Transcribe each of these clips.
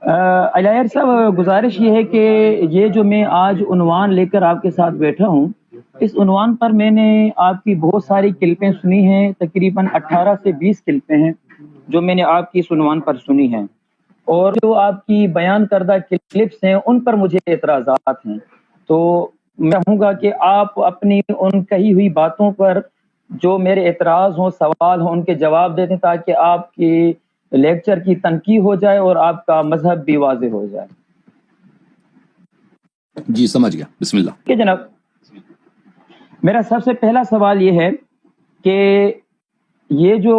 علیہ صاحب، گزارش یہ ہے کہ یہ جو میں آج عنوان لے کر آپ کے ساتھ بیٹھا ہوں، اس عنوان پر میں نے آپ کی بہت ساری کلپیں سنی ہیں، تقریباً 18 سے 20 کلپیں ہیں جو میں نے آپ کی اس عنوان پر سنی ہیں، اور جو آپ کی بیان کردہ کلپس ہیں ان پر مجھے اعتراضات ہیں۔ تو میں چاہوں گا کہ آپ اپنی ان کہی ہوئی باتوں پر جو میرے اعتراض ہوں، سوال ہوں، ان کے جواب دے دیں تاکہ آپ کی لیکچر کی تنقید ہو جائے اور آپ کا مذہب بھی واضح ہو جائے۔ جی سمجھ گیا، بسم اللہ۔ کہ جناب، میرا سب سے پہلا سوال یہ ہے کہ یہ جو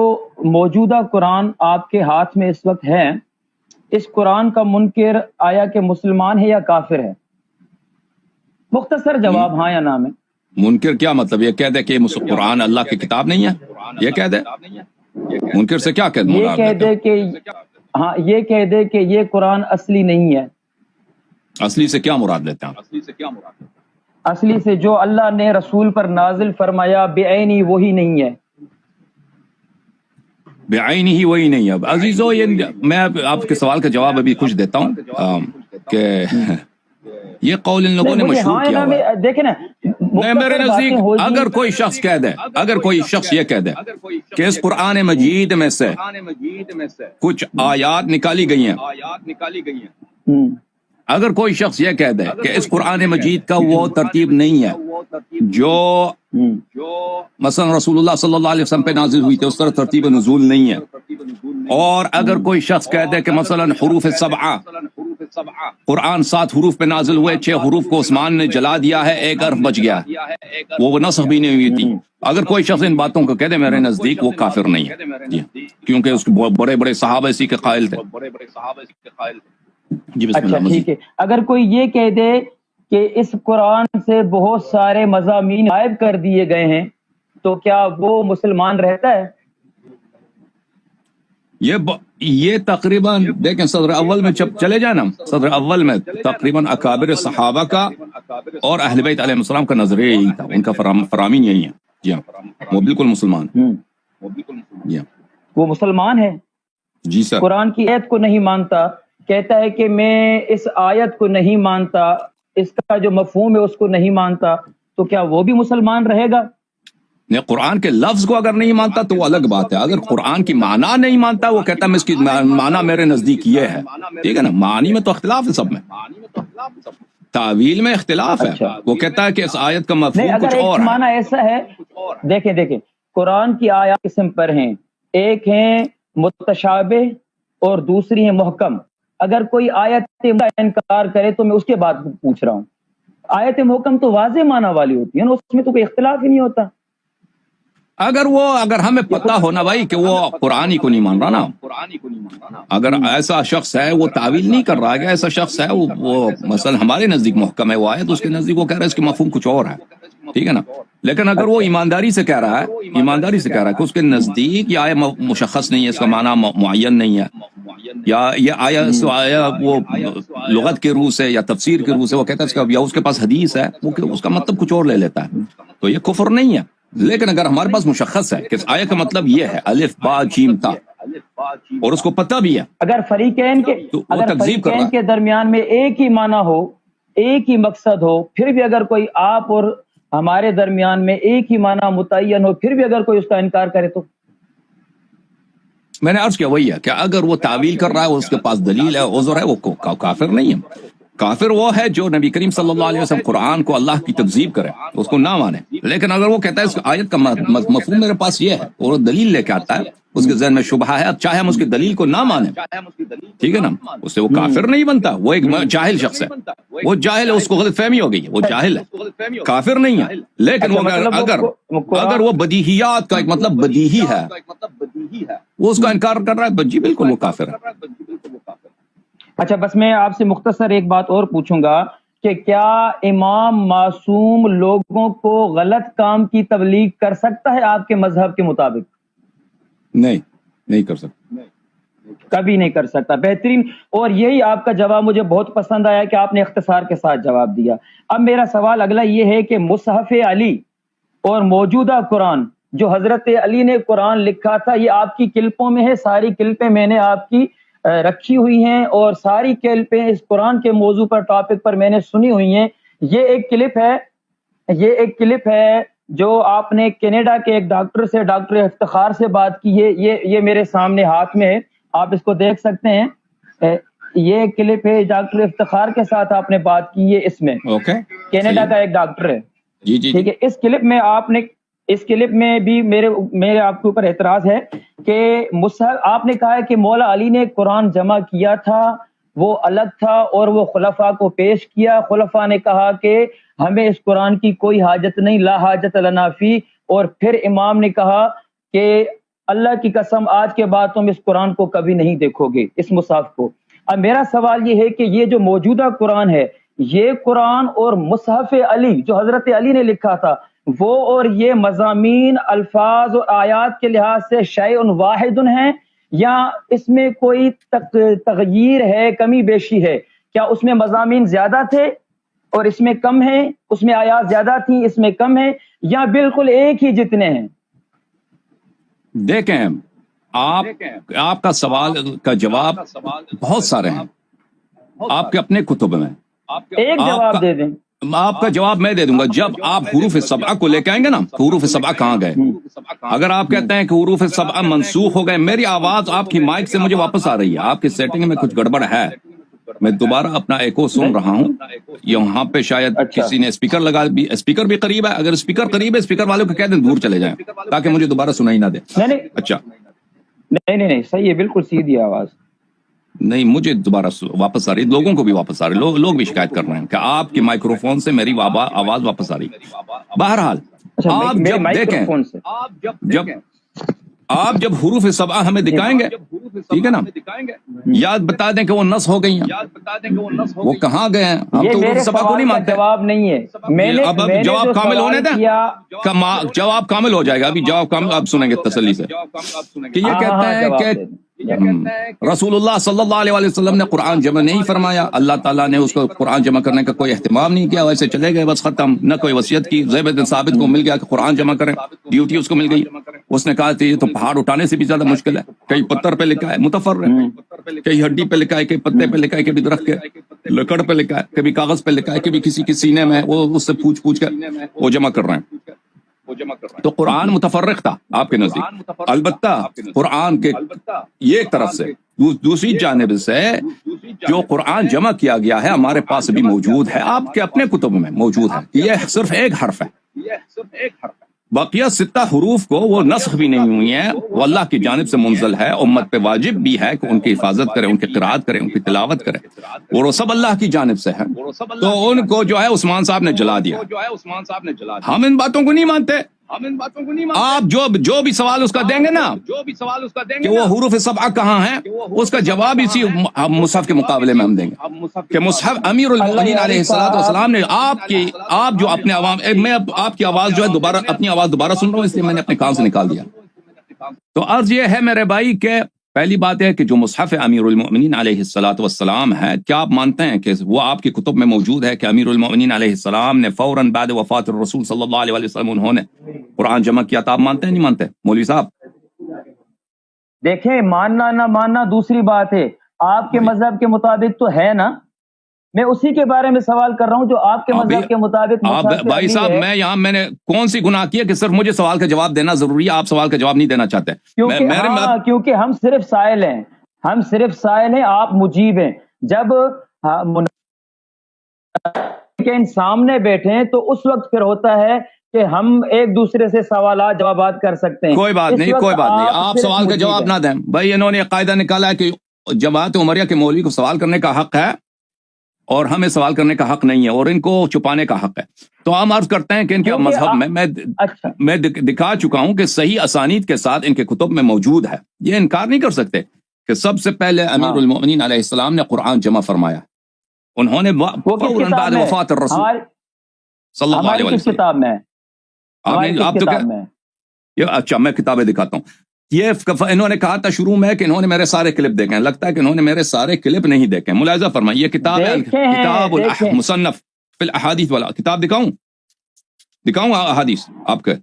موجودہ قرآن آپ کے ہاتھ میں اس وقت ہے، اس قرآن کا منکر آیا کہ مسلمان ہے یا کافر ہے؟ مختصر جواب ہاں یا نہ میں۔ منکر کیا مطلب؟ یہ کہہ دے کہ قرآن اللہ کی کتاب نہیں ہے، یہ کہہ دے؟ منکر سے کیا کہہ یہ کہہ دے کہ ہاں، یہ کہہ دے کہ یہ قرآن اصلی نہیں ہے۔ اصلی سے کیا مراد لیتے ہیں؟ اصلی سے جو اللہ نے رسول پر نازل فرمایا بعینی وہی نہیں ہے۔ بعینی ہی وہی نہیں ہے۔ عزیزو، یہ میں آپ کے سوال کا جواب ابھی کچھ دیتا ہوں کہ یہ قول ان لوگوں نے مشہور کیا ہوا ہے۔ دیکھیں نا، نہیں، میرے نزدیک اگر کوئی شخص کہہ دے، اگر کوئی شخص یہ کہہ دے کہ اس قرآن مجید میں سے کچھ آیات نکالی گئی ہیں، اگر کوئی شخص یہ کہہ دے کہ اس قرآن مجید کا وہ ترتیب نہیں ہے جو مثلا رسول اللہ صلی اللہ علیہ وسلم پہ نازل ہوئی تھی، اس طرح ترتیب نزول نہیں ہے، اور اگر کوئی شخص کہہ دے کہ مثلا حروف سبعہ، قرآن 7 حروف پہ نازل ہوئے، 6 حروف کو عثمان نے جلا دیا ہے، 1 حرف بچ گیا، وہ نسخ بھی نہیں ہوئی تھی، اگر کوئی شخص ان باتوں کو کہہ دے، میرے نزدیک وہ کافر نہیں ہے، جی، کیونکہ اس کے بڑے بڑے صحابہ اسی کے قائل تھے۔ جی بسم اچھا اللہ۔ ٹھیک ہے، اگر کوئی یہ کہہ دے کہ اس قرآن سے بہت سارے مضامین غائب کر دیے گئے ہیں تو کیا وہ مسلمان رہتا ہے؟ یہ تقریباً دیکھیں، صدر اول میں جب چلے جائیں نا، صدر اول میں تقریباً اکابر صحابہ کا اور اہل بیت علیہ السلام کا نظریہ یہی تھا، ان کا فرامین یہی ہے۔ جی ہاں، وہ بالکل مسلمان۔ جی ہاں، وہ مسلمان ہے۔ جی سر۔ قرآن کی آیت کو نہیں مانتا، کہتا ہے کہ میں اس آیت کو نہیں مانتا، اس کا جو مفہوم ہے اس کو نہیں مانتا، تو کیا وہ بھی مسلمان رہے گا؟ نہیں، قرآن کے لفظ کو اگر نہیں مانتا تو وہ الگ بات ہے، اگر قرآن کی معنی نہیں مانتا، وہ کہتا ہے اس کی معنی میرے نزدیک یہ ہے، ٹھیک ہے نا، معنی میں تو اختلاف ہے، سب میں تعویل میں اختلاف ہے۔ وہ کہتا ہے کہ اس آیت کا مفہوم کچھ اور ہے۔ معنی ایسا ہے، دیکھیں قرآن کی آیات قسم پر ہیں، ایک ہیں متشابہ اور دوسری ہیں محکم۔ اگر کوئی آیت کا انکار کرے تو میں اس کے بعد پوچھ رہا ہوں، آیت محکم تو واضح معنی والی ہوتی ہے نا، اس میں تو کوئی اختلاف ہی نہیں ہوتا۔ اگر ہمیں پتہ ہونا بھائی کہ وہ قرآن ہی کو نہیں مان رہا نا، اگر ایسا شخص ہے وہ تعویل نہیں کر رہا ہے، ایسا شخص ہے وہ مثلا ہمارے نزدیک محکم ہے وہ آیت، اس کے نزدیک وہ کہہ رہا ہے اس کے مفہوم کچھ اور ہے، ٹھیک ہے نا، لیکن اگر وہ ایمانداری سے کہہ رہا ہے کہ اس کے نزدیک یہ آیت مشخص نہیں ہے، اس کا معنی معین نہیں ہے، یا یہ آیا وہ لغت کے روح سے یا تفسیر کے روح سے وہ کہتا ہے یا اس کے پاس حدیث ہے، وہ اس کا مطلب کچھ اور لے لیتا ہے، تو یہ کفر نہیں ہے۔ لیکن اگر ہمارے پاس مشخص ہے کہ اس آیت کا مطلب یہ ہے الف با جیم تا، اور اس کو پتہ بھی ہے، اگر فریقین کے درمیان میں ایک ہی معنی ہو، ایک ہی مقصد ہو، پھر بھی اگر کوئی آپ اور ہمارے درمیان میں ایک ہی معنی متعین ہو، پھر بھی اگر کوئی اس کا انکار کرے تو؟ میں نے عرض کیا وہی ہے کہ اگر وہ تعویل کر رہا ہے، اس کے پاس دلیل ہے، عذر ہے، وہ کافر نہیں ہے۔ کافر وہ ہے جو نبی کریم صلی اللہ علیہ وسلم قرآن کو اللہ کی تکذیب کرے، اس کو نہ مانے، لیکن اگر وہ کہتا ہے اس آیت کا مفہوم میرے پاس یہ ہے اور دلیل لے کے آتا ہے، اس کے ذہن میں شبہ ہے، اب چاہے ہم اس کی دلیل کو نہ مانیں، ٹھیک ہے نا، اس سے وہ کافر نہیں بنتا، وہ ایک جاہل شخص ہے، وہ جاہل ہے، اس کو غلط فہمی ہو گئی ہے، وہ جاہل ہے، کافر نہیں ہے۔ لیکن اگر وہ بدیہیات کا ایک مطلب بدیہی ہے، وہ اس کا انکار کر رہا ہے، جی بالکل وہ کافر ہے۔ اچھا، بس میں آپ سے مختصر ایک بات اور پوچھوں گا کہ کیا امام معصوم لوگوں کو غلط کام کی تبلیغ کر سکتا ہے آپ کے مذہب کے مطابق؟ نہیں کر سکتا، کبھی نہیں کر سکتا۔ بہترین، اور یہی آپ کا جواب مجھے بہت پسند آیا کہ آپ نے اختصار کے ساتھ جواب دیا۔ اب میرا سوال اگلا یہ ہے کہ مصحف علی اور موجودہ قرآن جو حضرت علی نے قرآن لکھا تھا، یہ آپ کی کلپوں میں ہے، ساری کلپیں میں نے آپ کی رکھی ہوئی ہیں اور ساری کلپیں اس قرآن کے موضوع پر ٹاپک پر میں نے سنی ہوئی ہیں. یہ ایک کلپ ہے جو آپ نے کینیڈا کے ایک ڈاکٹر سے، ڈاکٹر افتخار سے بات کی ہے. یہ میرے سامنے ہاتھ میں ہے، آپ اس کو دیکھ سکتے ہیں. یہ کلپ ہے ڈاکٹر افتخار کے ساتھ آپ نے بات کی ہے. اس میں کینیڈا کا ایک ڈاکٹر ہے. ٹھیک ہے. اس کلپ میں بھی میرے آپ کے اوپر اعتراض ہے کہ آپ نے کہا ہے کہ مولا علی نے قرآن جمع کیا تھا، وہ الگ تھا اور وہ خلفاء کو پیش کیا. خلفاء نے کہا کہ ہمیں اس قرآن کی کوئی حاجت نہیں، لا حاجت لنا فی. اور پھر امام نے کہا کہ اللہ کی قسم آج کے بعد تم اس قرآن کو کبھی نہیں دیکھو گے، اس مصحف کو. اب میرا سوال یہ ہے کہ یہ جو موجودہ قرآن ہے، یہ قرآن اور مصحف علی جو حضرت علی نے لکھا تھا، وہ اور یہ مضامین، الفاظ اور آیات کے لحاظ سے شیء واحد ہیں، یا اس میں کوئی تغییر ہے، کمی بیشی ہے؟ کیا اس میں مضامین زیادہ تھے اور اس میں کم ہیں، اس میں آیات زیادہ تھیں اس میں کم ہیں، یا بالکل ایک ہی جتنے ہیں؟ دیکھیں، آپ کا سوال کا جواب بہت سارے ہیں آپ کے اپنے کتب میں. ایک جواب دے دیں. آپ کا جواب میں دے دوں گا. جب آپ حروف سبعہ کو لے کے آئیں گے نا، حروف سبعہ کہاں گئے؟ اگر آپ کہتے ہیں کہ حروف سبعہ منسوخ ہو گئے، میری آواز آپ کی مائک سے مجھے واپس آ رہی ہے، آپ کی سیٹنگ میں کچھ گڑبڑ ہے. میں دوبارہ اپنا ایکو سن رہا ہوں. یہاں پہ شاید کسی نے اسپیکر لگا، اسپیکر بھی قریب ہے. اگر اسپیکر قریب ہے، اسپیکر والوں کو کہہ دیں دور چلے جائیں تاکہ مجھے دوبارہ سنائی نہ دے. اچھا نہیں صحیح ہے، بالکل سیدھی آواز. نہیں، مجھے دوبارہ واپس آ رہی، لوگوں کو بھی واپس آ رہی، لوگ بھی شکایت کر رہے ہیں کہ آپ کی مائکرو فون سے میری آواز واپس آ رہی. بہرحال آپ جب دیکھیں، آپ جب حروف سبعہ ہمیں دکھائیں گے، ٹھیک ہے نا، یاد بتا دیں کہ وہ نص ہو گئی ہیں، وہ کہاں گئے ہیں. ہم تو حروف سبعہ کو نہیں مانتے. جواب نہیں ہے. اب جواب کامل ہونے دیں، جواب کامل ہو جائے گا. ابھی جواب کامل آپ سنیں گے تسلی سے کہ یہ کہتے ہیں کہ رسول اللہ صلی اللہ علیہ وسلم نے قرآن جمع نہیں فرمایا، اللہ تعالیٰ نے اس کو قرآن جمع کرنے کا کوئی اہتمام نہیں کیا، ویسے چلے گئے بس ختم. نہ کوئی وصیت کی. زید بن ثابت کو مل گیا کہ قرآن جمع کریں، ڈیوٹی اس کو مل گئی. اس نے کہا کہ یہ تو پہاڑ اٹھانے سے بھی زیادہ مشکل ہے. کئی پتھر پہ لکھا ہے متفرق، کئی ہڈی پہ لکھا ہے، کئی پتے پہ لکھا ہے، کبھی درخت کے لکڑ پہ لکھا ہے، کبھی کاغذ پہ لکھا ہے، کبھی کسی کے سینے میں، وہ اس سے پوچھ کر وہ جمع کر رہے ہیں. تو قرآن متفرق تھا آپ کے نزدیک. البتہ قرآن کے ایک طرف سے، دوسری جانب سے جو قرآن جمع کیا گیا ہے ہمارے پاس بھی موجود ہے، آپ کے اپنے کتب میں موجود ہے. یہ صرف ایک حرف ہے. باقیہ 6 حروف کو وہ نسخ بھی نہیں ہوئی ہیں، وہ اللہ کی جانب سے منزل ہے. امت پہ واجب بھی ہے کہ ان کی حفاظت کرے، ان کی قرات کرے، ان کی تلاوت کرے، اور وہ سب اللہ کی جانب سے ہے. تو ان کو جو ہے عثمان صاحب نے جلا دیا. ہم ان باتوں کو نہیں مانتے. آپ جو بھی سوال اس کا دیں گے نا کہ وہ حروف سبعہ کہاں ہیں، اس کا جواب اسی مصحف کے مقابلے میں ہم دیں گے کہ مصحف امیر المؤمنین علیہ السلام نے آپ جو اپنے عوام، میں آپ کی آواز جو ہے دوبارہ، اپنی آواز دوبارہ سن رہا ہوں، اس لیے میں نے اپنے کان سے نکال دیا. تو عرض یہ ہے میرے بھائی کہ پہلی بات ہے کہ جو مصحف امیر المؤمنین علیہ السلام ہے، کیا آپ مانتے ہیں کہ وہ آپ کی کتب میں موجود ہے کہ امیر المؤمنین علیہ السلام نے فوراً بعد وفات الرسول صلی اللہ علیہ وسلم انہوں نے قرآن جمع کیا تھا؟ آپ مانتے ہیں نہیں مانتے مولوی صاحب؟ دیکھیں، ماننا نہ ماننا دوسری بات ہے. آپ کے مذہب کے مطابق تو ہے نا، میں اسی کے بارے میں سوال کر رہا ہوں جو آپ کے مذہب کے مطابق. بھائی صاحب، میں نے کون سی گناہ کی ہے کہ صرف مجھے سوال کا جواب دینا ضروری ہے، آپ سوال کا جواب نہیں دینا چاہتے؟ کیونکہ ہم صرف سائل ہیں، آپ مجیب ہیں. جب سامنے بیٹھے ہیں تو اس وقت پھر ہوتا ہے کہ ہم ایک دوسرے سے سوالات جوابات کر سکتے ہیں. کوئی بات نہیں، آپ سوال کا جواب نہ دیں. بھائی انہوں نے قاعدہ نکالا ہے کہ جماعت عمریہ کے مولوی کو سوال کرنے کا حق ہے اور ہمیں سوال کرنے کا حق نہیں ہے، اور ان کو چھپانے کا حق ہے. تو ہم عرض کرتے ہیں کہ ان کے مذہب میں دکھا چکا ہوں کہ صحیح اسانید کے ساتھ ان کے کتب میں موجود ہے. یہ انکار نہیں کر سکتے کہ سب سے پہلے امیر المؤمنین علیہ السلام نے قرآن جمع فرمایا. انہوں نے فوراً بعد وفات الرسول صلی اللہ علیہ وسلم. کتاب میں آپ تو اچھا، میں کتابیں دکھاتا ہوں. یہ انہوں نے کہا تھا شروع میں کہ انہوں نے میرے سارے کلپ دیکھے ہیں. لگتا ہے کہ انہوں نے میرے سارے کلپ نہیں دیکھے. ملاحظہ فرمائیے، یہ کتاب ہے کتاب مصنف فی الاحادیث والا. کتاب دکھاؤں احادیث آپ کے؟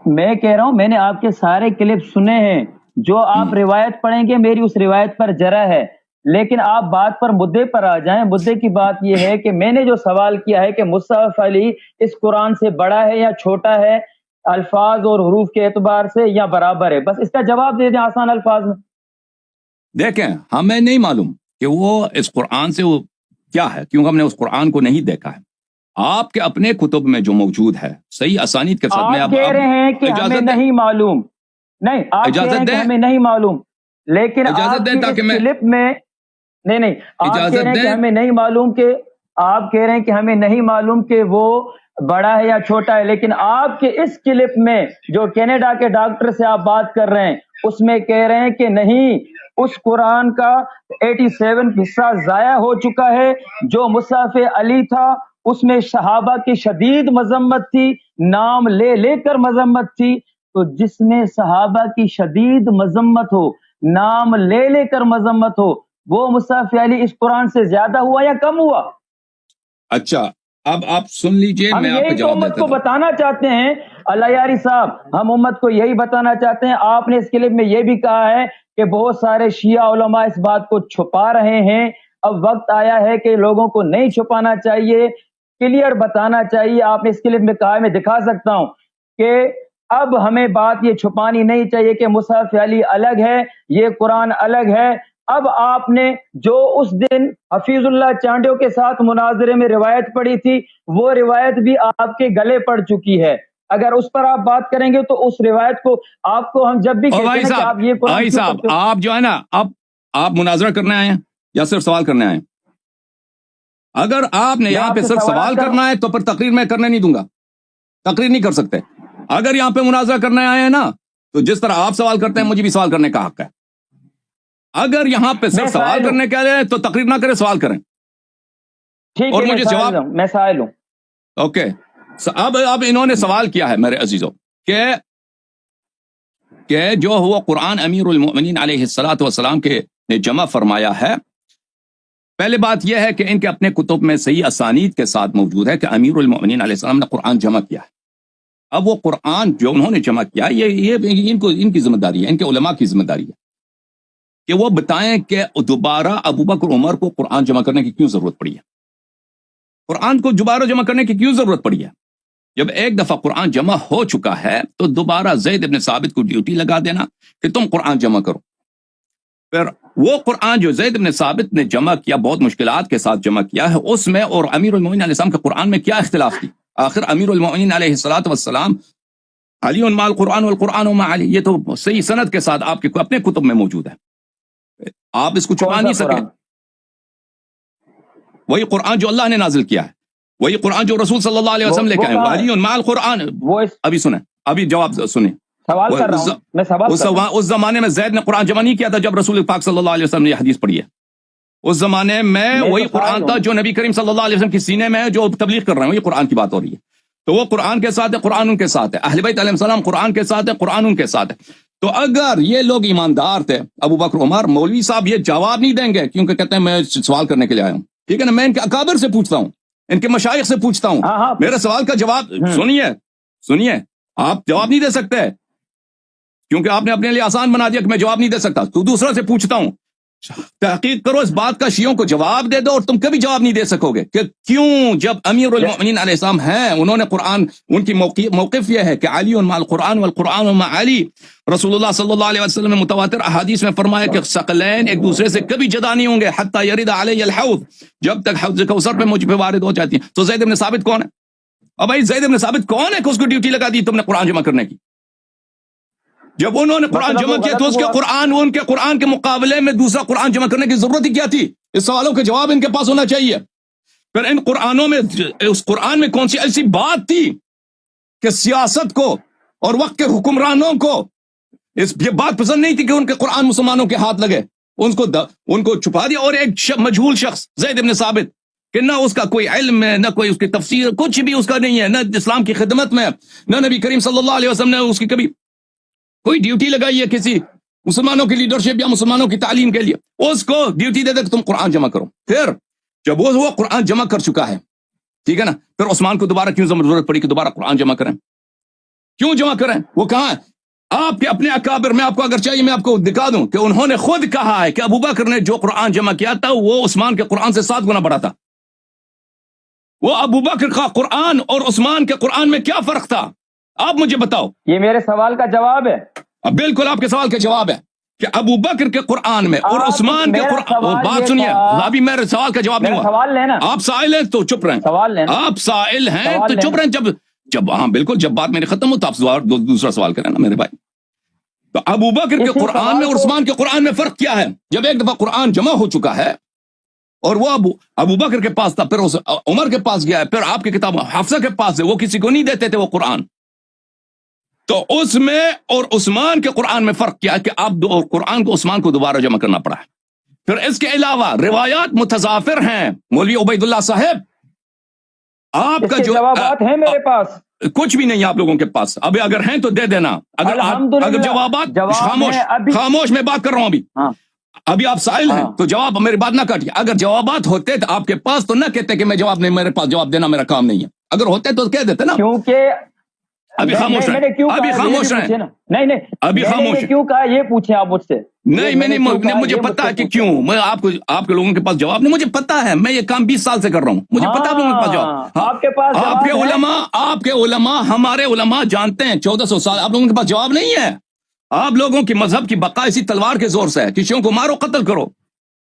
میں کہہ رہا ہوں میں نے آپ کے سارے کلپ سنے ہیں. جو آپ روایت پڑھیں گے میری اس روایت پر جرح ہے، لیکن آپ بات پر مدعے پر آ جائیں۔ مدعے کی بات یہ ہے کہ میں نے جو سوال کیا ہے کہ مصحف علی اس قرآن سے بڑا ہے یا چھوٹا ہے، الفاظ اور حروف کے اعتبار سے، یا برابر ہے، بس اس کا جواب دے دیں آسان الفاظ میں۔ دیکھیں ہمیں نہیں معلوم کہ وہ اس قرآن سے وہ کیا ہے، کیونکہ ہم نے اس قرآن کو نہیں دیکھا ہے۔ آپ کے اپنے کتب میں جو موجود ہے صحیح اسانید کے ساتھ میں آپ کہہ رہے ہیں کہ ہمیں نہیں معلوم، نہیں آپ کہہ رہے ہیں کہ ہمیں نہیں معلوم، لیکن آپ کی اس کلپ میں نہیں آپ کہہ رہے ہیں کہ ہمیں نہیں معلوم، کہ آپ کہہ رہے ہیں کہ ہمیں نہیں معلوم کہ وہ بڑا ہے یا چھوٹا ہے، لیکن آپ کے اس کلپ میں جو کینیڈا کے ڈاکٹر سے آپ بات کر رہے ہیں اس میں کہہ رہے ہیں کہ نہیں، اس قرآن کا 87 حصہ ضائع ہو چکا ہے۔ جو مصحف علی تھا اس میں صحابہ کی شدید مذمت تھی، نام لے لے کر مذمت تھی، تو جس میں صحابہ کی شدید مذمت ہو، نام لے لے کر مذمت ہو، وہ مصحف علی اس قرآن سے زیادہ ہوا یا کم ہوا؟ اچھا اب آپ سن لیجئے، ہم میں آپ کو یہی تو جواب امت دیتا کو ہوں۔ بتانا چاہتے ہیں اللہ یاری صاحب، ہم امت کو یہی بتانا چاہتے ہیں۔ آپ نے اس کلپ میں یہ بھی کہا ہے کہ بہت سارے شیعہ علماء اس بات کو چھپا رہے ہیں، اب وقت آیا ہے کہ لوگوں کو نہیں چھپانا چاہیے، کلیئر بتانا چاہیے۔ آپ نے اس کلپ میں کہا ہے، میں دکھا سکتا ہوں، کہ اب ہمیں بات یہ چھپانی نہیں چاہیے کہ مصحف علی الگ ہے، یہ قرآن الگ ہے۔ اب آپ نے جو اس دن حفیظ اللہ چانڈیو کے ساتھ مناظرے میں روایت پڑھی تھی، وہ روایت بھی آپ کے گلے پڑ چکی ہے۔ اگر اس پر آپ بات کریں گے تو اس روایت کو آپ کو ہم جب بھی کہتے ہیں کہ آپ یہ قرآن بھائی صاحب آپ جو ہے نا، اب آپ مناظرہ کرنے آئے ہیں یا صرف سوال کرنے آئے ہیں؟ اگر آپ نے یہاں پہ صرف سوال کرنا ہے تو پھر تقریر میں کرنے نہیں دوں گا، تقریر نہیں کر سکتے۔ اگر یہاں پہ مناظرہ کرنے آئے ہیں نا، تو جس طرح آپ سوال کرتے ہیں مجھے بھی سوال کرنے کا حق ہے۔ اگر یہاں پہ صرف سوال کرنے کے لیے تو تقریر نہ کریں، سوال کریں اور مجھے جواب۔ میں سائل ہوں۔ اوکے، اب انہوں نے سوال کیا ہے میرے عزیزوں کہ جو ہوا قرآن امیر المؤمنین علیہ الصلاۃ والسلام کے نے جمع فرمایا ہے۔ پہلے بات یہ ہے کہ ان کے اپنے کتب میں صحیح اسانید کے ساتھ موجود ہے کہ امیر المؤمنین علیہ السلام نے قرآن جمع کیا ہے۔ اب وہ قرآن جو انہوں نے جمع کیا یہ ان کی ذمہ داری ہے، ان کے علماء کی ذمہ داری ہے کہ وہ بتائیں کہ دوبارہ ابو بکر عمر کو قرآن جمع کرنے کی کیوں ضرورت پڑی ہے، قرآن کو دوبارہ جمع کرنے کی کیوں ضرورت پڑی ہے۔ جب ایک دفعہ قرآن جمع ہو چکا ہے تو دوبارہ زید بن ثابت کو ڈیوٹی لگا دینا کہ تم قرآن جمع کرو۔ پھر وہ قرآن جو زید بن ثابت نے جمع کیا، بہت مشکلات کے ساتھ جمع کیا ہے، اس میں اور امیر المؤمنین علیہ السلام کے قرآن میں کیا اختلاف تھی؟ آخر امیر المؤمنین علیہ الصلوۃ والسلام علی مع القرآن والقرآن مع علی، یہ تو صحیح سند کے ساتھ آپ کے اپنے کتب میں موجود ہے، آپ اس کو چھپا نہیں سکے۔ وہی قرآن جو اللہ نے نازل کیا ہے، وہی قرآن جو رسول صلی اللہ علیہ وسلم لے کے آئے، علی مع القرآن۔ ابھی سنیں، ابھی جواب سنیں۔ سوال کر رہا ہوں، میں سوال کر رہا ہوں۔ اس زمانے میں زید نے قرآن جمع نہیں کیا تھا جب رسول پاک صلی اللہ علیہ وسلم نے یہ حدیث پڑھی ہے۔ اس زمانے میں وہی قرآن تھا جو نبی کریم صلی اللہ علیہ وسلم کی سینے میں ہے، جو تبلیغ کر رہے ہیں، وہی قرآن کی بات ہو رہی ہے۔ تو وہ قرآن کے ساتھ ہے، قرآن ان کے ساتھ ہے، اہل بیت علیہ السلام قرآن کے ساتھ ہے، قرآن ان کے ساتھ ہے۔ تو اگر یہ لوگ ایماندار تھے، ابو بکر عمر، مولوی صاحب یہ جواب نہیں دیں گے کیونکہ کہتے ہیں میں سوال کرنے کے لیے آیا ہوں، ٹھیک ہے نا، میں ان کے اکابر سے پوچھتا ہوں، ان کے مشائخ سے پوچھتا ہوں، میرے سوال کا جواب سنیے، آپ جواب نہیں دے سکتے کیونکہ آپ نے اپنے لیے آسان بنا دیا کہ میں جواب نہیں دے سکتا، تو دوسروں سے پوچھتا ہوں، تحقیق کرو اس بات کا، شیعوں کو جواب دے دو، اور تم کبھی جواب نہیں دے سکو گے کہ کیوں جب امیر المؤمنین علیہ السلام ہیں، انہوں نے قرآن، ان کی موقف یہ ہے کہ علی مع القرآن والقرآن مع علی۔ رسول اللہ صلی اللہ علیہ وسلم نے متواتر احادیث میں فرمایا کہ ثقلین ایک دوسرے سے کبھی جدا نہیں ہوں گے حتی یرد علی الحوض، جب تک حوض کوثر پہ مجھ پہ وارد ہو جاتی ہیں۔ تو زید بن ثابت کون ہے؟ اب بھائی زید بن ثابت کون ہے کہ اس کو ڈیوٹی لگا دی تم نے قرآن جمع کرنے کی؟ جب انہوں نے قرآن جمع کیا تو اس کے قرآن، ان کے قرآن کے مقابلے میں دوسرا قرآن جمع کرنے کی ضرورت ہی کیا تھی؟ اس سوالوں کے جواب ان کے پاس ہونا چاہیے۔ پھر ان قرآنوں میں، اس قرآن میں کون سی ایسی بات تھی کہ سیاست کو اور وقت کے حکمرانوں کو یہ بات پسند نہیں تھی کہ ان کے قرآن مسلمانوں کے ہاتھ لگے، ان کو چھپا دیا، اور ایک مجہول شخص زید بن ثابت کہ نہ اس کا کوئی علم ہے، نہ کوئی اس کی تفسیر، کچھ بھی اس کا نہیں ہے، نہ اسلام کی خدمت میں، نہ نبی کریم صلی اللہ علیہ وسلم نے اس کی کبھی کوئی ڈیوٹی لگائی ہے کسی مسلمانوں کی لیڈرشپ یا مسلمانوں کی تعلیم کے لیے، اس کو ڈیوٹی دے دے کہ تم قرآن جمع کرو۔ پھر جب وہ قرآن جمع کر چکا ہے، ٹھیک ہے نا، پھر عثمان کو دوبارہ کیوں ضرورت پڑی کہ دوبارہ قرآن جمع کریں؟ کیوں جمع کریں؟ وہ کہاں ہے؟ آپ کے اپنے اکابر میں، آپ کو اگر چاہیے میں آپ کو دکھا دوں کہ انہوں نے خود کہا ہے کہ ابو بکر نے جو قرآن جمع کیا تھا وہ عثمان کے قرآن سے 7 گنا بڑا تھا. وہ ابو بکر کا قرآن اور عثمان کے قرآن میں کیا فرق تھا؟ آپ مجھے بتاؤ. یہ میرے سوال کا جواب ہے. بالکل آپ کے سوال کا جواب ہے کہ ابو بکر کے قرآن میں اور عثمان کے قرآن. بات سنیے، ابھی میرے سوال کا جواب نہیں ہوا. سوال لینا، آپ سائل ہیں تو چپ رہیں. سوال لینا، آپ سائل ہیں تو چپ رہیں. جب ہاں بالکل، جب بات میری ختم ہو تو آپ دوسرا سوال کریں نا میرے بھائی. تو ابو بکر کے قرآن میں اور عثمان کے قرآن میں فرق کیا ہے؟ جب ایک دفعہ قرآن جمع ہو چکا ہے اور وہ ابو بکر کے پاس تھا، پھر عمر کے پاس گیا ہے، پھر آپ کی کتاب حفصہ کے پاس ہے، وہ کسی کو نہیں دیتے تھے وہ قرآن. تو اس میں اور عثمان کے قرآن میں فرق کیا ہے کہ آپ قرآن کو عثمان کو دوبارہ جمع کرنا پڑا ہے. پھر اس کے علاوہ روایات متضافر ہیں. مولوی عبید اللہ صاحب، آپ کا جو جوابات ہیں میرے پاس کچھ بھی نہیں آپ لوگوں کے پاس. ابھی اگر ہیں تو دے دینا. اگر جوابات خاموش میں بات کر رہا ہوں. ابھی آپ سائل ہیں تو جواب میری بات نہ کاٹیے. اگر جوابات ہوتے تو آپ کے پاس تو نہ کہتے کہ میں جواب نہیں، میرے پاس جواب دینا میرا کام نہیں ہے. اگر ہوتے تو کہہ دیتے نا. کیونکہ ابھی خاموش رہیں، ابھی خاموش رہیں. نہیں ابھی خاموش. کیوں کہا یہ پوچھیں آپ مجھ سے. نہیں میں نہیں، مجھے پتا ہے کہ کیوں. میں آپ کے لوگوں کے پاس جواب نہیں، مجھے پتا ہے. میں یہ کام 20 سال سے کر رہا ہوں، مجھے پتا ہے لوگوں کے پاس جواب. آپ کے علماء ہمارے علماء جانتے ہیں 1400 سال. آپ لوگوں کے پاس جواب نہیں ہے. آپ لوگوں کی مذہب کی بقا اسی تلوار کے زور سے ہے. کسی کو مارو، قتل کرو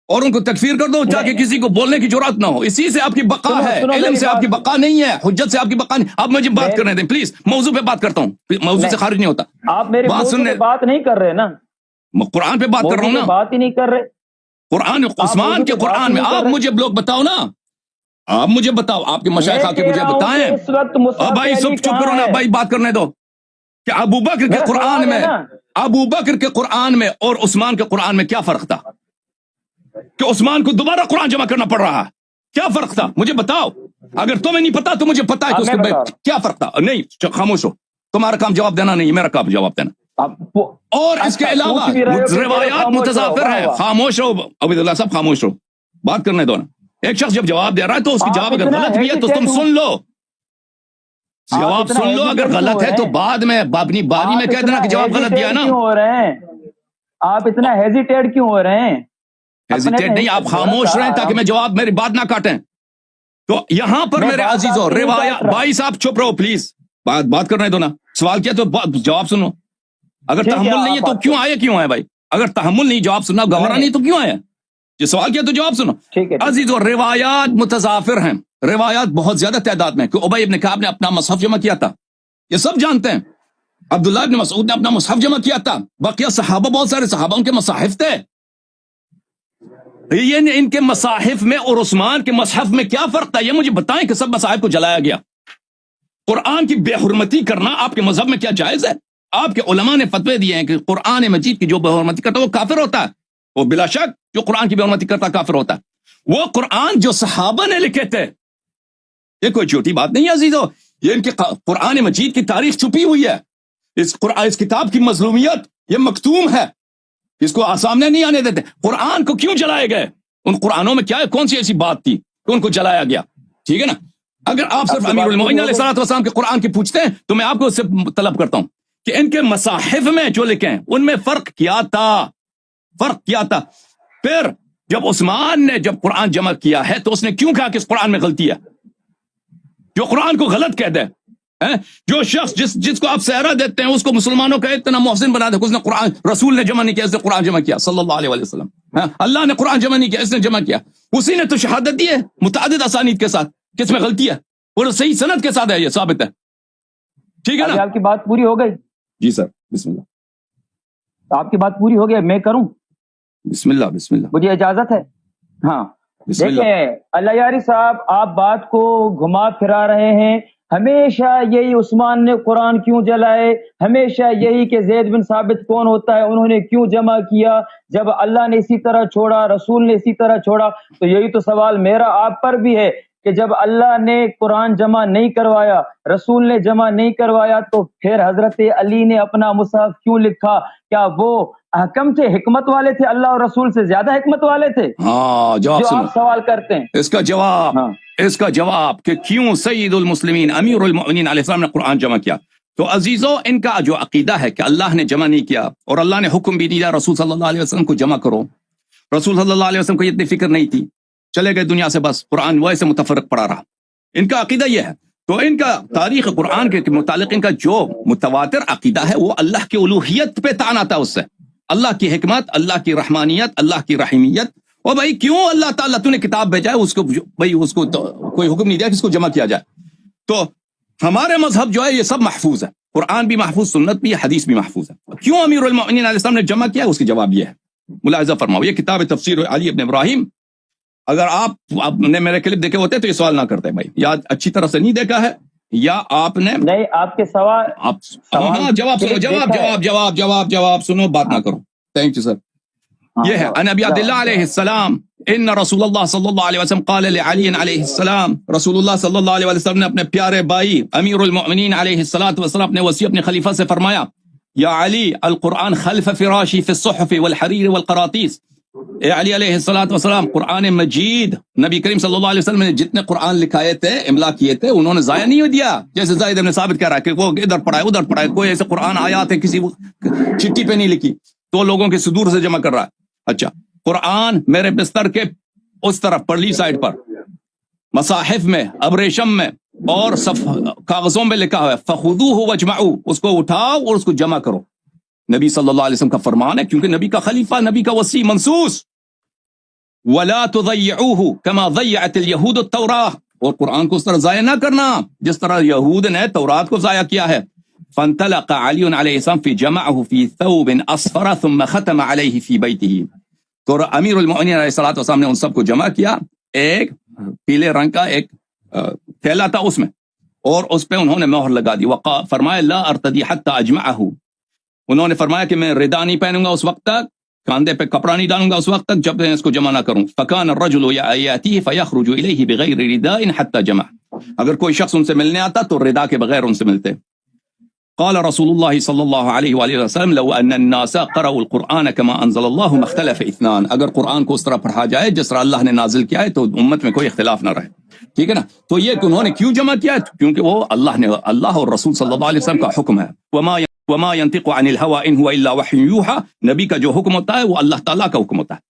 اور ان کو تکفیر کر دو تاکہ کسی کو بولنے کی جرات نہ ہو. اسی سے آپ کی بقا ہے. علم سے آپ کی بقا نہیں ہے، حجت سے آپ کی بقا نہیں. اب مجھے بات کرنے دیں پلیز. موضوع پہ بات کرتا ہوں، موضوع سے خارج نہیں ہوتا. آپ میری بات نہیں کر رہے نا. قرآن پہ بات کر رہا ہوں نا. بات ہی نہیں کر رہے. قرآن عثمان کے قرآن میں آپ مجھے لوگ بتاؤ نا. آپ مجھے بتاؤ، آپ کے مشائخ آ کے مجھے بتائیں. بھائی سب چپ کرو نا بھائی، بات کرنے دو. کہ ابو بکر کے قرآن میں، ابو بکر کے قرآن میں اور عثمان کے قرآن میں کیا فرق تھا کہ عثمان کو دوبارہ قرآن جمع کرنا پڑ رہا ہے؟ کیا فرق تھا مجھے بتاؤ. اگر تمہیں نہیں پتا تو مجھے پتا ہے کہ اس کے کیا فرق تھا. نہیں خاموش ہو، تمہارا کام جواب دینا نہیں، میرا کام جواب دینا. اور اس کے علاوہ روایات متضافر ہیں. خاموش رہو عبید اللہ صاحب، خاموش رہو، بات کرنے دو نا. ایک شخص جب جواب دے رہا ہے تو اس کی جواب اگر غلط بھی ہے تو تم سن لو، جواب سن لو. اگر غلط ہے تو بعد میں اپنی باری میں کہہ دینا کہ جواب غلط دیا نا. آپ اتنا ہیزیٹیٹ کیوں ہو رہے ہیں؟ ہیزیٹیٹ نہیں، آپ خاموش رہیں تاکہ میں جواب، میری بات نہ کاٹیں. تو یہاں پر میرے عزیزوں روایات، بھائی صاحب چپ رہو پلیز، بات کرنے دو نا. سوال کیا تو جواب سنو. اگر تحمل نہیں ہے تو کیوں آئے بھائی؟ اگر تحمل نہیں، جواب سننا گوارا نہیں تو کیوں آئے؟ یہ سوال کیا تو جواب سنو. عزیزوں روایات متضافر ہیں، روایات بہت زیادہ تعداد میں. کہ ابی ابن کعب نے اپنا مصحف جمع کیا تھا، یہ سب جانتے ہیں. عبداللہ ابن مسعود نے اپنا مصحف جمع کیا تھا. بقیہ صحابہ، بہت سارے صحابہ ان کے مصاحف تھے. یہ ان کے مصاحف میں اور عثمان کے مصحف میں کیا فرق تھا؟ یہ مجھے بتائیں کہ سب مصاحف کو جلایا گیا. قرآن کی بے حرمتی کرنا آپ کے مذہب میں کیا جائز ہے؟ آپ کے علماء نے فتوے دیے ہیں کہ قرآن مجید کی جو بے حرمتی کرتا ہے وہ کافر ہوتا ہے. وہ بلا شک جو قرآن کی بے حرمتی کرتا ہے کافر ہوتا ہے. وہ قرآن جو صحابہ نے لکھے تھے، یہ کوئی چھوٹی بات نہیں ہے عزیزو. یہ ان کے قرآن مجید کی تاریخ چھپی ہوئی ہے. اس کتاب کی مظلومیت یہ مکتوم ہے، اس کو سامنے نہیں آنے دیتے. قرآن کو کیوں جلائے گئے؟ ان قرآنوں میں کیا ہے، کون سی ایسی بات تھی کہ ان کو جلایا گیا؟ ٹھیک ہے نا. اگر آپ صرف امیر المومنین علیہ الصلوۃ والسلام کے قرآن کی پوچھتے ہیں تو میں آپ کو اس سے طلب کرتا ہوں کہ ان کے مصاحف میں جو لکھے ہیں ان میں فرق کیا تھا. پھر جب عثمان نے جب قرآن جمع کیا ہے تو اس نے کیوں کہا کہ اس قرآن میں غلطی ہے؟ جو قرآن کو غلط کہہ دے، جو شخص جس کو آپ سہرا دیتے ہیں اس کو مسلمانوں کا اتنا محسن بنا دے، اس نے قرآن، رسول نے جمع نہیں کیا، اس نے قرآن جمع کیا صلی اللہ علیہ وسلم. اللہ نے قرآن جمع نہیں کیا، اس نے جمع کیا. اسی نے تو شہادت دی ہے متعدد اسانید کے ساتھ، کس میں غلطی ہے؟ اور صحیح سند کے ساتھ ہے، یہ ثابت ہے. ٹھیک ہے نا. آپ کی بات پوری ہو گئی؟ جی سر، بسم اللہ. آپ کی بات پوری ہو گئی، میں کروں؟ بسم اللہ. مجھے اجازت ہے؟ ہاں دیکھیں اللہ یاری صاحب، آپ بات کو گھما پھرا رہے ہیں. ہمیشہ یہی عثمان نے قرآن کیوں جلائے، ہمیشہ یہی کہ زید بن ثابت کون ہوتا ہے، انہوں نے کیوں جمع کیا، جب اللہ نے اسی طرح چھوڑا، رسول نے اسی طرح چھوڑا. تو یہی تو سوال میرا آپ پر بھی ہے کہ جب اللہ نے قرآن جمع نہیں کروایا، رسول نے جمع نہیں کروایا، تو پھر حضرت علی نے اپنا مصحف کیوں لکھا؟ کیا وہ حکم تھے، حکمت والے تھے، اللہ اور رسول سے زیادہ حکمت والے تھے؟ جو آپ سوال کرتے ہیں اس کا جواب کہ کیوں سید المسلمین امیر المؤمنین علیہ السلام نے قرآن جمع کیا. تو عزیزو ان کا جو عقیدہ ہے کہ اللہ نے جمع نہیں کیا اور اللہ نے حکم بھی دیا رسول صلی اللہ علیہ وسلم کو جمع کرو، رسول صلی اللہ علیہ وسلم کو اتنی فکر نہیں تھی، چلے گئے دنیا سے، بس قرآن ویسے متفرق پڑا رہا، ان کا عقیدہ یہ ہے۔ تو ان کا تاریخ قرآن کے متعلق ان کا جو متواتر عقیدہ ہے وہ اللہ کی الوہیت پہ تعین آتا ہے، اس سے اللہ کی حکمت، اللہ کی رحمانیت، اللہ کی رحیمیت۔ اور بھائی کیوں اللہ تعالیٰ تو نے کتاب بھیجا ہے، اس کو بھائی اس کو کوئی حکم نہیں دیا کہ اس کو جمع کیا جائے۔ تو ہمارے مذہب جو ہے یہ سب محفوظ ہے، قرآن بھی محفوظ، سنت بھی، حدیث بھی محفوظ ہے۔ کیوں امیر المؤمنین علیہ السلام نے جمع کیا، اس کا جواب یہ ہے، ملاحظہ فرماؤ، یہ کتاب تفسیر علی ابن ابراہیم۔ اگر آپ نے میرے کلپ دیکھے ہوتے تو یہ سوال نہ کرتے بھائی، یا اچھی طرح سے نہیں دیکھا ہے، یا آپ نے نہیں آپ کے سوال ہاں جواب سنو، جواب سنو، بات نہ کرو۔ Thank you sir. یہ ہے ان ابی عبداللہ علیہ السلام ان رسول اللہ صلی اللہ علیہ وسلم قال لعلی علیہ السلام، رسول اللہ صلی اللہ علیہ وسلم نے اپنے پیارے بھائی امیر المؤمنین علیہ السلام اپنے وصی اپنے خلیفہ سے فرمایا، یا علی القرآن خلف فراشی فی الصحف والحریر والقراطیس، اے علی علیہ السلام، قرآن مجید نبی کریم صلی اللہ علیہ وسلم نے جتنے قرآن لکھائے تھے، املا کیے تھے، انہوں نے ضائع نہیں دیا۔ جیسے زید بن ثابت کہہ رہا ہے کہ وہ ادھر پڑھا ہے ادھر پڑھا ہے، کوئی ایسے قرآن آیات ہے کسی چٹھی پہ نہیں لکھی، تو لوگوں کے صدور سے جمع کر رہا ہے۔ اچھا، قرآن میرے بستر کے اس طرف پرلی سائڈ پر مصاحف میں، ابریشم میں اور کاغذوں میں لکھا ہوا ہے، فخذوہ واجمعوہ، اس کو اٹھاؤ اور اس کو جمع کرو۔ نبی صلی اللہ علیہ وسلم کا فرمان ہے، کیونکہ نبی کا خلیفہ، نبی کا وصی منصوص۔ وَلَا تُضَيِّعُوهُ كَمَا ضَيَّعَتِ الْيَهُودُ التَّوْرَاةَ، اور قرآن کو اس طرح ضائع نہ کرنا جس طرح یہود نے تورات کو ضائع کیا ہے۔ فَانْطَلَقَ عَلِيٌّ عَلَيْهِ السَّلَامُ فَجَمَعَهُ فِي ثَوْبٍ أَصْفَرَ ثُمَّ خَتَمَ عَلَيْهِ فِي بَيْتِهِ، تو امیر المؤمنین علیہ السلام نے ان سب کو جمع کیا، ایک پیلے رنگ کا ایک تھیلا تھا اس میں، اور اس پہ انہوں نے مہر لگا دی۔ فرمایا لا ارتدی حتی اجمعہ، انہوں نے فرمایا کہ میں ردا نہیں پہنوں گا اس وقت تک، کاندھے پہ کپڑا نہیں ڈالوں گا اس وقت تک جب میں اس کو جمع نہ کروں۔ فکان الرجل یاتیہ فیخرج الیہ بغیر رداء حتی جمع، اگر کوئی شخص ان سے ملنے آتا تو ردا کے بغیر ان سے ملتے۔ قال رسول اللہ صلی اللہ علیہ وآلہ وسلم لو ان الناس قرأوا القرآن كما انزل اللہ ما اختلف اثنان، اگر قرآن کو اس طرح پڑھا جائے جس طرح اللہ نے نازل کیا ہے تو امت میں کوئی اختلاف نہ رہے، ٹھیک ہے نا۔ تو یہ انہوں نے کیوں جمع کیا ہے؟ کیونکہ وہ اللہ اور رسول صلی اللہ علیہ وسلم کا حکم ہے۔ وما ينطق عن الهوى ان هو الا وحي يوحى، نبی کا جو حکم ہوتا ہے وہ اللہ تعالیٰ کا حکم ہوتا ہے۔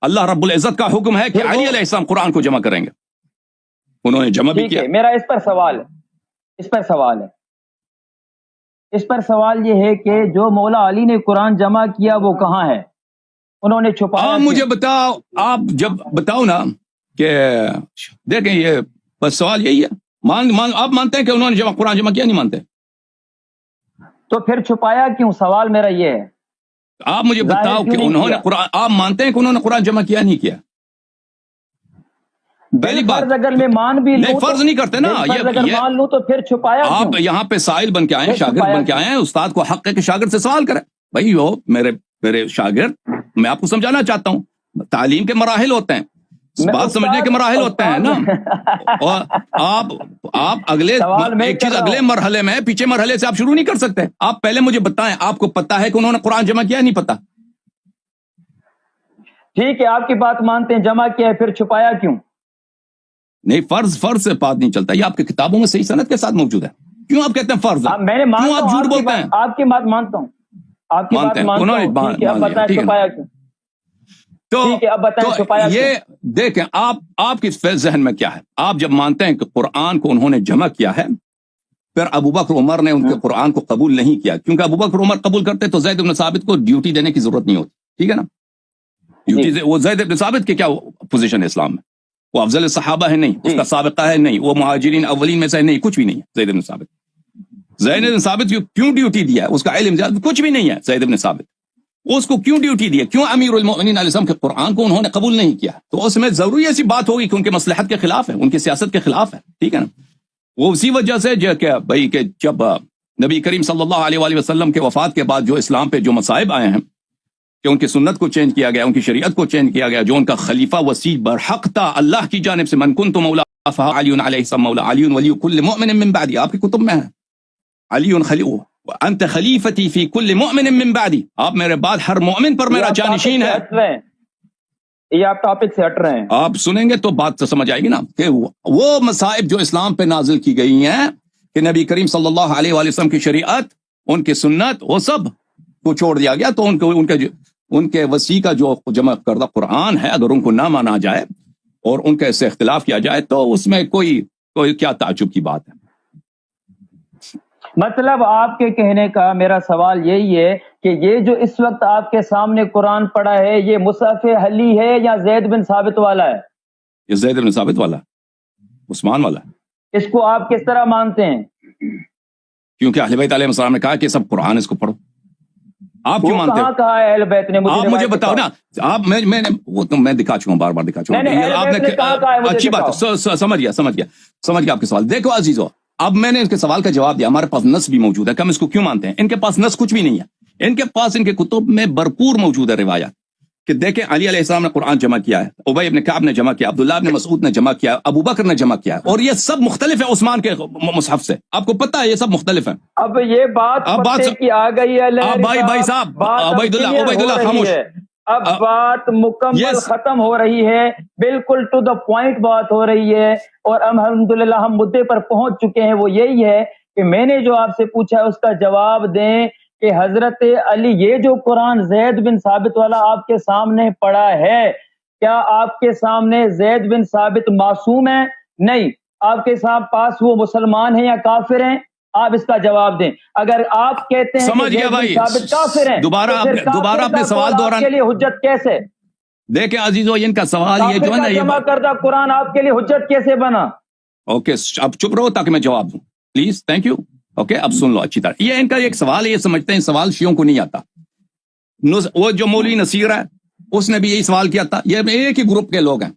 اللہ رب العزت کا حکم ہے کہ علی علیہ السلام قرآن کو جمع کریں گے، انہوں نے جمع بھی کیا۔ میرا اس پر سوال ہے، اس پر سوال یہ ہے کہ جو مولا علی نے قرآن جمع کیا وہ کہاں ہے؟ انہوں نے چھپایا۔ آپ مجھے بتاؤ، آپ جب بتاؤ نا کہ دیکھیں، یہ بس سوال یہی ہے، آپ مانتے ہیں کہ انہوں نے قرآن جمع کیا؟ نہیں مانتے تو پھر چھپایا کیوں؟ سوال میرا یہ ہے، آپ مجھے بتاؤ کہ انہوں نے قرآن، آپ مانتے ہیں کہ انہوں نے قرآن جمع کیا نہیں کیا؟ پہلی بات اگر میں مان بھی نہیں، فرض نہیں کرتے نا، اگر مان لوں تو پھر چھپایا کیوں؟ آپ یہاں پہ سائل بن کے آئے ہیں، شاگرد بن کے آئے ہیں، استاد کو حق ہے کہ شاگرد سے سوال کرے۔ بھائی وہ میرے شاگرد، میں آپ کو سمجھانا چاہتا ہوں، تعلیم کے مراحل ہوتے ہیں، بات سمجھنے کے مراحل ہوتے ہیں نا، اور آپ اگلے ایک چیز اگلے مرحلے میں، پیچھے مرحلے سے آپ شروع نہیں کر سکتے۔ آپ پہلے مجھے بتائیں، آپ کو پتا ہے کہ انہوں نے قرآن جمع کیا؟ نہیں پتا؟ ٹھیک ہے، آپ کی بات مانتے ہیں، جمع کیا ہے، پھر چھپایا کیوں؟ نہیں، فرض سے بات نہیں چلتا، یہ آپ کی کتابوں میں صحیح سند کے ساتھ موجود ہے۔ کیوں آپ کہتے ہیں فرض؟ کیوں آپ جھوٹ بولتے ہیں؟ آپ کی بات مانتا ہوں، آپ کی بات مانتا ہوں، اب بتائیں چھپایا کیوں؟ تو یہ دیکھیں، آپ کی ذہن میں کیا ہے؟ آپ جب مانتے ہیں کہ قرآن کو انہوں نے جمع کیا ہے، پھر ابو بکر عمر نے ان کے قرآن کو قبول نہیں کیا، کیونکہ ابو بکر عمر قبول کرتے تو زید بن ثابت کو ڈیوٹی دینے کی ضرورت نہیں ہوتی، ٹھیک ہے نا۔ ڈیوٹی وہ زید بن ثابت کی کیا پوزیشن ہے اسلام میں؟ وہ افضل صحابہ ہے نہیں، اس کا سابقہ ہے نہیں، وہ مہاجرین اولین میں سے نہیں، کچھ بھی نہیں ہے زید بن ثابت۔ زید بن ثابت کیوں ڈیوٹی دیا ہے؟ اس کا علم زیادہ کچھ بھی نہیں ہے زید بن ثابت، اس کو کیوں ڈیوٹی دی ہے؟ کیوں امیر المؤمنین علیہ السلام کے قرآن کو انہوں نے قبول نہیں کیا؟ تو اس میں ضروری ایسی بات ہوگی کہ ان کے مصلحت کے خلاف ہے، ان کی سیاست کے خلاف ہے، ٹھیک ہے نا۔ وہ اسی وجہ سے کہ جب نبی کریم صلی اللہ علیہ وآلہ وسلم کے وفات کے بعد جو اسلام پہ جو مصائب آئے ہیں کہ ان کی سنت کو چینج کیا گیا، ان کی شریعت کو چینج کیا گیا، جو ان کا خلیفہ وسیع برحق تھا اللہ کی جانب سے، من کنت مولا فعلی علیہ السلام مولا علی ولی کل مؤمن من بعدی، آپ کی کتب میں ہے، علی انت خلیفتی فی کل مؤمن من بعدی، آپ میرے بعد ہر مومن پر میرا جانشین ہے۔ یہ آپ ٹاپک سے ہٹ رہے ہیں، آپ سنیں گے تو بات تو سمجھ آئے گی نا کہ وہ مصائب جو اسلام پہ نازل کی گئی ہیں کہ نبی کریم صلی اللہ علیہ وآلہ وسلم کی شریعت، ان کی سنت، وہ سب کو چھوڑ دیا گیا، تو ان کے وسیع کا جو جمع کردہ قرآن ہے، اگر ان کو نہ مانا جائے اور ان کے سے اختلاف کیا جائے تو اس میں کوئی کیا تعجب کی بات ہے؟ مطلب آپ کے کہنے کا میرا سوال یہی ہے کہ یہ جو اس وقت آپ کے سامنے قرآن پڑا ہے، یہ مصحف علی ہے یا زید بن ثابت والا ہے؟ یہ زید بن ثابت والا، عثمان والا۔ اس کو آپ کس طرح مانتے ہیں؟ کیونکہ اہل بیت علیہ السلام نے کہا کہ سب قرآن اس کو پڑھو۔ آپ کیوں مانتے ہو؟ کہا ہے اہل بیت نے؟ آپ مجھے بتاؤ نا، آپ میں دکھا چکا ہوں، بار بار دکھا چکا ہوں۔ آپ نے اچھی بات ہے، سمجھ گیا آپ کے سوال۔ دیکھو عزیزو، اب میں نے اس کے سوال کا جواب دیا، ہمارے پاس نص بھی موجود ہے کہ ہم اس کو کیوں مانتے ہیں۔ ان کے پاس نص کچھ بھی نہیں ہے، ان کے پاس ان کے کتب میں بھرپور موجود ہے روایات کہ دیکھیں علی علیہ السلام نے قرآن جمع کیا ہے، ابی ابن کعب نے جمع کیا، عبداللہ ابن مسعود نے جمع کیا، ابو بکر نے جمع کیا، اور یہ سب مختلف ہے عثمان کے مصحف سے۔ آپ کو پتہ ہے یہ سب مختلف ہیں۔ اب یہ بات کی آ گئی ہے بھائی صاحب، عبید اللہ خاموش، اب بات مکمل ختم ہو رہی ہے، بالکل ٹو دا پوائنٹ بات ہو رہی ہے، اور الحمدللہ ہم مدعے پر پہنچ چکے ہیں۔ وہ یہی ہے کہ میں نے جو آپ سے پوچھا ہے اس کا جواب دیں کہ حضرت علی، یہ جو قرآن زید بن ثابت والا آپ کے سامنے پڑا ہے، کیا آپ کے سامنے زید بن ثابت معصوم ہے؟ نہیں۔ آپ کے پاس وہ مسلمان ہیں یا کافر ہیں؟ آپ اس کا جواب دیں۔ اگر آپ کہتے ہیں سمجھ گیا بھائی، ثابت کافر ہیں، دوبارہ اپنے سوال دوران کے لیے حجت کیسے؟ دیکھیں عزیزو، ان کا سوال یہ جو ہے نا، یہ جمع کردہ قرآن آپ کے لیے حجت کیسے بنا؟ اوکے، اب چپ رہو تاکہ میں جواب دوں، پلیز، تھینک یو۔ اوکے، اب سن لو اچھی طرح۔ یہ ان کا ایک سوال ہے، یہ سمجھتے ہیں سوال شیعوں کو نہیں آتا۔ وہ جو مولوی نصیر ہے اس نے بھی یہی سوال کیا تھا، یہ ایک ہی گروپ کے لوگ ہیں۔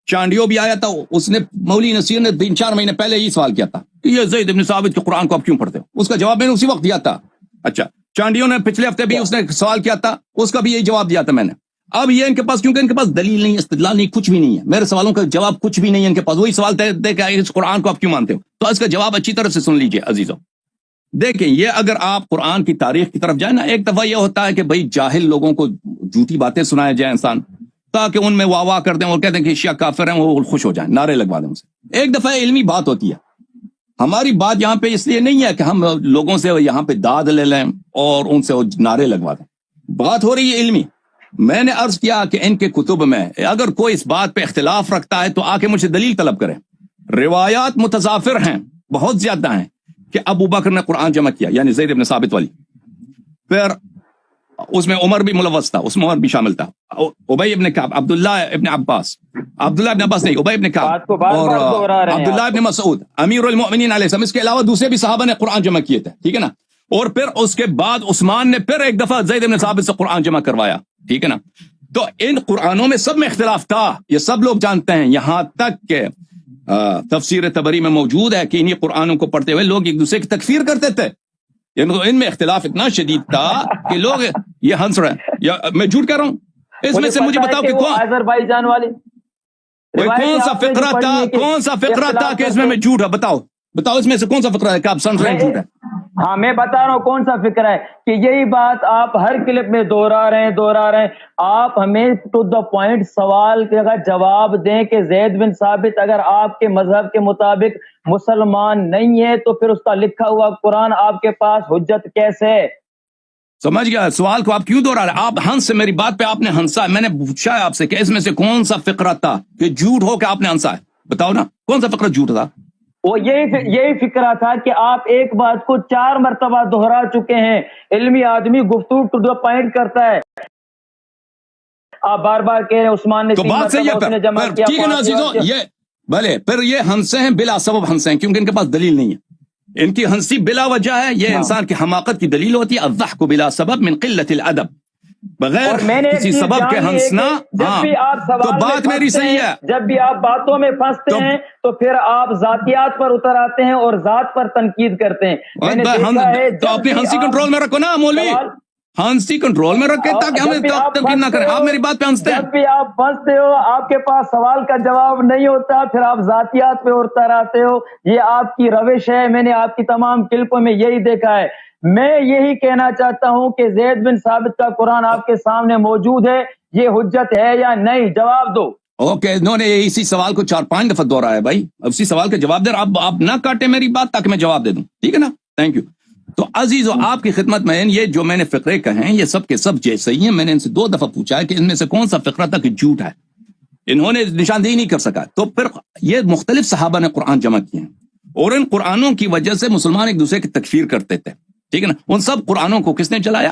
چانڈیو بھی آیا تھا، اس نے مولوی نصیر نے 3-4 مہینے پہلے یہی سوال کیا تھا کہ یہ زید بن ثابت کے قرآن کو آپ کیوں پڑھتے ہو؟ اس کا جواب میں نے اسی وقت دیا تھا۔ اچھا، چانڈیو نے پچھلے ہفتے بھی اس نے سوال کیا تھا، اس کا بھی یہی جواب دیا تھا میں نے۔ اب یہ ان کے پاس، کیونکہ ان کے پاس دلیل نہیں، استدلال نہیں، کچھ بھی نہیں ہے، میرے سوالوں کا جواب کچھ بھی نہیں ہے ان کے پاس، وہی سوال دے کہ اس قرآن کو آپ کیوں مانتے ہو؟ تو اس کا جواب اچھی طرح سے سن لیجئے عزیزو۔ دیکھیں، یہ اگر آپ قرآن کی تاریخ کی طرف جائیں نا، ایک دفعہ یہ ہوتا ہے کہ بھئی جاہل لوگوں کو جھوٹی باتیں سنائے جائیں انسان، تاکہ ان میں واہ واہ کر دیں اور کہتے ہیں کہ شیعہ کافر ہیں، وہ خوش ہو جائیں، نعرے لگوا دیں ان سے۔ ایک دفعہ علمی بات ہوتی ہے۔ ہماری بات یہاں پہ اس لیے نہیں ہے کہ ہم لوگوں سے یہاں پہ داد لے لیں اور ان سے نعرے لگوا دیں، بات ہو رہی ہے علمی۔ میں نے عرض کیا کہ ان کے کتب میں اگر کوئی اس بات پہ اختلاف رکھتا ہے تو آ کے مجھ سے دلیل طلب کریں۔ روایات متضافر ہیں، بہت زیادہ ہیں، کہ ابو بکر نے قرآن جمع کیا، یعنی زید بن ثابت والی، پھر اس میں عمر بھی ملوث تھا، اس میں عمر بھی شامل تھا، ابی ابن کعب، عبداللہ ابن عباس نہیں، ابی ابن کعب، اور عبداللہ ابن مسعود، امیر المؤمنین علیہ السلام، اس کے علاوہ دوسرے بھی صحابہ نے قرآن جمع کیے تھے، ٹھیک ہے نا۔ اور پھر اس کے بعد عثمان نے پھر ایک دفعہ زید بن ثابت سے قرآن جمع کروایا، ٹھیک ہے نا۔ تو ان قرآنوں میں سب میں اختلاف تھا، یہ سب لوگ جانتے ہیں، یہاں تک کہ تفسیر طبری میں موجود ہے کہ انہی قرآنوں کو پڑھتے ہوئے لوگ ایک دوسرے کی تکفیر کرتے تھے۔ ان میں اختلاف اتنا شدید تھا کہ لوگ یہ ہنس رہے ہیں، یا میں جھوٹ کہہ رہا ہوں؟ اس میں سے مجھے بتاؤ کہ آذربائیجان والی کون سا فقرہ تھا کہ اس میں جھوٹ ہے؟ بتاؤ اس میں سے کون سا فقرہ ہے کہ آپ سن رہے ہیں جھوٹ ہے؟ ہاں، میں بتا رہا ہوں کون سا فکر ہے، کہ یہی بات آپ ہر کلپ میں دوہرا رہے ہیں۔ آپ ہمیں ٹو دا پوائنٹ سوال کا جواب دیں کہ زید بن ثابت اگر آپ کے مذہب کے مطابق مسلمان نہیں ہے تو پھر اس کا لکھا ہوا قرآن آپ کے پاس حجت کیسے؟ سمجھ گیا سوال کو؟ آپ کیوں دوہرا رہے ہیں؟ آپ ہنس سے میری بات پہ آپ نے ہنسا ہے، میں نے پوچھا ہے آپ سے کہ اس میں سے کون سا فقرہ تھا کہ جھوٹ ہو کہ آپ نے ہنسا ہے؟ بتاؤ نا کون سا فقرہ جھوٹ تھا؟ وہ یہی فکرہ تھا کہ آپ ایک بات کو 4 مرتبہ دہرا چکے ہیں۔ علمی آدمی گفتگو ٹو دا پوائنٹ کرتا ہے، آپ بار بار کہہ رہے ہیں عثمان نے تو بات صحیح ہے، ٹھیک ہے نا عزیزو، یہ بھلے پھر یہ ہنسے ہیں بلا سبب ہنسے ہیں، کیونکہ ان کے پاس دلیل نہیں ہے، ان کی ہنسی بلا وجہ ہے، یہ انسان کی حماقت کی دلیل ہوتی ہے۔ الضحک بلا سبب من قلت الادب، بغیر کسی سبب کے ہنسنا۔ ہاں، تو بات میری صحیح ہے، جب بھی آپ باتوں میں پھنستے ہیں تو پھر آپ ذاتیات پر اتر آتے ہیں اور ذات پر تنقید کرتے ہیں۔ تو اپنی ہنسی کنٹرول میں رکھو نا مولوی، ہنسی کنٹرول میں رکھے تاکہ ہمیں تنقید نہ کریں۔ آپ میری بات پہ ہنستے ہیں، جب بھی آپ پھنستے ہو، آپ کے پاس سوال کا جواب نہیں ہوتا، پھر آپ ذاتیات پہ اتر آتے ہو، یہ آپ کی روش ہے۔ میں نے آپ کی تمام کلپوں میں یہی دیکھا ہے۔ میں یہی کہنا چاہتا ہوں کہ زید بن ثابت کا قرآن آپ کے سامنے موجود ہے، یہ حجت ہے یا نہیں؟ جواب دو۔ اوکے، انہوں نے اسی سوال کو 4-5 دفعہ دوہرایا بھائی، اسی سوال کا جواب دے رہا. آپ نہ کاٹے میری بات تاکہ میں جواب دے دوں، ٹھیک ہے نا؟ Thank you. تو عزیزو، آپ کی خدمت میں یہ جو میں نے فقرے کہے ہیں یہ سب کے سب جیسے ہی ہیں. میں نے ان سے 2 دفعہ پوچھا ہے کہ ان میں سے کون سا فقرہ تھا کہ جھوٹ ہے، انہوں نے نشاندہی نہیں کر سکا. تو پھر یہ مختلف صحابہ نے قرآن جمع کیے ہیں، اور ان قرآنوں کی وجہ سے مسلمان ایک دوسرے کی تکفیر کرتے تھے، ٹھیک ہے نا؟ ان سب قرآنوں کو کس نے چلایا؟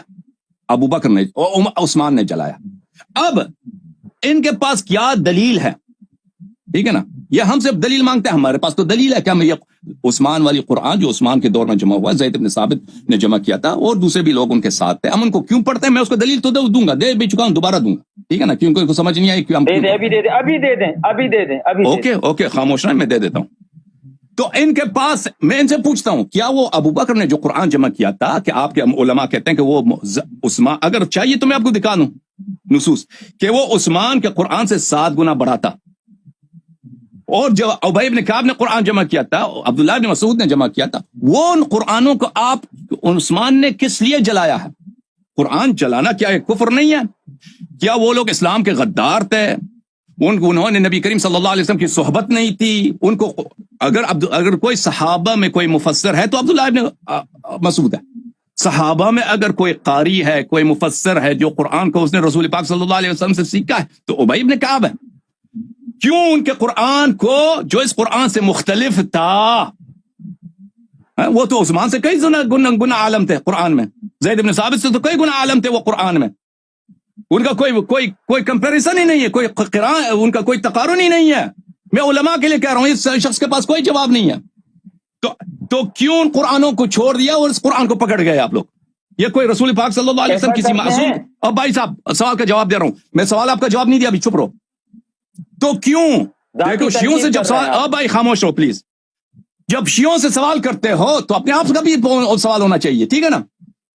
ابو بکر نے، عثمان نے چلایا. اب ان کے پاس کیا دلیل ہے؟ ٹھیک ہے نا؟ یہ ہم سے دلیل مانگتے ہیں، ہمارے پاس تو دلیل ہے کہ ہم یہ عثمان والی قرآن جو عثمان کے دور میں جمع ہوا، زید بن ثابت نے جمع کیا تھا اور دوسرے بھی لوگ ان کے ساتھ تھے، ہم ان کو کیوں پڑھتے ہیں؟ میں اس کو دلیل تو دوں گا، دے بھی چکا ہوں، دوبارہ دوں گا، ٹھیک ہے نا؟ کیونکہ ان کو سمجھ نہیں آئی کہ ہم ابھی دے دیں. اوکے خاموش رہیں، میں دے دیتا ہوں. تو ان کے پاس، میں ان سے پوچھتا ہوں، کیا وہ ابو بکر نے جو قرآن جمع کیا تھا، کہ آپ کے علماء کہتے ہیں کہ وہ عثمان، اگر چاہیے تو میں آپ کو دکھا دوں نصوص کہ وہ عثمان کے قرآن سے 7 گنا بڑا تھا. اور جو ابی بن کعب نے قرآن جمع کیا تھا، عبداللہ بن مسعود نے جمع کیا تھا، وہ ان قرآنوں کو آپ عثمان نے کس لیے جلایا ہے؟ قرآن جلانا کیا ہے کفر نہیں ہے؟ کیا وہ لوگ اسلام کے غدار تھے؟ انہوں نے نبی کریم صلی اللہ علیہ وسلم کی صحبت نہیں تھی ان کو؟ اگر کوئی صحابہ میں کوئی مفسر ہے تو عبداللہ بن مسعود ہے. صحابہ میں اگر کوئی قاری ہے، کوئی مفسر ہے جو قرآن کو اس نے رسول پاک صلی اللہ علیہ وسلم سے سیکھا ہے تو ابی بن کعب ہے. کیوں ان کے قرآن کو جو اس قرآن سے مختلف تھا، وہ تو عثمان سے کئی گنا عالم تھے قرآن میں، زید بن ثابت سے تو کئی گنا عالم تھے وہ قرآن میں، ان کا کوئی کمپیریزن ہی نہیں ہے، کوئی ان کا کوئی تقارن ہی نہیں ہے. میں علماء کے لیے کہہ رہا ہوں، اس شخص کے پاس کوئی جواب نہیں ہے. تو کیوں ان قرآنوں کو چھوڑ دیا اور اس قرآن کو پکڑ گئے آپ لوگ؟ یہ کوئی رسول پاک صلی اللہ علیہ وسلم کسی معصوم؟ اب بھائی صاحب سوال کا جواب دے رہا ہوں میں، سوال آپ کا جواب نہیں دیا، ابھی چپ رہو. تو کیوں دیکھو شیعوں سے جب سوال، اب بھائی خاموش رہو پلیز، جب شیعوں سے سوال کرتے ہو تو اپنے آپ کا بھی سوال ہونا چاہیے، ٹھیک ہے نا؟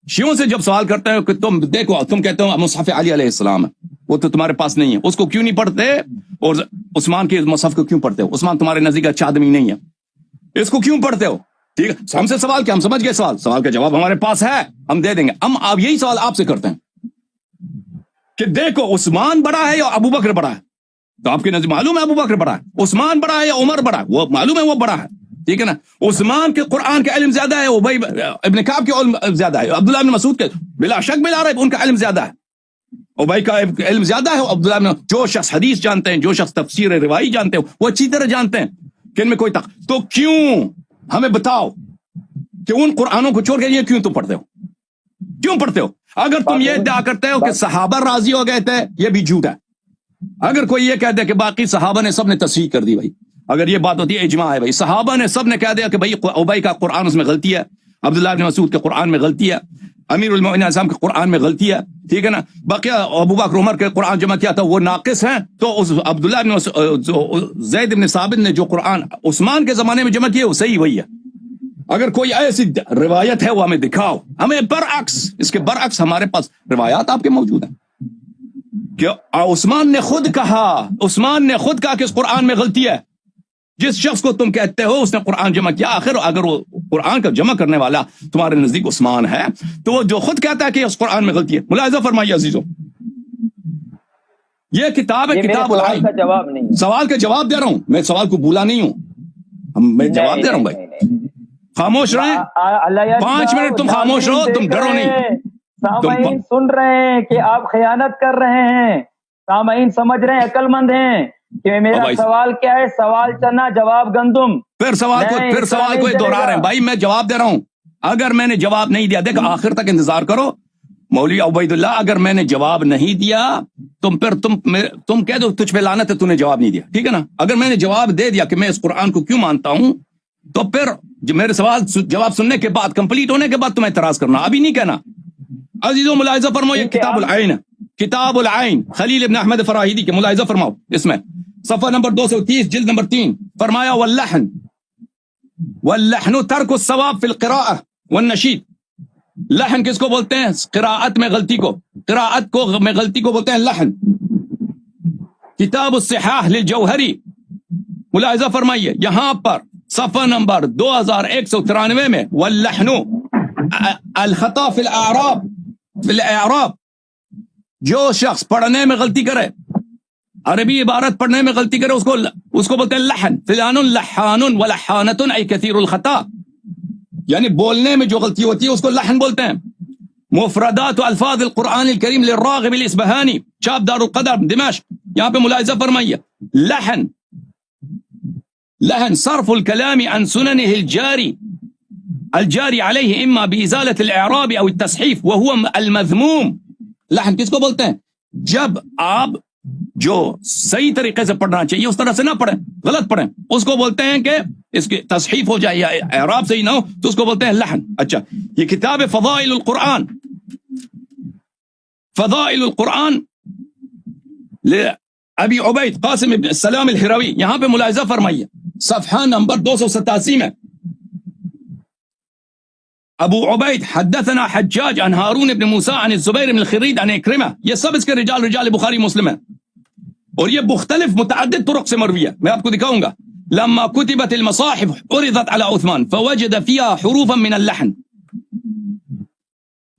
شیعوں سے جب سوال کرتے ہو کہ تم دیکھو، تم کہتے ہو مصحف علی علیہ السلام ہے، وہ تو تمہارے پاس نہیں ہے، اس کو کیوں نہیں پڑھتے؟ اور عثمان کے مصحف کو کیوں پڑھتے ہو؟ عثمان تمہارے نزدیک اچھا آدمی نہیں ہے، اس کو کیوں پڑھتے ہو؟ ٹھیک ہے، ہم سے سوال کیا، ہم سمجھ گئے سوال کا جواب ہمارے پاس ہے، ہم دے دیں گے. ہم آپ یہی سوال آپ سے کرتے ہیں کہ دیکھو عثمان بڑا ہے یا ابو بکر بڑا ہے؟ تو آپ کے نزدیک معلوم ہے ابو بکر بڑا ہے. عثمان بڑا ہے یا عمر بڑا ہے؟ وہ معلوم ہے وہ بڑا ہے، ٹھیک ہے نا؟ عثمان کے قرآن کا علم زیادہ ہے، ابی ابن کعب کے علم زیادہ ہے، عبداللہ بن مسعود کے بلا شک بلا ریب ان کا علم زیادہ ہے، ابی کا علم زیادہ ہے. عبداللہ بن، جو شخص حدیث جانتے ہیں، جو شخص تفسیر روائی جانتے ہیں، وہ اچھی طرح جانتے ہیں کہ ان میں کوئی تو کیوں ہمیں بتاؤ کہ ان قرآنوں کو چھوڑ کے یہ کیوں تم پڑھتے ہو؟ کیوں پڑھتے ہو؟ اگر تم یہ ادعا کرتے ہو کہ صحابہ راضی ہو گئے تھے، یہ بھی جھوٹ ہے. اگر کوئی یہ کہہ دے کہ باقی صحابہ نے سب نے تصحیح کر دی، بھائی اگر یہ بات ہوتی ہے اجماع ہے، بھائی صحابہ نے سب نے کہہ دیا کہ بھائی ابی کا قرآن اس میں غلطی ہے، عبداللہ بن مسعود کے قرآن میں غلطی ہے، امیر المؤمنین اعظم کے قرآن میں غلطی ہے، ٹھیک ہے نا؟ باقی ابو بکر عمر کے قرآن جمع کیا تھا وہ ناقص ہیں، تو اس عبداللہ بن زید بن ثابت نے جو قرآن عثمان کے زمانے میں جمع کیا وہ صحیح وہی ہے. اگر کوئی ایسی روایت ہے وہ ہمیں دکھاؤ. ہمیں برعکس، اس کے برعکس ہمارے پاس روایات آپ کے موجود ہیں کہ عثمان نے خود کہا کہ اس قرآن میں غلطی ہے. جس شخص کو تم کہتے ہو اس نے قرآن جمع کیا، آخر اگر وہ قرآن کا جمع کرنے والا تمہارے نزدیک عثمان ہے تو وہ جو خود کہتا ہے کہ اس قرآن میں غلطی ہے. ملاحظہ فرمائیے عزیزوں، یہ کتاب ہے کتاب العین. سوال کا جواب دے رہا ہوں میں، سوال کو بولا نہیں ہوں، میں جواب دے رہا ہوں. بھائی خاموش رہیں، 5 منٹ تم خاموش رہو، تم ڈرو نہیں. سامعین سن رہے ہیں کہ آپ خیانت کر رہے ہیں، سامعین سمجھ رہے ہیں، عقل مند ہیں کہ میرا سوال کیا ہے، سوال چنا جواب گندم. پھر سوال کو دہرا رہے ہیں. بھائی میں جواب دے رہا ہوں، اگر میں نے جواب نہیں دیا، دیکھ آخر تک انتظار کرو مولوی عبید اللہ، اگر میں نے جواب نہیں دیا تم کہہ دو تجھ پہ لعنت ہے تو نے جواب نہیں دیا، ٹھیک ہے نا؟ اگر میں نے جواب دے دیا کہ میں اس قرآن کو کیوں مانتا ہوں تو پھر میرے سوال جواب سننے کے بعد، کمپلیٹ ہونے کے بعد تم اعتراض کرنا، ابھی نہیں کہنا. عزیزوں ملاحظہ فرماؤ، یہ کتاب العین، کتاب العین خلیل ابن احمد فراہیدی کے، ملاحظہ فرماؤ اس میں صفحہ نمبر 230 جلد نمبر 3 فرمایا واللحن ترک الصواب فی القراءة والنشید. لحن کس کو بولتے ہیں؟ قراءت میں غلطی کو، قراءت کو میں غلطی کو بولتے ہیں لحن. کتاب الصحاح للجوہری، ملاحظہ فرمائیے یہاں پر صفحہ نمبر 2193 میں واللحن الخطا فی الاعراب، جو شخص پڑھنے میں غلطی کرے، عربی عبارت پڑھنے میں غلطی کرے اس کو بولتے ہیں لحن. فلان لحان ولحانۃ ای کثیر الخطا، یعنی بولنے میں جو غلطی ہوتی ہے اس کو لحن بولتے ہیں. مفردات و الفاظ القرآن الکریم للراغب الاصبہانی، چاپ دار القدر دمشق. یہاں پہ ملاحظہ فرمائیے، لحن صرف الكلام عن سننه الجاری علیہ اما بازالۃ الاعراب او التصحیف وهو المذموم. لحن کس کو بولتے ہیں؟ جب آپ جو صحیح طریقے سے پڑھنا چاہیے اس طرح سے نہ پڑھیں، غلط پڑھیں، اس کو بولتے ہیں کہ اس کی تصحیف ہو جائے یا اعراب صحیح نہ ہو تو اس کو بولتے ہیں لحن. اچھا، یہ کتاب فضائل القرآن، فضائل القرآن ابی عبید قاسم ابن السلام الہروی. یہاں پہ ملاحظہ فرمائیے صفحہ نمبر 287 میں، ابو عبید حدثنا حجاج عن ہارون ابن موسیٰ عن الزبیر بن الخرید عن اکرمہ. یہ سب اس کے رجال بخاری مسلم ہیں، اور یہ مختلف متعدد طرق سے مروی ہے. میں آپ کو دکھاؤں گا. لما كتبت المصاحف عرضت على عثمان فوجد فيها حروفا من اللحن.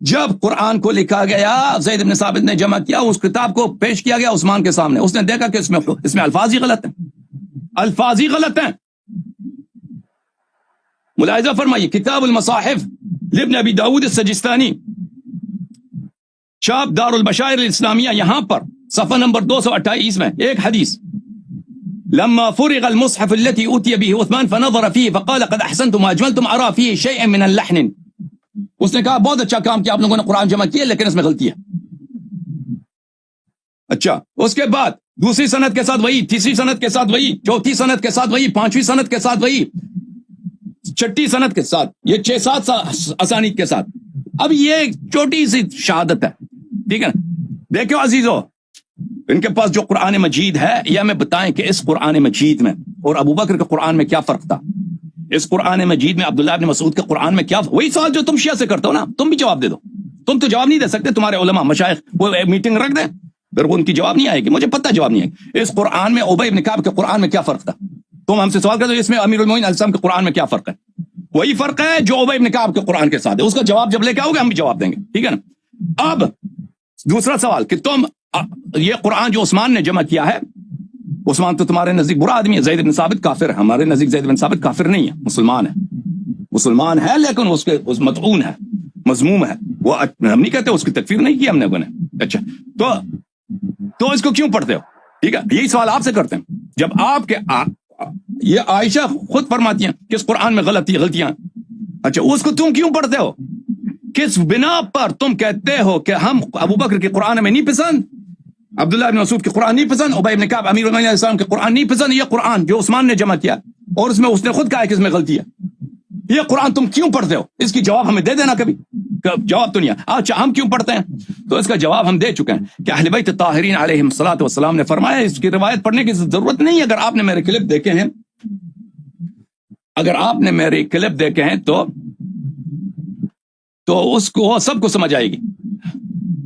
جب قرآن کو لکھا گیا، زید بن ثابت نے جمع کیا، اس کتاب کو پیش کیا گیا عثمان کے سامنے. اس نے دیکھا کہ اس میں الفاظ ہی غلط ہیں، الفاظ ہی غلط ہیں. ملاحظہ فرمائیے، کتاب المصاحف لابن ابی داود السجستانی، چاپ دار البشائر الاسلامیہ، یہاں پر صفحہ نمبر 228 میں ایک حدیث، لما فرغ المصحف التي اوتي به عثمان فنظر فيه فقال قد احسنتم واجملتم ارى فيه شيئا من اللحن. اس نے کہا بہت اچھا کام کیا آپ لوگوں نے قرآن جمع کیا، لیکن اس میں غلطی ہے. اچھا، اس کے بعد دوسری سند کے ساتھ وہی، تیسری سند کے ساتھ وہی، چوتھی سند کے ساتھ وہی، پانچویں سند کے ساتھ وہی، چھٹی سند کے ساتھ، یہ 6-7 اسانید کے ساتھ. اب یہ چھوٹی سی شہادت ہے، ٹھیک ہے نا. دیکھو عزیزو، ان کے پاس جو قرآن مجید ہے، یہ ہمیں بتائیں کہ اس قرآن مجید میں اور ابو بکر کے قرآن میں کیا فرق تھا. اس قرآن مجید میں عبداللہ ابن مسعود کے قرآن میں کیا، وہی سوال جو تم شیعہ سے کرتے ہو نا، تم بھی جواب دے دو. تم تو جواب نہیں دے سکتے، تمہارے علماء مشائخ وہ میٹنگ رکھ دیں، پھر وہ ان کی جواب نہیں آئے گی. مجھے پتہ جواب نہیں آئے گی. اس قرآن میں ابی بن کعب کے قرآن میں کیا فرق تھا؟ تم ہم سے سوال کرتے ہو اس میں امیر المومنین علیہ السلام کے قرآن میں کیا فرق ہے. وہی فرق ہے جو ابی بن کعب کے قرآن کے ساتھ ہے. اس کا جواب جب لے کے آؤ گے ہم بھی جواب دیں گے، ٹھیک ہے نا. اب دوسرا سوال کہ تم یہ قرآن جو عثمان نے جمع کیا ہے، عثمان تو تمہارے نزدیک برا آدمی ہے، زید بن ثابت کافر ہے. ہمارے نزدیک زید بن ثابت کافر نہیں ہے، مسلمان ہے. مسلمان ہے لیکن اس مطعون ہے، مذموم ہے. وہ ہم نہیں کہتے اس کی تکفیر نہیں کی ہم نے. اچھا، تو اس کو کیوں پڑھتے ہو؟ ٹھیک ہے، یہی سوال آپ سے کرتے ہیں. جب آپ کے یہ عائشہ خود فرماتی ہیں کہ اس قرآن میں غلطیاں. اچھا، اس کو تم کیوں پڑھتے ہو؟ کس بنا پر تم کہتے ہو کہ ہم ابو بکر کے قرآن میں نہیں پسند، عبداللہ بن مسعود کے قرآن نہیں پسند، ابی بن کعب امیر المومنین علیہ السلام کے قرآن نہیں پسند، یہ قرآن جو عثمان نے جمع کیا اور اس میں اس نے خود کہا کہ اس میں غلطی ہے، یہ قرآن تم کیوں پڑھتے ہو؟ اس کی جواب ہمیں دے دینا. کبھی جواب تو نہیں ہے. اچھا، ہم کیوں پڑھتے ہیں؟ تو اس کا جواب ہم دے چکے ہیں کہ اہل بیت الطاہرین علیہم الصلوۃ والسلام نے فرمایا اس کی روایت پڑھنے کی ضرورت نہیں ہے. اگر آپ نے میرے کلپ دیکھے ہیں، اگر آپ نے میرے کلپ دیکھے ہیں تو اس کو سب کو سمجھ آئے گی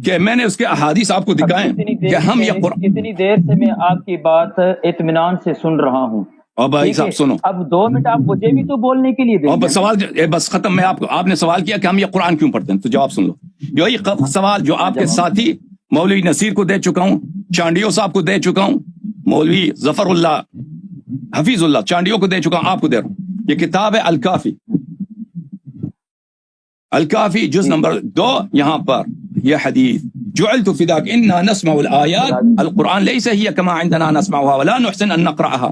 کہ میں نے اس کے احادیث آپ کو دکھائیں کہ ہم یہ قرآن. کتنی دیر سے میں آپ کی بات اطمینان سے سن رہا ہوں. اور بھائی صاحب سنو، اب 2 منٹ آپ مجھے بھی تو بولنے کے لیے دیں. سوال بس ختم. میں آپ نے سوال کیا کہ ہم یہ قرآن کیوں پڑھتے ہیں، تو جواب سن لو. یہی سوال جو آپ کے ساتھی مولوی نصیر کو دے چکا ہوں، چانڈیو صاحب کو دے چکا ہوں، مولوی ظفر اللہ حفیظ اللہ چانڈیو کو دے چکا ہوں، آپ کو دے رہا ہوں. یہ کتاب ہے الکافی، الکافی جز نمبر 2. یہاں پر یہ حدیث جعلت فداك انا نسمع الآيات القرآن ليس هي كما عندنا نسمعها ولا نحسن ان نقرأها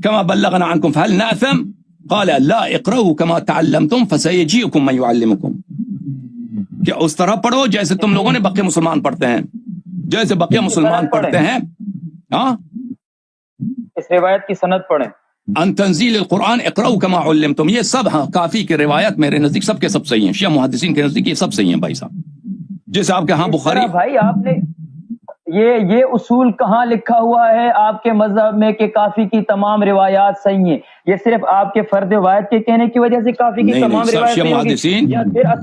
كما بلغنا عنكم فهل نأثم قال لا اقرأوا كما تعلمتم فسيجيئكم من يعلمكم. کہ اس طرح پڑھو جیسے تم لوگوں نے بقیہ مسلمان پڑھتے ہیں، جیسے بقیہ مسلمان پڑھتے ہیں. ہاں، اس روایت کی سند پڑھیں. ان تنزیل القرآن اقرأوا كما علمتم، یہ سب کافی کی روایت میرے نزدیک سب کے سب صحیح ہیں. شیعہ محدثین کے نزدیک یہ سب صحیح ہیں بھائی صاحب. جیسے آپ کے ہاں بخاری، بھائی آپ نے یہ اصول کہاں لکھا ہوا ہے آپ کے مذہب میں کہ کافی کی تمام روایات صحیح ہیں؟ یہ صرف آپ کے فرد روایت کے کہنے کی وجہ سے کافی کی تمام روایات صحیح ہوگی؟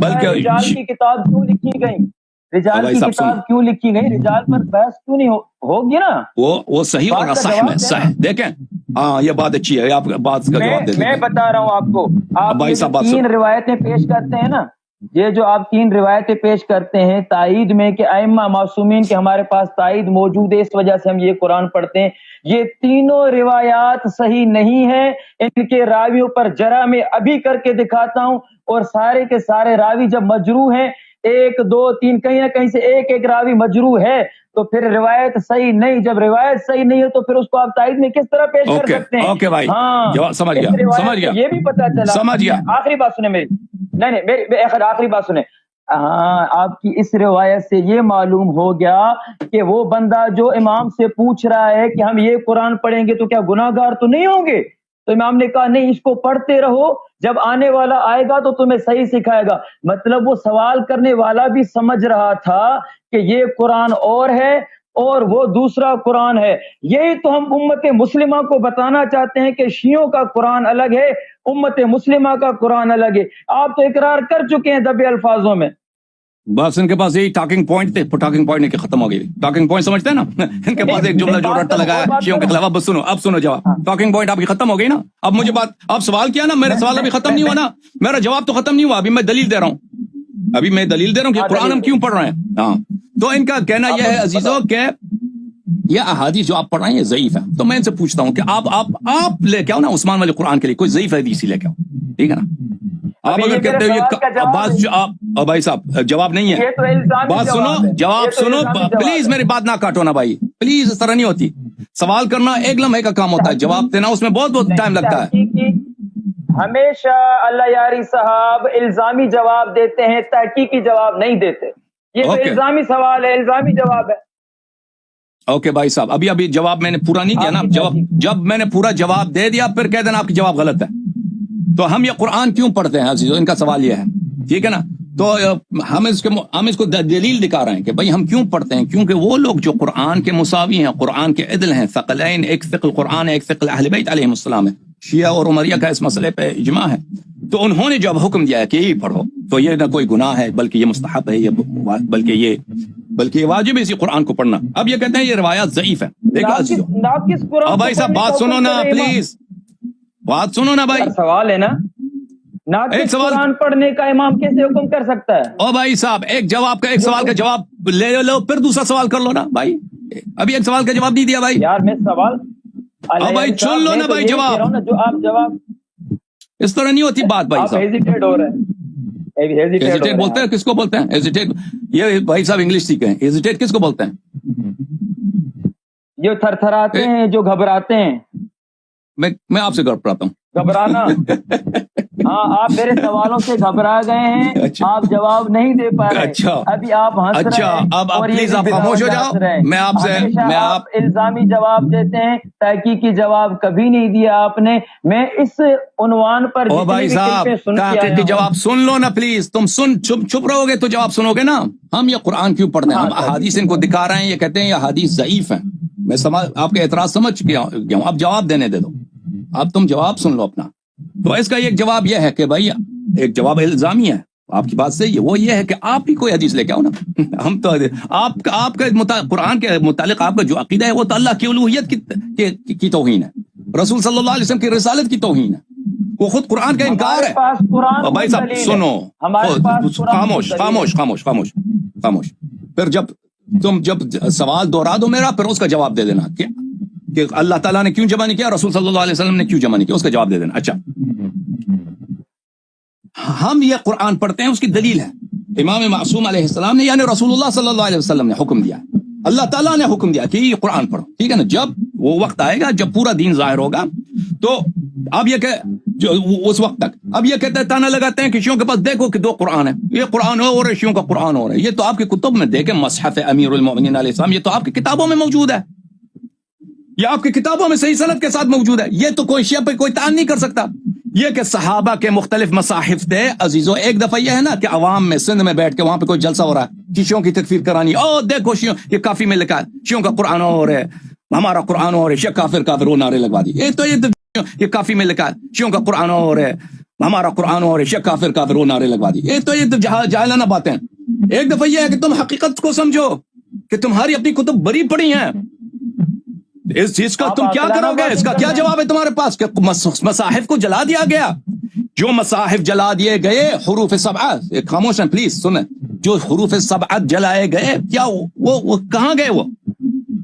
بلکہ رجال کی کتاب کیوں لکھی گئی؟ رجال کی کتاب کیوں لکھی گئی؟ رجال پر بحث کیوں نہیں ہوگی نا؟ وہ صحیح اور صحیح ہے. صحیح دیکھیں، ہاں یہ بات اچھی ہے. آپ بات کا جواب دے دیں. میں بتا رہا ہوں آپ کو، آپ 3 روایتیں پیش کرتے ہیں نا، یہ جو آپ 3 روایتیں پیش کرتے ہیں تائید میں کہ ائمہ معصومین کے ہمارے پاس تائید موجود ہے، اس وجہ سے ہم یہ قرآن پڑھتے ہیں، یہ تینوں روایات صحیح نہیں ہیں، ان کے راویوں پر جرح میں ابھی کر کے دکھاتا ہوں، اور سارے کے سارے راوی جب مجروح ہیں، 1 2 3 کہیں نہ کہیں سے ایک راوی مجروح ہے، تو پھر روایت صحیح نہیں، جب روایت صحیح نہیں ہے تو پھر اس کو آپ تائید میں کس طرح پیش کر سکتے ہیں؟ اوکے بھائی، ہاں سمجھ گیا، یہ بھی پتا چلا، سمجھ گیا۔ آخری بات سنیں میری، نہیں میری آخری بات سنیں، ہاں آپ کی اس روایت سے یہ معلوم ہو گیا کہ وہ بندہ جو امام سے پوچھ رہا ہے کہ ہم یہ قرآن پڑھیں گے تو کیا گناہ گار تو نہیں ہوں گے؟ تو امام نے کہا نہیں، اس کو پڑھتے رہو، جب آنے والا آئے گا تو تمہیں صحیح سکھائے گا۔ مطلب وہ سوال کرنے والا بھی سمجھ رہا تھا کہ یہ قرآن اور ہے اور وہ دوسرا قرآن ہے۔ یہی تو ہم امت مسلمہ کو بتانا چاہتے ہیں کہ شیعوں کا قرآن الگ ہے، امت مسلمہ کا قرآن الگ ہے۔ آپ تو اقرار کر چکے ہیں دبے الفاظوں میں۔ بس ان کے پاس یہی ٹاکنگ پوائنٹ تھے، ٹاکنگ پوائنٹ نہیں ختم ہو گئی، ٹاکنگ پوائنٹ سمجھتے ہیں نا، ان کے پاس ایک جملہ جو رٹا لگایا شیعوں کے خلاف۔ بس سنو، اب سنو جواب، ٹاکنگ پوائنٹ آپ کی ختم ہو گئی نا۔ اب مجھے بات، آپ سوال کیا نا، میرا سوال ابھی ختم نہیں ہوا نا، میرا جواب تو ختم نہیں ہوا، ابھی میں دلیل دے رہا ہوں، ابھی میں دلیل دے رہا ہوں کہ قرآن ہم کیوں پڑھ رہے ہیں۔ ہاں تو ان کا کہنا یہ ہے عزیزوں کہ یہ احادیث جو آپ پڑھ رہے ہیں یہ ضعیف ہے، تو میں ان سے پوچھتا ہوں کہ آپ لے کے آؤ نا عثمان والے قرآن کے لیے کوئی ضعیف حدیث ہی لے کے آؤ، ٹھیک ہے نا۔ آپ اگر کہتے ہو یہ بات، آپ بھائی صاحب جواب نہیں ہے، بات سنو، جواب سنو پلیز، میری بات نہ کاٹو نا بھائی پلیز، اس طرح نہیں ہوتی۔ سوال کرنا 1 لمحے کا کام ہوتا ہے، جواب دینا اس میں بہت ٹائم لگتا ہے۔ ہمیشہ اللہ یاری صاحب الزامی جواب دیتے ہیں، تحقیقی جواب نہیں دیتے، یہ تو الزامی سوال ہے، الزامی جواب ہے۔ اوکے بھائی صاحب، ابھی جواب میں نے پورا نہیں دیا نا، جب میں نے پورا جواب دے دیا پھر کہہ دینا آپ کی جواب غلط ہے۔ تو ہم یہ قرآن کیوں پڑھتے ہیں عزیزو، ان کا سوال یہ ہے، ٹھیک ہے نا۔ تو ہم اس کو دلیل دکھا رہے ہیں کہ بھائی ہم کیوں پڑھتے ہیں، کیونکہ وہ لوگ جو قرآن کے مساوی ہیں، قرآن کے عدل ہیں، ثقلین، ایک ثقل قرآن ہے، ایک ثقل اہل بیت علیہم السلام ہے، شیعہ اور عمریہ کا اس مسئلے پہ اجماع ہے، تو انہوں نے جب حکم دیا ہے کہ یہی پڑھو، تو یہ نہ کوئی گناہ ہے بلکہ یہ مستحب ہے، بلکہ یہ واجب ہے اسی قرآن کو پڑھنا۔ اب یہ کہتے ہیں یہ روایات ضعیف ہے، دیکھو عزیزو، اب بھائی صاحب بات سنو نا پلیز، بات سنو نا بھائی، سوال ہے نا، ایک سوال قرآن پڑھنے کا امام کیسے حکم کر سکتا ہے؟ او بھائی صاحب، ایک سوال کا جواب لے لو، پھر دوسرا سوال کر لو نا بھائی، ابھی ایک سوال کا جواب نہیں دیا بھائی یار، میں سوال بھائی سن لو نا بھائی، جواب اس طرح نہیں ہوتی بات بھائی صاحب۔ ہیزیٹیٹ ہو رہا ہے، ہیزیٹیٹ بولتے ہیں، کس کو بولتے ہیں ہیزیٹیٹ؟ یہ بھائی صاحب انگلش سیکھیں، ہیزیٹیٹ کس کو بولتے ہیں؟ جو تھر تھراتے ہیں، جو گھبراتے ہیں۔ میں آپ سے گھبراتا ہوں، گھبرانا ہاں، آپ میرے سوالوں سے گھبرا گئے ہیں، آپ جواب نہیں دے پا رہے، ابھی آپ ہنس رہے ہیں، اب پلیز آپ خاموش ہو جاؤ، میں آپ الزامی جواب دیتے ہیں، تحقیقی جواب کبھی نہیں دیا آپ نے۔ میں اس عنوان پر بھائی صاحب تحقیقی جواب سن لو نا پلیز، تم چھپ رہو گے تو جواب سنو گے نا۔ ہم یہ قرآن کیوں پڑھتے ہیں، ہم احادیث ان کو دکھا رہے ہیں، یہ کہتے ہیں یہ احادیث ضعیف ہیں۔ میں آپ کے اعتراض سمجھ گیا ہوں، اب جواب دینے دے دو، اب تم جواب سن لو اپنا۔ تو اس کا ایک جواب یہ ہے کہ بھائی، ایک جواب الزامی ہے، آپ کی بات صحیح ہے، وہ یہ ہے کہ آپ ہی کوئی حدیث لے کے آؤ نا۔ ہم تو آپ کا قرآن کے متعلق آپ کا جو عقیدہ ہے وہ تو اللہ کی الوہیت کی توہین ہے، رسول صلی اللہ علیہ وسلم کی رسالت کی توہین ہے، وہ خود قرآن کا انکار ہے۔ بھائی صاحب سنو، خاموش خاموش خاموش خاموش خاموش، پھر جب سوال دوہرا دو میرا، پھر اس کا جواب دے دینا کہ اللہ تعالیٰ نے کیوں جمع نہیں کیا، رسول صلی اللہ علیہ وسلم نے کیوں جمع نہیں کیا، اس کا جواب دے دینا۔ اچھا، ہم یہ قرآن پڑھتے ہیں، اس کی دلیل ہے امام معصوم علیہ السلام نے، یعنی رسول اللہ صلی اللہ علیہ وسلم نے حکم دیا، اللہ تعالیٰ نے حکم دیا کہ یہ قرآن پڑھو، ٹھیک ہے نا۔ جب وہ وقت آئے گا جب پورا دین ظاہر ہوگا، تو اب یہ کہ اس وقت تک اب یہ کہتے ہیں، تانا لگاتے ہیں کہ شیعوں کے پاس دیکھو کہ 2 قرآن ہیں، یہ قرآن ہو اور شیعوں کا قرآن ہو رہا ہے۔ یہ تو آپ کی کتب میں دیکھیں، مصحف امیر المؤمنین علیہ السلام، یہ تو آپ کی کتابوں میں موجود ہے، یہ آپ کی کتابوں میں صحیح سند کے ساتھ موجود ہے، یہ تو کوئی شیعہ پہ کوئی تعین نہیں کر سکتا۔ یہ کہ صحابہ کے مختلف مصاحف تھے عزیزو، ایک دفعہ یہ ہے نا کہ عوام میں سندھ میں بیٹھ کے وہاں پہ کوئی جلسہ ہو رہا ہے، شیعوں کی تکفیر کرانی، او دیکھو شیعوں، یہ کافی میں لکھا ہے شیعوں کا قرآن ہو رہا ہے، ہمارا قرآن ہو رہا ہے، شیعہ کافر وہ نعرے لگوا دی، یہ کافی میں لکھا ہے شیعوں کا قرآن ہو رہا ہے، ہمارا قرآن ہو رہا ہے، شیعہ کافر وہ نعرے لگوا دی۔ یہ جاہلانہ باتیں۔ ایک دفعہ یہ ہے کہ تم حقیقت کو سمجھو کہ تمہاری اپنی کتب بری پڑی ہیں، اس چیز کا تم کیا کرو گے، اس کا کیا جواب ہے تمہارے پاس کہ مصاحف کو جلا دیا گیا، جو مصاحف جلا دیے گئے حروف سبعہ، خاموش ہیں پلیز سنیں، جو حروف سبعہ جلائے گئے کیا وہ کہاں گئے؟ وہ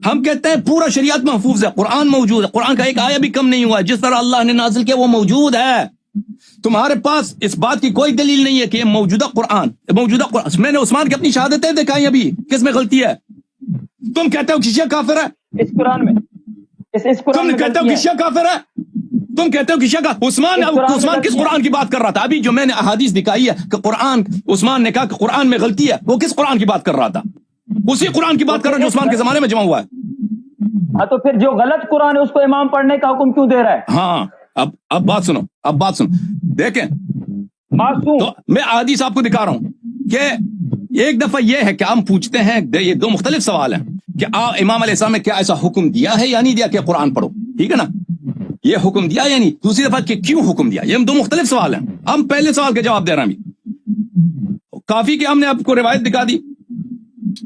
ہم کہتے ہیں پورا شریعت محفوظ ہے، قرآن موجود ہے، قرآن کا ایک آیہ بھی کم نہیں ہوا ہے، جس طرح اللہ نے نازل کیا وہ موجود ہے۔ تمہارے پاس اس بات کی کوئی دلیل نہیں ہے کہ یہ موجودہ قرآن میں نے عثمان کی اپنی شہادتیں دکھائی ابھی، کس میں غلطی ہے؟ تم کہتے ہو کہ شیعہ کافر ہے، اس قرآن میں تم کہتے ہو کہ شیعہ کافر ہے، تم کہتے ہو کہ شیعہ عثمان کس قرآن کی بات کر رہا تھا؟ ابھی جو میں نے احادیث دکھائی ہے کہ قرآن، عثمان نے کہا کہ قرآن میں غلطی ہے، وہ کس قرآن کی بات کر رہا تھا؟ اسی قرآن کی بات کر رہا ہے جو عثمان کے زمانے میں جمع ہوا ہے۔ ہاں تو پھر جو غلط قرآن ہے اس کو امام پڑھنے کا حکم کیوں دے رہا ہے؟ ہاں اب بات سنو دیکھیں، تو میں احادیث آپ کو دکھا رہا ہوں کہ ایک دفعہ یہ ہے کہ ہم پوچھتے ہیں، یہ دو مختلف سوال ہیں کہ امام علیہ السلام نے کیا ایسا حکم دیا ہے یا نہیں دیا کہ قرآن پڑھو، ٹھیک ہے نا، یہ حکم دیا یا نہیں؟ دوسری دفعہ کہ کیوں حکم دیا، یہ دو مختلف سوال ہیں۔ ہم پہلے سوال کے جواب دے رہے ہیں، کافی کہ ہم نے آپ کو روایت دکھا دی،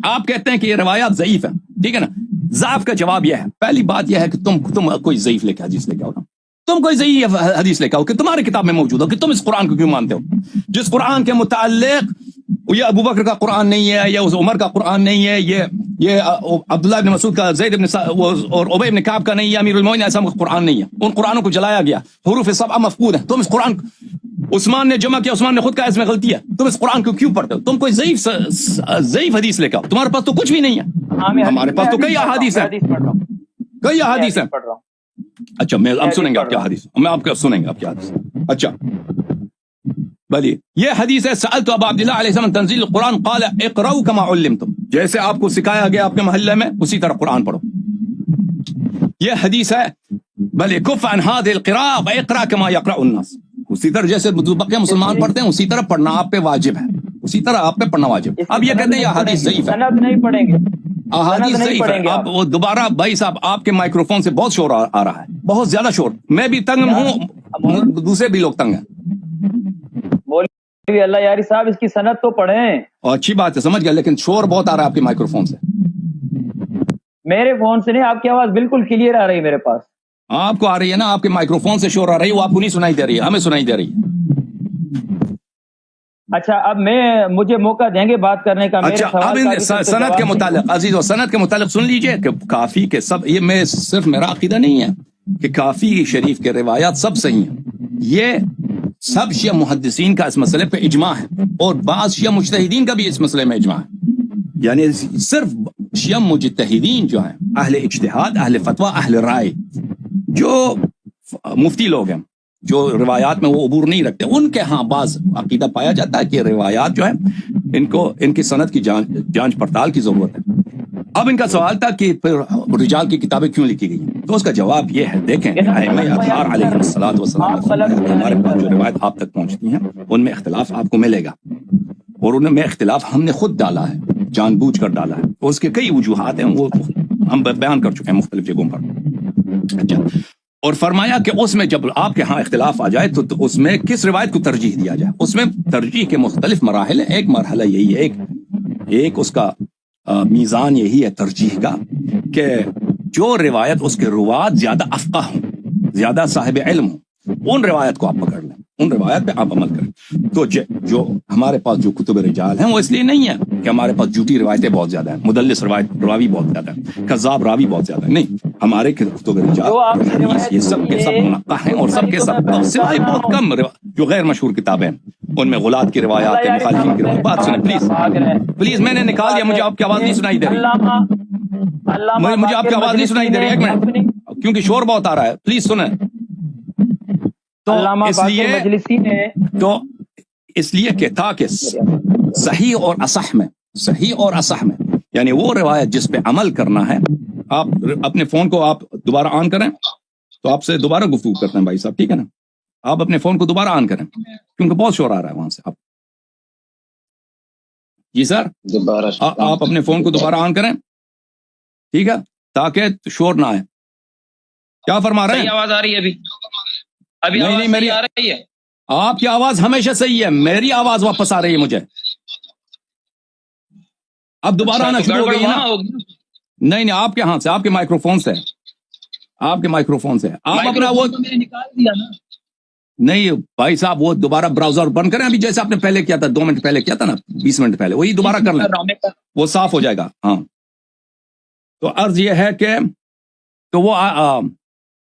آپ کہتے ہیں کہ یہ روایات ضعیف ہیں، ٹھیک ہے نا۔ ضعف کا جواب یہ ہے، پہلی بات یہ ہے کہ تم کوئی ضعیف لے کے حدیث لے کے آؤ نا، تم کوئی ضعیف حدیث لے کے آؤ کہ تمہاری کتاب میں موجود ہو، کہ تم اس قرآن کو کیوں مانتے ہو؟ جس قرآن کے متعلق یہ ابو بکر کا قرآن نہیں ہے، یہ عمر کا قرآن نہیں ہے، یہ عبداللہ بن مسعود کا، زید بن اور ابی بن کعب کا نہیں ہے، امیر المومنین ایسا قرآن نہیں ہے، ان قرآنوں کو جلایا گیا، حروف سبعہ مفقود ہیں۔ تم اس قرآن، عثمان نے جمع کیا، عثمان نے خود کہا اس میں غلطی ہے، تم اس قرآن کو کیوں پڑھتے ہو؟ تم کوئی ضعیف حدیث لے کے آؤ، تمہارے پاس تو کچھ بھی نہیں ہے، ہمارے پاس تو کئی احادیث ہیں، کئی احادیث ہیں۔ اچھا میں اب سنیں گے آپ کیا حدیث، میں آپ کا سنیں گے آپ کیا حدیث۔ اچھا بلی یہ حدیث ہے، سألت ابا عبداللہ علیہ السلام تنزیل القرآن قال اقرؤوا كما علمتم، جیسے آپ کو سکھایا گیا آپ کے محلے میں اسی طرح قرآن پڑھو، یہ حدیث ہے۔ بلی کف عن هذه القراءة واقرأ كما يقرأ الناس، اسی طرح جیسے بقیہ مسلمان پڑھتے ہیں اسی طرح پڑھنا آپ پہ واجب ہے، اسی طرح آپ پہ پڑھنا واجب۔ اب یہ کہتے ہیں یہ حدیث ضعیف ہے، سند نہیں پڑھیں گے، احادیث ضعیف ہے۔ اب وہ دوبارہ بھائی صاحب آپ کے مائکروفون سے بہت شور آ رہا ہے، بہت زیادہ شور، میں بھی تنگ ہوں، دوسرے بھی لوگ تنگ ہیں۔ اللہ یاری صاحب اس کی سند تو پڑھیں۔ اور اچھی بات ہے، سمجھ گیا، لیکن شور بہت آ رہا ہے آپ کے مائکروفون سے۔ میرے فون سے نہیں، آپ کی آواز بالکل کلیئر آ رہی ہے میرے پاس۔ آپ کو آ رہی ہے نا، آپ کے مائکروفون سے شور آ رہی ہے، وہ آپ کو نہیں سنائی دے رہی ہے، ہمیں سنائی دے رہی ہے۔ اچھا اب مجھے موقع دیں گے بات کرنے کا۔ اچھا اب سند کے متعلق عزیز، سند کے متعلق سن لیجئے کہ کافی کے سب، یہ میں صرف میرا عقیدہ نہیں ہے کہ کافی شریف کے روایات سب صحیح ہیں، یہ سب شیعہ محدثین کا اس مسئلے پہ اجماع ہے، اور بعض شیعہ مجتہدین کا بھی اس مسئلے میں اجماع ہے، یعنی صرف شیعہ مجتہدین جو ہیں، اہل اجتہاد، اہل فتویٰ، اہل رائے، جو مفتی لوگ ہیں، جو روایات میں وہ عبور نہیں رکھتے، ان کے ہاں بعض عقیدہ پایا جاتا ہے کہ روایات جو ہیں ان کی سند کی جانچ پڑتال کی ضرورت ہے۔ اب ان کا سوال تھا کہ پھر رجال کی کتابیں کیوں لکھی گئی ہیں، تو اس کا جواب یہ ہے، دیکھیں ائمہ اطہار علیہ الصلوۃ والسلام، ہمارے پاس جو روایت آپ تک پہنچتی ہیں ان میں اختلاف آپ کو ملے گا، اور ان میں اختلاف ہم نے خود ڈالا ہے، جان بوجھ کر ڈالا ہے، تو اس کے کئی وجوہات ہیں، وہ ہم بیان کر چکے ہیں مختلف جگہوں پر۔ اچھا، اور فرمایا کہ اس میں جب آپ کے ہاں اختلاف آ جائے تو اس میں کس روایت کو ترجیح دیا جائے، اس میں ترجیح کے مختلف مراحل ہیں، ایک مرحلہ یہی ہے، ایک اس کا میزان یہی ہے ترجیح کا کہ جو روایت اس کے روات زیادہ افقہ ہوں، زیادہ صاحب علم ہوں، ان روایت کو آپ پکڑ لیں، ان روایت پہ آپ عمل کریں۔ تو جو ہمارے پاس جو کتب رجال ہیں وہ اس لیے نہیں ہے کہ ہمارے پاس جھوٹی روایتیں بہت زیادہ ہیں، مدلس راوی بہت زیادہ ہیں، کذاب راوی بہت زیادہ ہیں، نہیں، ہمارے کتب رجال یہ سب کے سب منقح ہیں، اور سب کے سب سوائے بہت کم جو غیر مشہور کتابیں ہیں ان میں غلاط کی روایات ہیں، مخالفین کی روایات۔ بات سنیں پلیز، میں نے نکال دیا، مجھے آپ کی آواز نہیں سنائی دے رہی، مجھے آپ کی آواز نہیں سنائی دے رہی، ایک منٹ، کیونکہ شور بہت آ رہا ہے، پلیز سنیں۔ تو اس لیے کہ تھا کہ صحیح اور اصح میں یعنی وہ روایت جس پہ عمل کرنا ہے، آپ اپنے فون کو آپ دوبارہ آن کریں تو آپ سے دوبارہ گفتگو کرتے ہیں بھائی صاحب، ٹھیک ہے نا، آپ اپنے فون کو دوبارہ آن کریں کیونکہ بہت شور آ رہا ہے وہاں سے۔ آپ جی سر، آپ اپنے فون کو دوبارہ آن کریں، ٹھیک ہے، تاکہ شور نہ آئے۔ کیا فرما رہے ہیں؟ آواز آ رہی ہے ابھی نہیں، میری آ رہی ہے، آپ کی آواز ہمیشہ صحیح ہے، میری آواز واپس آ رہی ہے مجھے، اب دوبارہ آنا شروع ہو گئی نا؟ نہیں، آپ کے ہاں سے، آپ کے مائکروفون سے، آپ اپنا وہ نکال دیا نا۔ نہیں بھائی صاحب وہ دوبارہ براؤزر بند کریں ابھی جیسے آپ نے پہلے کیا تھا 2 منٹ پہلے کیا تھا نا 20 منٹ پہلے وہی دوبارہ کر لیں وہ صاف ہو جائے گا. ہاں تو عرض یہ ہے کہ تو وہ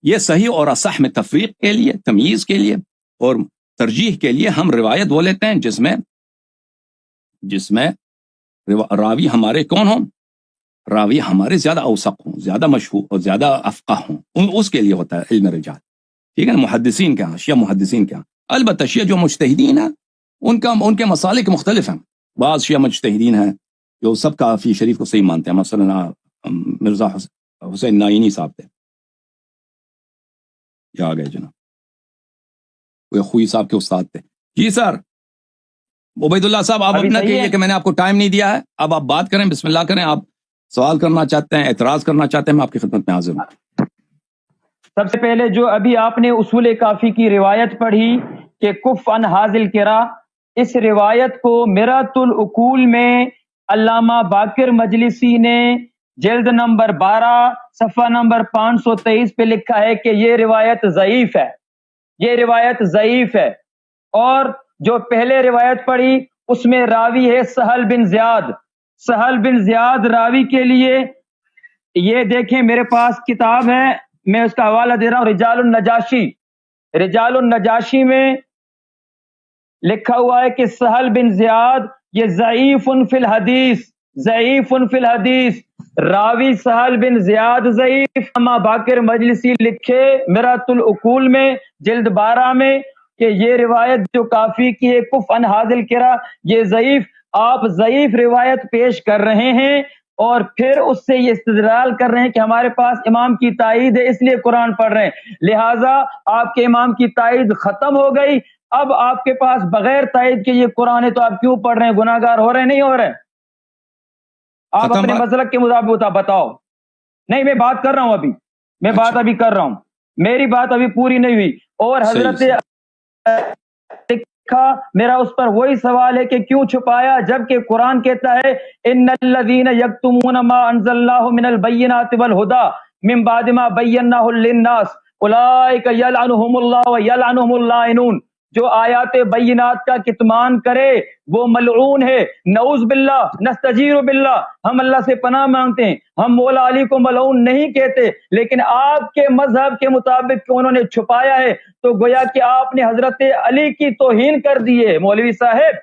یہ صحیح اور اصح میں تفریق کے لیے تمیز کے لیے اور ترجیح کے لیے ہم روایت وہ لیتے ہیں جس میں راوی ہمارے کون ہوں راوی ہمارے زیادہ اوثق ہوں زیادہ مشہور اور زیادہ افقہ ہوں اس کے لیے ہوتا ہے علم رجال. ٹھیک ہے نا محدثین کے ہاں شیعہ محدثین کے ہاں البتہ شیعہ جو مجتہدین ہیں ان کے مسالک مختلف ہیں. بعض شیعہ مجتہدین ہیں جو سب کافی شریف کو صحیح مانتے ہیں مثلا مرزا حسین نائینی صاحب تھے یہ آ گئے جناب وہ خوئی صاحب کے استاد تھے. جی سر عبید اللہ صاحب آپ اپنا کہیے کہ میں نے آپ کو ٹائم نہیں دیا ہے اب آپ بات کریں بسم اللہ کریں آپ سوال کرنا چاہتے ہیں اعتراض کرنا چاہتے ہیں میں آپ کی خدمت میں حاضر ہوں. سب سے پہلے جو ابھی آپ نے اصول کافی کی روایت پڑھی کہ کف ان حاضل کرا اس روایت کو میرات العقول میں علامہ باقر مجلسی نے جلد نمبر 12 صفحہ نمبر 523 پہ لکھا ہے کہ یہ روایت ضعیف ہے یہ روایت ضعیف ہے. اور جو پہلے روایت پڑھی اس میں راوی ہے سہل بن زیاد راوی کے لیے یہ دیکھیں میرے پاس کتاب ہے میں اس کا حوالہ دے رہا ہوں رجال النجاشی میں لکھا ہوا ہے کہ سہل بن زیاد یہ ضعیف فی الحدیث راوی سہل بن زیاد ضعیف. اما باقر مجلسی لکھے میرات العقول میں جلد 12 میں کہ یہ روایت جو کافی کی ہے کف ان حاضل کرا یہ ضعیف. آپ ضعیف روایت پیش کر رہے ہیں اور پھر اس سے یہ استدلال کر رہے ہیں کہ ہمارے پاس امام کی تائید ہے اس لیے قرآن پڑھ رہے ہیں لہٰذا آپ کے امام کی تائید ختم ہو گئی اب آپ کے پاس بغیر تائید کے یہ قرآن ہے تو آپ کیوں پڑھ رہے ہیں گناہگار ہو رہے نہیں ہو رہے آپ اپنے مسلک کے مطابق بتاؤ. نہیں میں بات کر رہا ہوں بات ابھی کر رہا ہوں میری بات ابھی پوری نہیں ہوئی. اور حضرت میرا اس پر وہی سوال ہے کہ کیوں چھپایا جبکہ قرآن کہتا ہے ان الذین یکتمون ما انزل اللہ من البینات والہدی من بعد ما بیناہ للناس اولئک یلعنہم اللہ ویلعنہم اللاعنون. جو آیات بینات کا کتمان کرے وہ ملعون ہے. نعوذ باللہ نستجیر باللہ ہم اللہ سے پناہ مانگتے ہیں ہم مولا علی کو ملعون نہیں کہتے لیکن آپ کے مذہب کے مطابق انہوں نے چھپایا ہے تو گویا کہ آپ نے حضرت علی کی توہین کر دی ہے مولوی صاحب.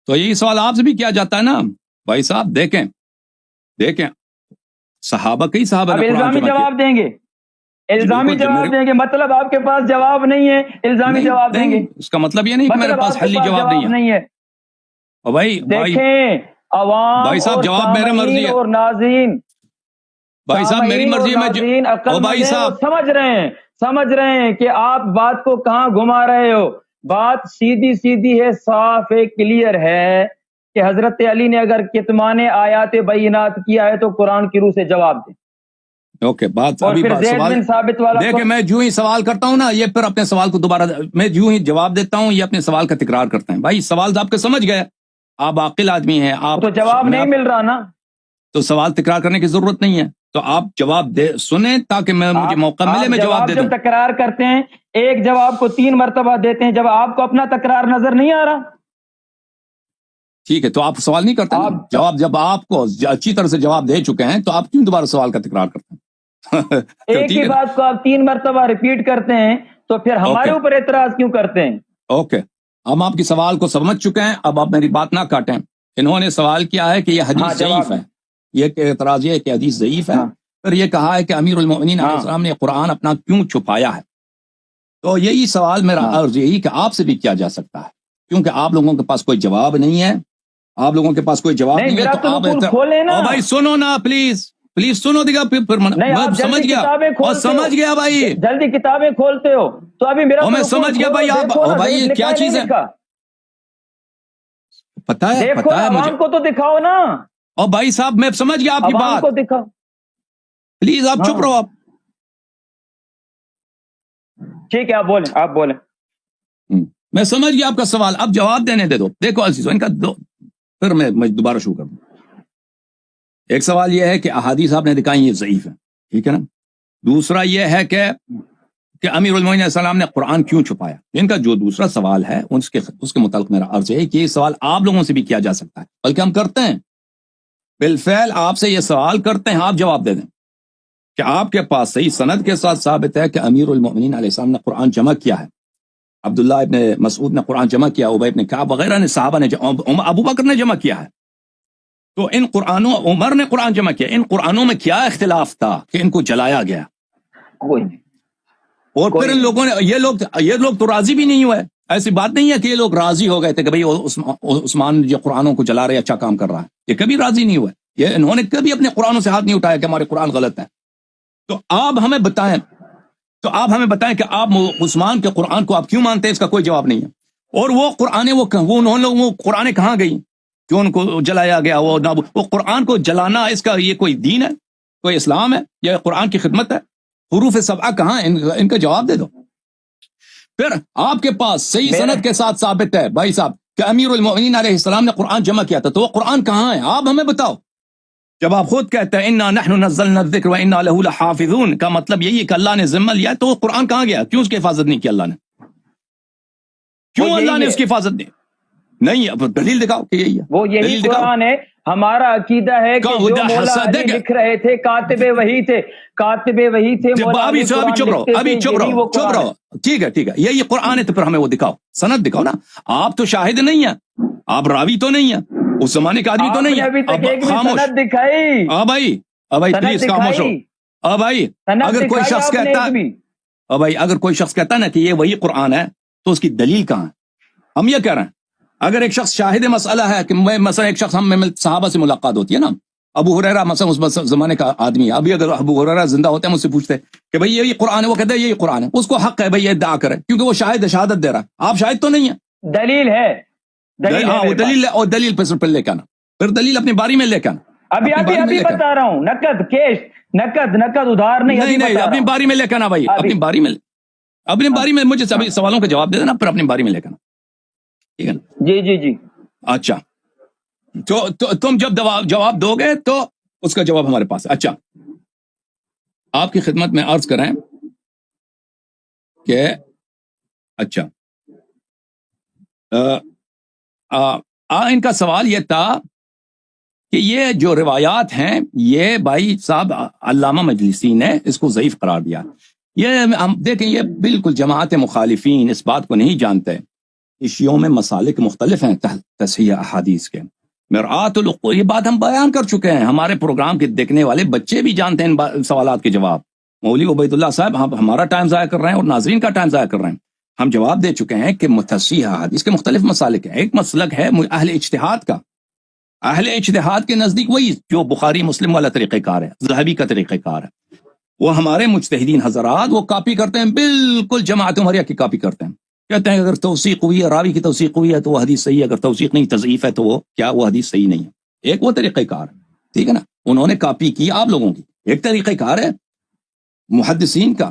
تو یہی سوال آپ سے بھی کیا جاتا ہے نا بھائی صاحب دیکھیں صحابہ الزامی جواب دیں گے مطلب آپ کے پاس جواب نہیں ہے الزامی جواب دیں گے اس کا مطلب یہ نہیں کہ میرے پاس حلی جواب نہیں ہے. بھائی دیکھیں عوام بھائی صاحب جواب میرے مرضی ہے اور ناظرین بھائی صاحب میری مرضی میں بھائی صاحب سمجھ رہے ہیں کہ آپ بات کو کہاں گھما رہے ہو. بات سیدھی ہے صاف ہے کلیئر ہے کہ حضرت علی نے اگر کتمان آیات بینات کیا ہے تو قرآن کی روح سے جواب دیں. اوکے بات دیکھیں میں جو ہی سوال کرتا ہوں نا یہ پھر اپنے سوال کو دوبارہ میں جو ہی جواب دیتا ہوں یہ اپنے سوال کا تکرار کرتے ہیں. بھائی سوال آپ کے سمجھ گئے آپ عاقل آدمی ہیں آپ تو جواب نہیں مل رہا نا تو سوال تکرار کرنے کی ضرورت نہیں ہے تو آپ جواب سنیں تاکہ مجھے موقع ملے میں جواب دے دوں. جب تکرار کرتے ہیں ایک جواب کو 3 مرتبہ دیتے ہیں جب آپ کو اپنا تکرار نظر نہیں آ رہا ٹھیک ہے تو آپ سوال نہیں کرتے جواب جب آپ کو اچھی طرح سے جواب دے چکے ہیں تو آپ کیوں دوبارہ سوال کا تکرار کرتے ہیں ایک ہی بات کو آپ 3 مرتبہ ریپیٹ کرتے ہیں تو پھر ہمارے اوپر اعتراض کیوں کرتے ہیں. اوکے ہم آپ کی سوال کو سمجھ چکے ہیں اب آپ میری بات نہ کاٹیں. انہوں نے سوال کیا ہے کہ یہ حدیث ضعیف ہے یہ اعتراض یہ ہے کہ حدیث ضعیف ہے پھر یہ کہا ہے کہ امیر المؤمنین علیہ السلام نے قرآن اپنا کیوں چھپایا ہے. تو یہی سوال میرا عرض یہی کہ آپ سے بھی کیا جا سکتا ہے کیونکہ آپ لوگوں کے پاس کوئی جواب نہیں ہے آپ لوگوں کے پاس کوئی جواب نہیں ہے تو آپ بھائی سنو نا پلیز سنو دیکھا پھر سمجھ گیا بھائی جلدی کتابیں کھولتے ہو تو ابھی میرا میں سمجھ گیا بھائی آپ بھائی کیا چیز ہے پتا ہے عوام کو تو دکھاؤ نا اور بھائی صاحب میں سمجھ گیا آپ کی بات کو دکھاؤ پلیز آپ چپ رہو آپ ٹھیک ہے آپ بولیں میں سمجھ گیا آپ کا سوال اب جواب دینے دے دو. دیکھو عزیزو ان کا پھر میں دوبارہ شروع کر دوں. ایک سوال یہ ہے کہ احادیث آپ نے دکھائی یہ ضعیف ہے ٹھیک ہے نا دوسرا یہ ہے کہ کہ امیر المومنین علیہ السلام نے قرآن کیوں چھپایا. ان کا جو دوسرا سوال ہے اس کے متعلق میرا عرض ہے کہ یہ سوال آپ لوگوں سے بھی کیا جا سکتا ہے، بلکہ ہم کرتے ہیں، بالفعل آپ سے یہ سوال کرتے ہیں، آپ جواب دے دیں کہ آپ کے پاس صحیح سند کے ساتھ ثابت ہے کہ امیر المومنین علیہ السلام نے قرآن جمع کیا ہے، عبداللہ ابن مسعود نے قرآن جمع کیا، ابی ابن کعب وغیرہ نے، صحابہ نے، ابو بکر نے جمع کیا ہے. تو ان قرآنوں، عمر نے قرآن جمع کیا، ان قرآنوں میں کیا اختلاف تھا کہ ان کو جلایا گیا؟ کوئی نہیں. اور پھر ان لوگوں نے، یہ لوگ تو راضی بھی نہیں ہوئے. ایسی بات نہیں ہے کہ یہ لوگ راضی ہو گئے تھے کہ بھئی عثمان جو قرآنوں کو جلا رہے اچھا کام کر رہا ہے. یہ کبھی راضی نہیں ہوئے، یہ انہوں نے کبھی اپنے قرآنوں سے ہاتھ نہیں اٹھایا کہ ہمارے قرآن غلط ہے. تو آپ ہمیں بتائیں کہ آپ عثمان کے قرآن کو آپ کیوں مانتے ہیں؟ اس کا کوئی جواب نہیں ہے. اور وہ قرآن وہ قرآن کہاں گئی کہ ان کو جلایا گیا؟ وہ قرآن کو جلانا، اس کا یہ کوئی دین ہے، کوئی اسلام ہے، یا قرآن کی خدمت ہے؟ حروف سبعہ کہاں ہیں؟ ان کا جواب دے دو. پھر آپ کے پاس صحیح سند کے ساتھ ثابت ہے بھائی صاحب کہ امیر المومنین علیہ السلام نے قرآن جمع کیا تھا، تو وہ قرآن کہاں ہے؟ آپ ہمیں بتاؤ. جب آپ خود کہتے ہیں انا نحن نزلنا الذکر وانا له لحافظون، کا مطلب یہی ہے کہ اللہ نے ذمہ لیا، تو وہ قرآن کہاں گیا؟ کیوں اس کی حفاظت نہیں کی اللہ نے؟ کیوں اللہ نے اس کی حفاظت نہیں؟ اب دلیل دکھاؤ کہ یہی ہے. وہ یہی قرآن ہے. ہمارا عقیدہ ہے کہ جو مولا علی لکھ رہے تھے کاتب وحی تھے. ابھی چپ رہو. ٹھیک ہے یہی قرآن ہے، تو پھر ہمیں وہ دکھاؤ، سند دکھاؤ نا. آپ تو شاہد نہیں ہیں، آپ راوی تو نہیں ہیں، اس زمانے کا آدمی تو نہیں ہے. خاموش دکھائی. بھائی پلیز خاموش ہو. بھائی اگر کوئی شخص کہتا ہے، اگر کوئی شخص کہتا ہے نا کہ یہ وہی قرآن ہے، تو اس کی دلیل کہاں ہے؟ ہم یہ کہہ رہے ہیں اگر ایک شخص شاہد مسئلہ ہے کہ مثلا ایک شخص ہم صحابہ سے ملاقات ہوتی ہے نا، ابو ہریرہ مثلا اس زمانے کا آدمی ہے، ابھی اگر ابو ہریرہ زندہ ہوتے ہیں، مجھ سے پوچھتے کہ بھئی یہی قرآن ہے، وہ کہتے ہیں یہی قرآن ہے، اس کو حق ہے بھئی یہ ادعا کرے، کیونکہ وہ شہادت دے رہا ہے. آپ شاہد تو نہیں ہیں. دلیل ہے. وہ دلیل ہے، اور دلیل پہ لے کے آنا، پھر دلیل اپنی باری میں لے کے آنا. ابھی بتا رہا ہوں، نقد کیش، نقد ادھار نہیں، اپنی باری میں لے کے آنا بھائی، اپنی باری میں مجھے سبھی سوالوں کا جواب دے دینا، پھر اپنی باری میں لے کے آنا. ٹھیک ہے نا؟ جی. اچھا، تو تم جب جواب دو گے تو اس کا جواب ہمارے پاس. اچھا، آپ کی خدمت میں عرض کریں کہ اچھا ان کا سوال یہ تھا کہ یہ جو روایات ہیں، یہ بھائی صاحب علامہ مجلسی نے اس کو ضعیف قرار دیا. یہ ہم دیکھیں، یہ بالکل جماعت مخالفین اس بات کو نہیں جانتے. شیعوں میں مسالک مختلف ہیں تصحیح احادیث کے. مرآت العقول، یہ بات ہم بیان کر چکے ہیں، ہمارے پروگرام کے دیکھنے والے بچے بھی جانتے ہیں ان سوالات کے جواب. مولوی عبید اللہ صاحب ہمارا ٹائم ضائع کر رہے ہیں اور ناظرین کا ٹائم ضائع کر رہے ہیں. ہم جواب دے چکے ہیں کہ تصحیح احادیث کے مختلف مسالک ہیں. ایک مسلک ہے اہل اجتہاد کا. اہل اجتہاد کے نزدیک وہی جو بخاری مسلم والا طریقہ کار ہے، ذہبی کا طریقہ کار ہے. وہ ہمارے مجتہدین حضرات وہ کاپی کرتے ہیں، بالکل جماعت عمریہ کی کاپی کرتے ہیں. کہتے ہیں اگر توثیق ہوئی ہے، راوی کی توثیق ہوئی ہے تو وہ حدیث صحیح ہے، اگر توثیق نہیں، تضعیف ہے تو وہ حدیث صحیح نہیں ہے. ایک وہ طریقہ کار ہے، ٹھیک ہے نا، انہوں نے کاپی کی آپ لوگوں کی. ایک طریقہ کار ہے محدثین کا.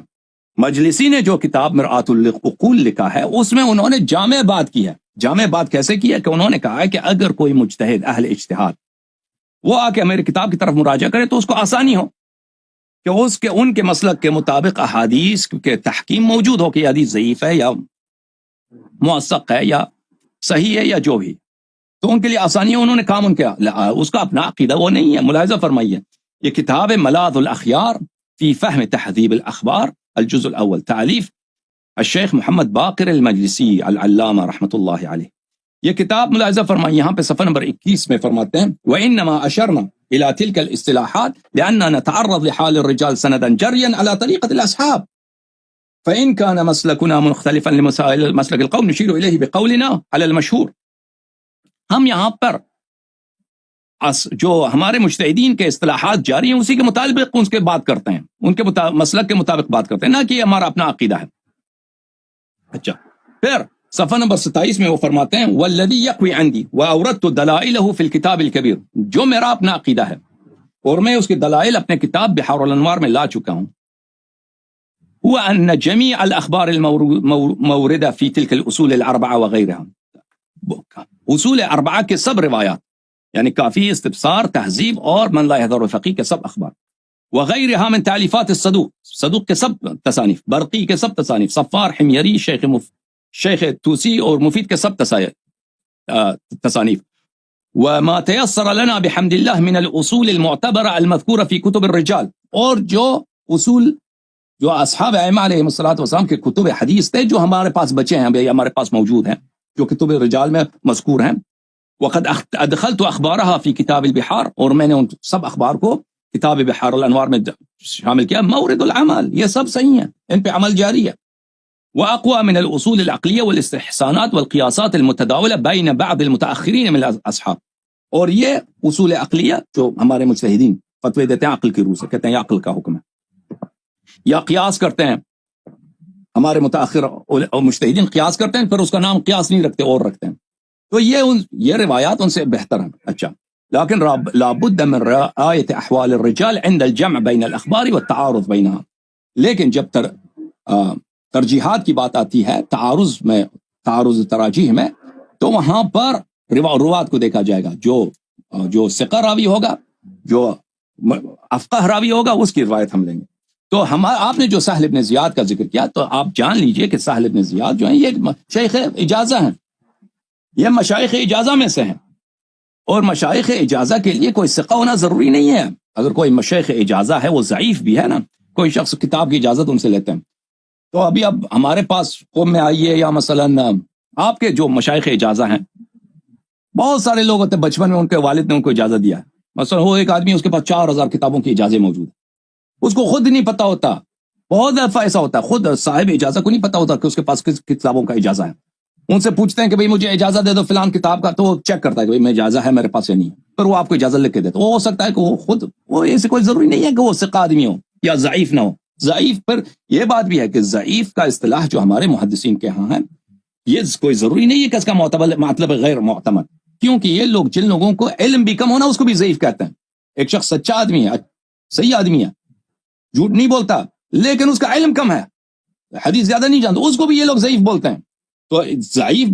مجلسی نے جو کتاب مرآت العقول لکھا ہے، اس میں انہوں نے جامع بات کی ہے. جامع بات کیسے کی ہے کہ انہوں نے کہا ہے کہ اگر کوئی مجتہد اہل اجتہاد وہ آ کے میری کتاب کی طرف مراجعہ کرے تو اس کو آسانی ہو کہ ان کے مسلک کے مطابق احادیث کے تحکیم موجود ہو کہ یہ حدیث ضعیف ہے یا موثق ہے یا صحیح ہے یا جو بھی، تو ان کے لیے آسانی ہے. انہوں نے کام اس کا اپنا عقیدہ وہ نہیں ہے. ملاحظہ فرمائیے، یہ کتاب ملاذ الاخیار فی فہم تہذیب الاخبار الجزء الاول، تالیف الشیخ محمد باقر المجلسی العلامہ رحمۃ اللہ علیہ. یہ کتاب ملاحظہ فرمائیے، یہاں پہ صفحہ نمبر 21 میں فرماتے ہیں وَإِنَّمَا أَشَرْنَا إِلَى تِلْكَ الْإِصْطِلَاحَاتِ لِأَنَّا نَتَعَرَّضُ لِحَالِ الرِّجَالِ سَنَدًا جَرْيًا عَلَى طَرِيقَةِ الْأَصْحَابِ فَإِنْ كَانَ مَسْلَكُنَا مُخْتَلِفًا لِمَسَائِلِ مَسْلَكِ الْقَوْمِ نُشِيرُ إِلَيْهِ بِقَوْلِنَا عَلَى الْمَشْهُورِ. ہم یہاں پر جو ہمارے مجتہدین کے اصطلاحات جاری ہیں اسی کے مطابق ان کے بات کرتے ہیں، ان کے مسلک کے مطابق بات کرتے ہیں، نہ کہ یہ ہمارا اپنا عقیدہ ہے. اچھا، پھر صفحہ نمبر 27 میں وہ فرماتے ہیں والذی یقوی عندی واوردت دلائلہ فی الکتاب الکبیر، جو میرا اپنا عقیدہ ہے اور میں اس کے دلائل اپنے کتاب بحار الانوار میں لا چکا ہوں، هو ان جميع الاخبار الموردہ فی تلک الاصول الاربعہ وغیرہ، اصول اربعہ کے سب روایات، یعنی کافی، استبصار، تہذیب اور من لا یحضر الفقیہ کے سب اخبار، وغيرها من تأليفات الصدوق. صدوق کے سب تصانیف، برقی کے سب تصانیف، صفار، حميري، شیخ توسی اور مفید کے سب تصانیف. وما تيسر لنا بحمد الله من الأصول المعتبرة المذكورة في كتب الرجال. اور جو اصول جو اصحاب ائمہ علیہ الصلوۃ والسلام کے کتب حدیث تھے جو ہمارے پاس بچے ہیں، ابھی ہمارے پاس موجود ہیں، جو کتب الرجال میں مذکور ہیں. وقد ادخلت اخبارها في كتاب البحار، اور میں نے ان سب اخبار کو کتاب بحار الانوار میں شامل کیا. مورد العمل، یہ سب صحیح ہیں، ان پہ عمل جاری ہے. واقوى من الاصول العقليه والاستحسانات والقياسات المتداوله بين بعض المتاخرين من الاصحاب. اور یہ اصول عقلیہ جو ہمارے مجتہدین فتوی دیتے ہیں عقل کی روح سے، کہتے ہیں یہ عقل کا حکم ہے، یا قیاس کرتے ہیں. ہمارے متاخر مجتہدین قیاس کرتے ہیں، پھر اس کا نام قیاس نہیں رکھتے اور رکھتے ہیں. تو یہ روایات ان سے بہتر ہیں. اچھا، لیکن لابد من رعایت احوال الرجال عند الجمع بین الاخبار والتعارض بینها. لیکن جب ترجیحات کی بات آتی ہے، تعارض تراجیح میں، تو وہاں پر روات کو دیکھا جائے گا. جو ثقہ راوی ہوگا، جو افقہ راوی ہوگا، اس کی روایت ہم لیں گے. تو آپ نے جو سہل بن زیاد کا ذکر کیا، تو آپ جان لیجئے کہ سہل بن زیاد جو ہیں یہ شیخ اجازہ ہیں، یہ مشائخ اجازہ میں سے ہیں. اور مشائخ اجازہ کے لیے کوئی ثقہ ہونا ضروری نہیں ہے. اگر کوئی مشائخ اجازہ ہے، وہ ضعیف بھی ہے نا، کوئی شخص کتاب کی اجازت ان سے لیتے ہیں. تو ابھی اب ہمارے پاس قوم میں آئیے، یا مثلا آپ کے جو مشائخ اجازہ ہیں، بہت سارے لوگ ہوتے ہیں بچپن میں ان کے والد نے ان کو اجازت دیا ہے. مثلا وہ ایک آدمی، اس کے پاس 4000 کتابوں کی اجازت موجود ہے، اس کو خود نہیں پتا ہوتا. بہت دفعہ ایسا ہوتا ہے، خود صاحب اجازت کو نہیں پتا ہوتا کہ اس کے پاس کس کتابوں کا اجازت ہے. ان سے پوچھتے ہیں کہ بھئی مجھے اجازت دے دو فلان کتاب کا، تو وہ چیک کرتا ہے کہ بھئی میں اجازت ہے میرے پاس یا نہیں، پھر وہ آپ کو اجازت لکھ کے دیتا. وہ ہو سکتا ہے کہ وہ خود، وہ ایسے کوئی ضروری نہیں ہے کہ وہ ثقہ آدمی ہو یا ضعیف نہ ہو. ضعیف پر یہ بات بھی ہے کہ ضعیف کا اصطلاح جو ہمارے محدثین کے ہاں ہے، یہ کوئی ضروری نہیں ہے کہ اس کا مطلب غیر معتمد. کیونکہ یہ لوگ، جن لوگوں کو علم بھی کم ہونا، اس کو بھی ضعیف کہتے ہیں. ایک شخص سچا آدمی ہے، صحیح آدمی ہے، جھوٹ نہیں بولتا، لیکن اس کا علم کم ہے، حدیث زیادہ نہیں جانتا، اس کو بھی یہ لوگ ضعیف بولتے ہیں. تو ضعیف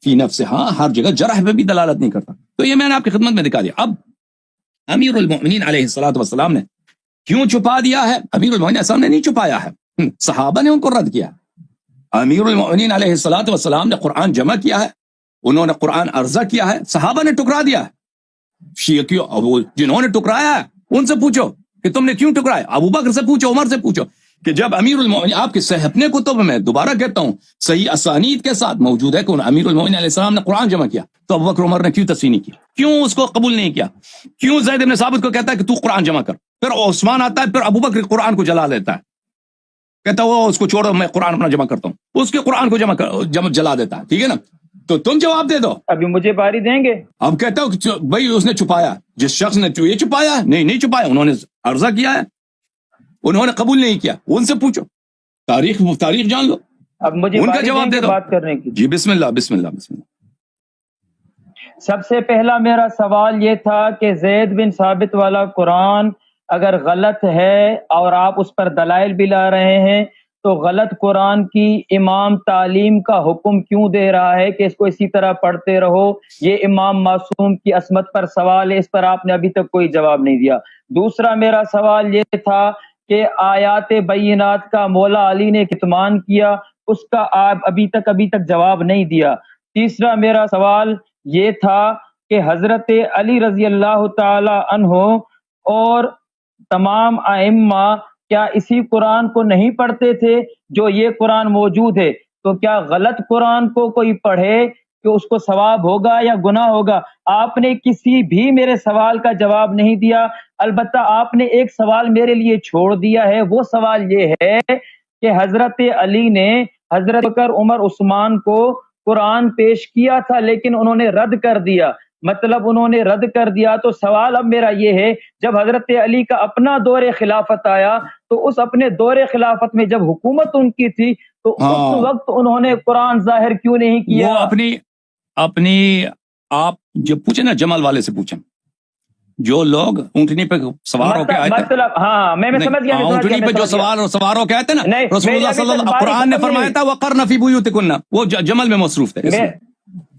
فی نفسہ ہر جگہ جرح پہ بھی دلالت نہیں کرتا. تو یہ میں نے آپ کی خدمت میں دکھا دیا. اب امیر المؤمنین علیہ الصلوۃ والسلام نے کیوں چھپا دیا ہے؟ امیر المؤمنین السلام نے نہیں چھپایا ہے، صحابہ نے ان کو رد کیا. امیر المؤمنین علیہ الصلوۃ والسلام نے قرآن جمع کیا ہے، انہوں نے قرآن عرضہ کیا ہے، صحابہ نے ٹکرا دیا ہے. جنہوں نے ٹکرایا ہے ان سے پوچھو کہ تم نے کیوں ٹکرایا. ابو بکر سے پوچھو، عمر سے پوچھو کہ جب امیر المؤمنین آپ کے صحیح اپنے کتب میں، دوبارہ کہتا ہوں، صحیح اسانید کے ساتھ موجود ہے کہ امیر المؤمنین علیہ السلام نے قرآن جمع کیا، تو ابو بکر عمر نے کیوں تصحیح نہیں کیا؟ کیوں اس کو قبول نہیں کیا؟ کیوں زید بن ثابت کو کہتا ہے کہ تو قرآن جمع کر؟ پھر عثمان آتا ہے، پھر ابو بکر قرآن کو جلا لیتا ہے، کہتا ہے وہ اس کو چھوڑو، میں قرآن اپنا جمع کرتا ہوں، اس کے قرآن کو جلا دیتا ہے. ٹھیک ہے نا؟ تو تم جواب دے دو. ابھی مجھے باری دیں گے؟ اب کہتا ہوں کہ بھائی اس نے چھپایا، جس شخص نے یہ چھپایا، نہیں چھپایا، انہوں نے عرضہ کیا ہے، انہوں نے قبول نہیں کیا. ان سے پوچھو، تاریخ جان لو. اب مجھے ان کا جواب دے دو بات کرنے کی. جی بسم اللہ بسم اللہ بسم اللہ. سب سے پہلا میرا سوال یہ تھا کہ زید بن ثابت والا قرآن اگر غلط ہے اور آپ اس پر دلائل بھی لا رہے ہیں، تو غلط قرآن کی امام تعلیم کا حکم کیوں دے رہا ہے کہ اس کو اسی طرح پڑھتے رہو؟ یہ امام معصوم کی عصمت پر سوال ہے، اس پر آپ نے ابھی تک کوئی جواب نہیں دیا. دوسرا میرا سوال یہ تھا کہ آیات بینات کا مولا علی نے کتمان کیا، اس کا آپ ابھی تک جواب نہیں دیا. تیسرا میرا سوال یہ تھا کہ حضرت علی رضی اللہ تعالی عنہ اور تمام ائمہ کیا اسی قرآن کو نہیں پڑھتے تھے جو یہ قرآن موجود ہے؟ تو کیا غلط قرآن کو کوئی پڑھے کہ اس کو ثواب ہوگا یا گناہ ہوگا؟ آپ نے کسی بھی میرے سوال کا جواب نہیں دیا. البتہ آپ نے ایک سوال میرے لیے چھوڑ دیا ہے. وہ سوال یہ ہے کہ حضرت علی نے حضرت بکر، عمر، عثمان کو قرآن پیش کیا تھا لیکن انہوں نے رد کر دیا. مطلب انہوں نے رد کر دیا. تو سوال اب میرا یہ ہے، جب حضرت علی کا اپنا دور خلافت آیا تو اس اپنے دور خلافت میں جب حکومت ان کی تھی تو اس وقت انہوں نے قرآن ظاہر کیوں نہیں کیا؟ وہ اپنی آپ جب پوچھیں نا، جمل والے سے پوچھیں، جو لوگ اونٹنی پہ سوار ہو کے آئے تھے، ہاں میں سمجھ گیا، اونٹنی پہ جو سوار ہو کے آئے تھے نا، رسول اللہ صلی اللہ علیہ وسلم، قرآن نے فرمایا تھا وقرن فی بیوتکن، وہ جمل میں مصروف تھے.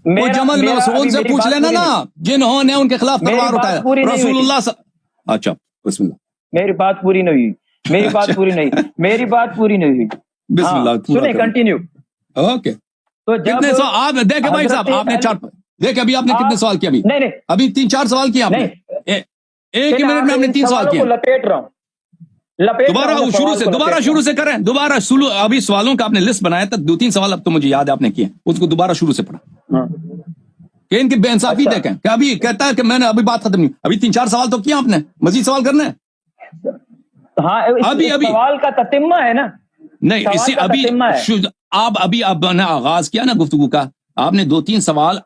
وہ جمل میں ان سے پوچھ لینا نا جنہوں نے ان کے خلاف تلوار اٹھایا. رسول اللہ اچھا بسم اللہ. میری بات پوری نہیں ہوئی، میری بات پوری نہیں، میری بات پوری نہیں ہوئی. بسم اللہ سنیں، کنٹینیو. اوکے. تو کتنے سوال آپ دیکھیں بھائی صاحب، آپ نے 4 دیکھیں ابھی آپ نے کتنے سوال کیا؟ نہیں ابھی 3-4 سوال کیا آپ نے. ایک ہی منٹ میں ہم نے 3 سوال کیا. لپیٹ رہا ہوں، دوبارہ شروع سے کریں. دوبارہ ابھی سوالوں کا آپ نے لسٹ بنایا تھا 2-3 سوال اب تو مجھے یاد ہے آپ نے کیے، اس کو دوبارہ شروع سے پڑھا کہ ان کی بے انصافی دیکھیں کہ ابھی کہتا ہے کہ میں نے ابھی بات ختم نہیں، ابھی 3-4 سوال تو کیا آپ نے، مزید سوال کرنا ہے. ہاں ابھی سوال کا تتمہ ہے نا. نہیں اسی ابھی آپ نے آغاز کیا نا گفتگو کا، آپ نے 2-3 سوال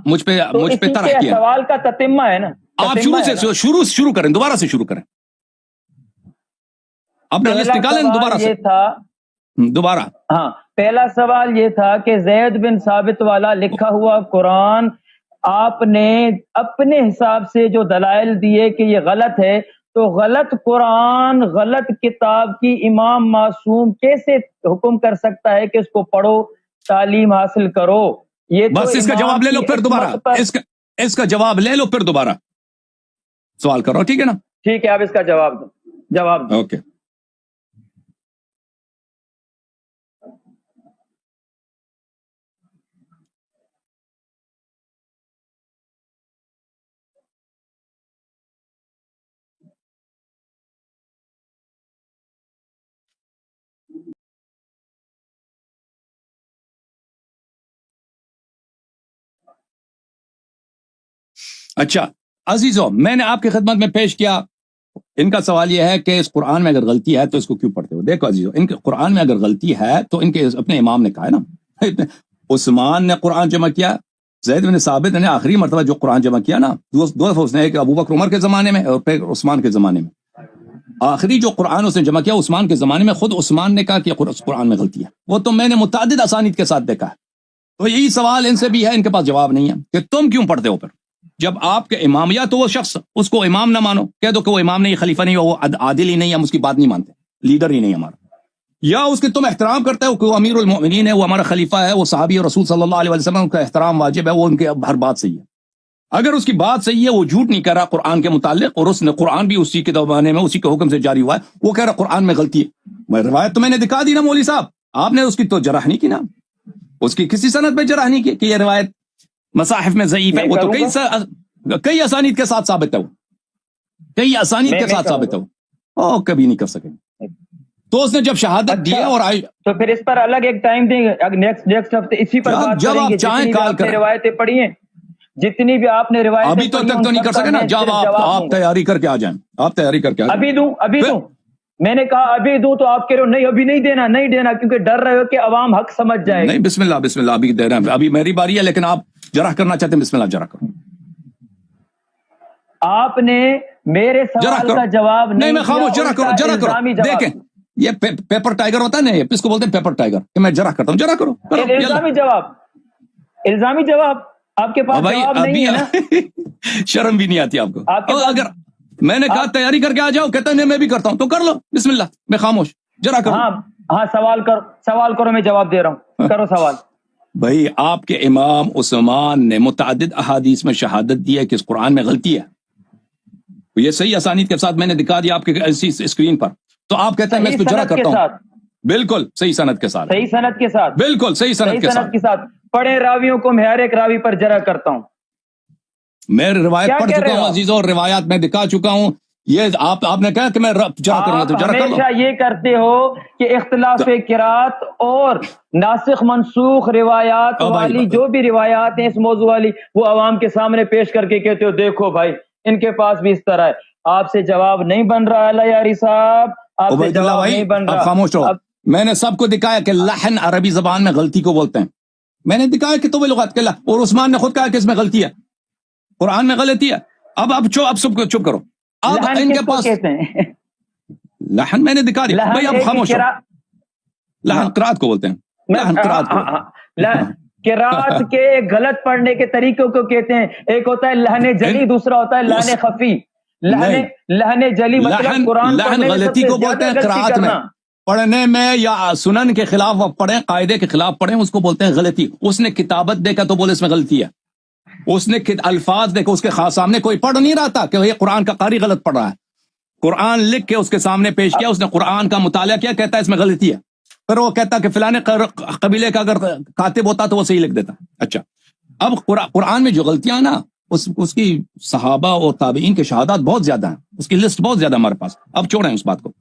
مجھ پہ طرح کیا. سوال کا تتمہ ہے نا. آپ شروع کریں، دوبارہ سے شروع کریں. اپنا لسٹ نکالیں دوبارہ سے. دوبارہ ہاں، پہلا سوال یہ تھا کہ زید بن ثابت والا لکھا ہوا قرآن آپ نے اپنے حساب سے جو دلائل دیے کہ یہ غلط ہے، تو غلط قرآن، غلط کتاب کی امام معصوم کیسے حکم کر سکتا ہے کہ اس کو پڑھو، تعلیم حاصل کرو؟ یہ بس اس کا جواب لے لو پھر دوبارہ، اس کا جواب لے لو پھر دوبارہ سوال کرو، ٹھیک ہے نا؟ ٹھیک ہے، آپ اس کا جواب دو. اوکے. اچھا عزیزو، میں نے آپ کی خدمت میں پیش کیا، ان کا سوال یہ ہے کہ اس قرآن میں اگر غلطی ہے تو اس کو کیوں پڑھتے ہو؟ دیکھو عزیزو، ان کے قرآن میں اگر غلطی ہے تو ان کے اپنے امام نے کہا ہے نا، عثمان نے قرآن جمع کیا، زید بن ثابت نے آخری مرتبہ جو قرآن جمع کیا نا، دو دفعہ اس نے، ایک ابو بکر عمر کے زمانے میں اور پھر عثمان کے زمانے میں. آخری جو قرآن اس نے جمع کیا عثمان کے زمانے میں، خود عثمان نے کہا کہ قرآن میں غلطی ہے. وہ تو میں نے متعدد اسانید کے ساتھ دیکھا ہے. تو یہی سوال ان سے بھی ہے، ان کے پاس جواب نہیں ہے کہ تم کیوں پڑھتے ہو پھر جب آپ کے امام، یا تو وہ شخص اس کو امام نہ مانو، کہہ دو کہ وہ امام نہیں، خلیفہ نہیں، وہ عادل ہی نہیں، ہم اس کی بات نہیں مانتے، لیڈر ہی نہیں ہمارا، یا اس کے تم احترام کرتے ہو کہ وہ امیر المؤمنین ہے، وہ ہمارا خلیفہ ہے، وہ صحابی رسول صلی اللہ علیہ وسلم کا احترام واجب ہے، وہ ان کے ہر بات صحیح ہے. اگر اس کی بات صحیح ہے، وہ جھوٹ نہیں کہہ رہا قرآن کے متعلق، اور اس نے قرآن بھی اسی کے زمانے میں اسی کے حکم سے جاری ہوا ہے، وہ کہہ رہا قرآن میں غلطی ہے. روایت تو میں نے دکھا دی نا مولوی صاحب، آپ نے اس کی تو جرح نہیں کی نا، اس کی کسی سند پہ جرح نہیں کی کہ یہ روایت مصاحف میں ضعیف ہے. وہ تو کئی اسانید کے ساتھ ثابت ہے، کئی اسانید کے ساتھ ثابت ہے، کبھی نہیں کر سکیں. تو اس نے جب شہادت دی اور آئی تو پھر اس پر الگ ایک ٹائم دیں گے، نیکسٹ ہفتے اسی پر بات جب کریں آپ گے. چاہیں کال کریں، روایتیں پڑھی ہیں جتنی بھی آپ نے روایتیں ابھی تو تک تو نہیں کر سکے نا، جب آپ تیاری کر کے آ جائیں، آپ تیاری کر کے آ جائیں. ابھی دوں میں نے کہا ابھی دوں تو آپ کہہ رہے ہو نہیں ابھی نہیں دینا کیونکہ ڈر رہے ہو کہ عوام حق سمجھ جائے. نہیں، بسم اللہ ابھی دے رہے ہیں، ابھی میری باری ہے، لیکن آپ جرح کرنا چاہتے ہیں، بسم اللہ جرح کرو. آپ نے میرے سوال کا جواب نہیں، میں خاموش، جرح کرو. دیکھیں یہ پیپر ٹائگر ہوتا ہے نا، اس کو بولتے ہیں پیپر ٹائگر، کہ میں جرح کرتا ہوں، جرح کرو. الزامی جواب آپ کے پاس جواب نہیں ہے نا. شرم بھی نہیں آتی آپ کو؟ اگر میں نے کہا تیاری کر کے آ جاؤ، کہتا نہیں میں بھی کرتا ہوں، تو کر لو، بسم اللہ، میں خاموش، جرح کرو. ہاں سوال کرو، میں جواب دے رہا ہوں، کرو سوال. بھائی آپ کے امام عثمان نے متعدد احادیث میں شہادت دی ہے کہ اس قرآن میں غلطی ہے، یہ صحیح اسانید کے ساتھ میں نے دکھا دیا آپ کے اسکرین پر. تو آپ کہتے ہیں میں اس پہ جرح کرتا ہوں، بالکل صحیح سند کے ساتھ، بالکل صحیح سند کے ساتھ. پڑھے راویوں کو میں ہر ایک راوی پر جرح کرتا ہوں. میں روایت پڑھ چکا ہوں عزیزوں، اور روایات میں دکھا چکا ہوں. یہ آپ نے کہا کہ میں جرح کروں گا، تو جرح کر لو. ہمیشہ یہ کرتے ہو کہ اختلاف قرات اور ناسخ منسوخ روایات والی جو بھی روایات ہیں اس موضوع والی، وہ عوام کے سامنے پیش کر کے کہتے ہو دیکھو بھائی ان کے پاس بھی اس طرح ہے. آپ سے جواب نہیں بن رہا اللہ یاری صاحب، آپ سے جواب نہیں بن رہا. خاموش رہو. میں نے سب کو دکھایا کہ لحن عربی زبان میں غلطی کو بولتے ہیں، میں نے دکھایا کہ تو لغات کے، اور عثمان نے خود کہا کہ اس میں غلطی ہے، قرآن میں غلطی ہے. اب سب کو چپ کرو. اب ان کے پاس لحن میں نے دکھا دیا بھائی، اب خاموش رہو. لحن قرات کو بولتے ہیں، لحن قرات کو، قرات کے غلط پڑھنے کے طریقوں کو کہتے ہیں. ایک ہوتا ہے لحن جلی، دوسرا ہوتا ہے لحن خفی. لحن جلی مطلب قرآن لحن غلطی کو بولتے ہیں قرات میں، پڑھنے میں یا سنن کے خلاف پڑھیں، قاعدے کے خلاف پڑھیں، اس کو بولتے ہیں غلطی. اس نے کتابت دیکھا تو بولے اس میں غلطی ہے، اس نے الفاظ دیکھو، اس کے سامنے کوئی پڑھ نہیں رہا تھا کہ یہ قرآن کا قاری غلط پڑھ رہا ہے، قرآن لکھ کے اس کے سامنے پیش کیا، اس نے قرآن کا مطالعہ کیا، کہتا ہے اس میں غلطی ہے، پھر وہ کہتا کہ فلاں قبیلے کا اگر کاتب ہوتا تو وہ صحیح لکھ دیتا. اچھا اب قرآن میں جو غلطیاں ہیں نا اس کی صحابہ اور تابعین کے شہادات بہت زیادہ ہیں، اس کی لسٹ بہت زیادہ ہمارے پاس. اب چھوڑیں اس بات کو.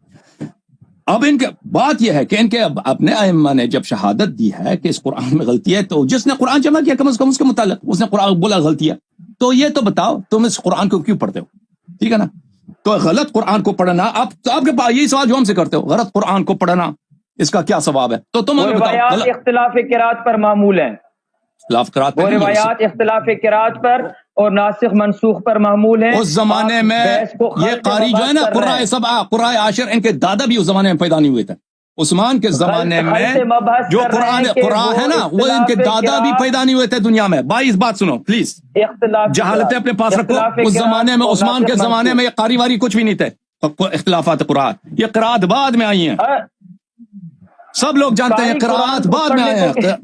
اب ان کے بات یہ ہے کہ ان کے اپنے ائمہ نے جب شہادت دی ہے کہ اس قرآن میں غلطی ہے، تو جس نے قرآن جمع کیا کم از کم اس کے متعلق اس نے قرآن بولا غلطی ہے، تو یہ تو بتاؤ تم اس قرآن کو کیوں پڑھتے ہو؟ ٹھیک ہے نا. تو غلط قرآن کو پڑھنا، آپ کے پاس یہی سوال جو ہم سے کرتے ہو، غلط قرآن کو پڑھنا اس کا کیا ثواب ہے؟ تو تم ہمیں بتاؤ. اختلاف قرات پر معمول ہیں، اختلاف قرات وہ روایات اختلاف قرات پر اور ناسخ منسوخ پر معمول ہیں. اس زمانے میں یہ قاری جو ہے نا قراء سبعہ قراء عاشر، ان کے دادا بھی اس زمانے میں پیدا نہیں ہوئے تھے. عثمان کے زمانے میں جو قرآن ہے نا وہ ان کے دادا بھی پیدا نہیں ہوئے تھے دنیا میں. بھائی اس بات سنو پلیز، جہالتیں اپنے پاس رکھو. اس زمانے میں عثمان کے زمانے میں یہ قاری واری کچھ بھی نہیں تھے. اختلافات قرآن، یہ قرات بعد میں آئی ہیں، سب لوگ جانتے ہیں قرات بعد میں آئے ہیں.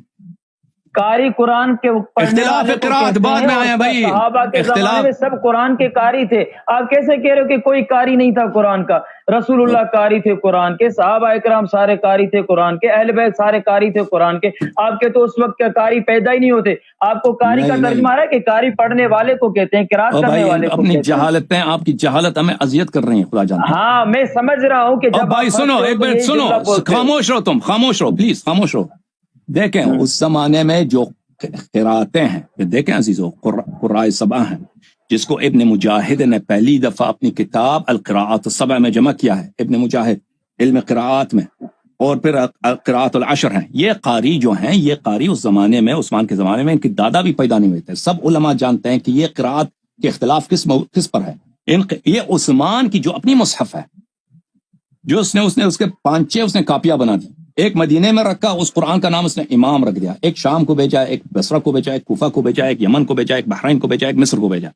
قاری قرآن کے اختلاف قرات بعد میں آئے ہیں بھائی. صحابہ کے زمانے میں سب قرآن کے قاری تھے. آپ کیسے کہہ رہے ہو کہ کوئی قاری نہیں تھا قرآن کا؟ رسول اللہ قاری تھے قرآن کے، صحابہ اکرام سارے قاری تھے قرآن کے، اہل بیت سارے قاری تھے قرآن کے. آپ کے تو اس وقت کے قاری پیدا ہی نہیں ہوتے. آپ کو قاری کا ترجمہ ہے کہ قاری پڑھنے والے کو کہتے ہیں، قرات کرنے والے کو. اپنی جہالتیں، آپ کی جہالت ہمیں اذیت کر رہی ہیں، خدا جانتا ہے. ہاں میں سمجھ رہا ہوں کہ جب بھائی سنو ایک منٹ سنو، خاموش رہو، تم خاموش رہو پلیز، خاموش رہو. دیکھیں اس زمانے میں جو قراتیں ہیں، دیکھیں عزیزو، قراء سبع ہیں، جس کو ابن مجاہد نے پہلی دفعہ اپنی کتاب القراءات السبع میں جمع کیا ہے. ابن مجاہد علم قراءات میں، اور پھر قراءات العشر ہیں. یہ قاری جو ہیں، یہ قاری اس زمانے میں عثمان کے زمانے میں ان کے دادا بھی پیدا نہیں ہوئے تھے. سب علماء جانتے ہیں کہ یہ قراءت کے اختلاف کس پر ہے. یہ عثمان کی جو اپنی مصحف ہے، جو اس کے 5-6 کاپیاں بنا دی. ایک مدینے میں رکھا، اس قرآن کا نام اس نے امام رکھ دیا. ایک شام کو بھیجا، ایک بصرہ کو بھیجا، ایک کوفہ کو بھیجا، ایک یمن کو بھیجا، ایک بحرین کو بھیجا، ایک مصر کو بھیجا.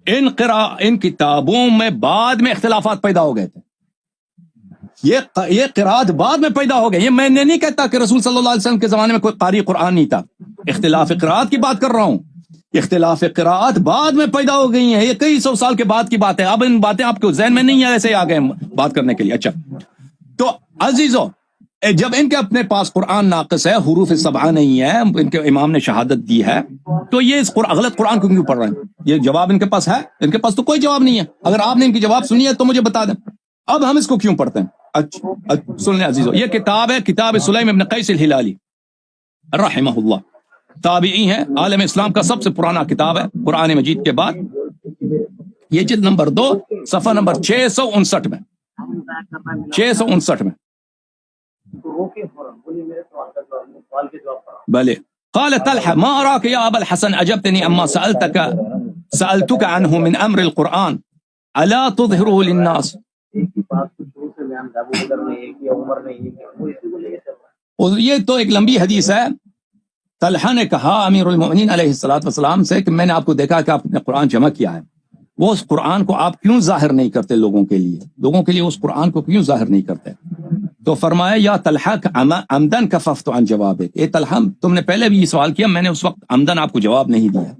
ان کتابوں میں بعد میں اختلافات پیدا ہو گئے تھے. یہ قرات بعد میں پیدا ہو گئے. یہ میں نے نہیں کہتا کہ رسول صلی اللہ علیہ وسلم کے زمانے میں کوئی قاری قرآن نہیں تھا. اختلاف قرات کی بات کر رہا ہوں. اختلاف قرات بعد میں پیدا ہو گئی ہیں. یہ کئی سو سال کے بعد کی بات ہے. اب ان باتیں آپ کو ذہن میں نہیں ہے، ایسے آ گئے بات کرنے کے لیے. اچھا تو عزیزو، جب ان کے اپنے پاس قرآن ناقص ہے، حروف سبعہ نہیں ہے، ان کے امام نے شہادت دی ہے، تو یہ اس غلط قرآن کو کیوں پڑھ رہے ہیں؟ یہ جواب ان کے پاس ہے؟ ان کے پاس تو کوئی جواب نہیں ہے. اگر آپ نے ان کی جواب سنی ہے تو مجھے بتا دیں. اب ہم اس کو کیوں پڑھتے ہیں؟ سن لیں عزیزو، یہ کتاب ہے کتاب سلیم ابن قیس الہلالی رحمہ اللہ. تابعی ہیں، عالم اسلام کا سب سے پرانا کتاب ہے قرآن مجید کے بعد. یہ جلد نمبر 2 صفحہ نمبر 659 میں 659 میں. بلے قال طلحة ما أراك يا أبا الحسن أجبتني أما سألتك عنه من أمر القرآن ألا تظهره للناس. یہ تو ایک لمبی حدیث ہے. طلحہ نے کہا امیر المؤمنین علیہ الصلوۃ والسلام سے کہ میں نے آپ کو دیکھا کہ آپ نے قرآن جمع کیا ہے، وہ اس قرآن کو آپ کیوں ظاہر نہیں کرتے لوگوں کے لیے اس قرآن کو کیوں ظاہر نہیں کرتے؟ تو فرمایا یا طلحہ عمدن کففت عن جوابک، اے طلحہ تم نے پہلے بھی یہ سوال کیا، میں نے اس وقت عمدن آپ کو جواب نہیں دیا.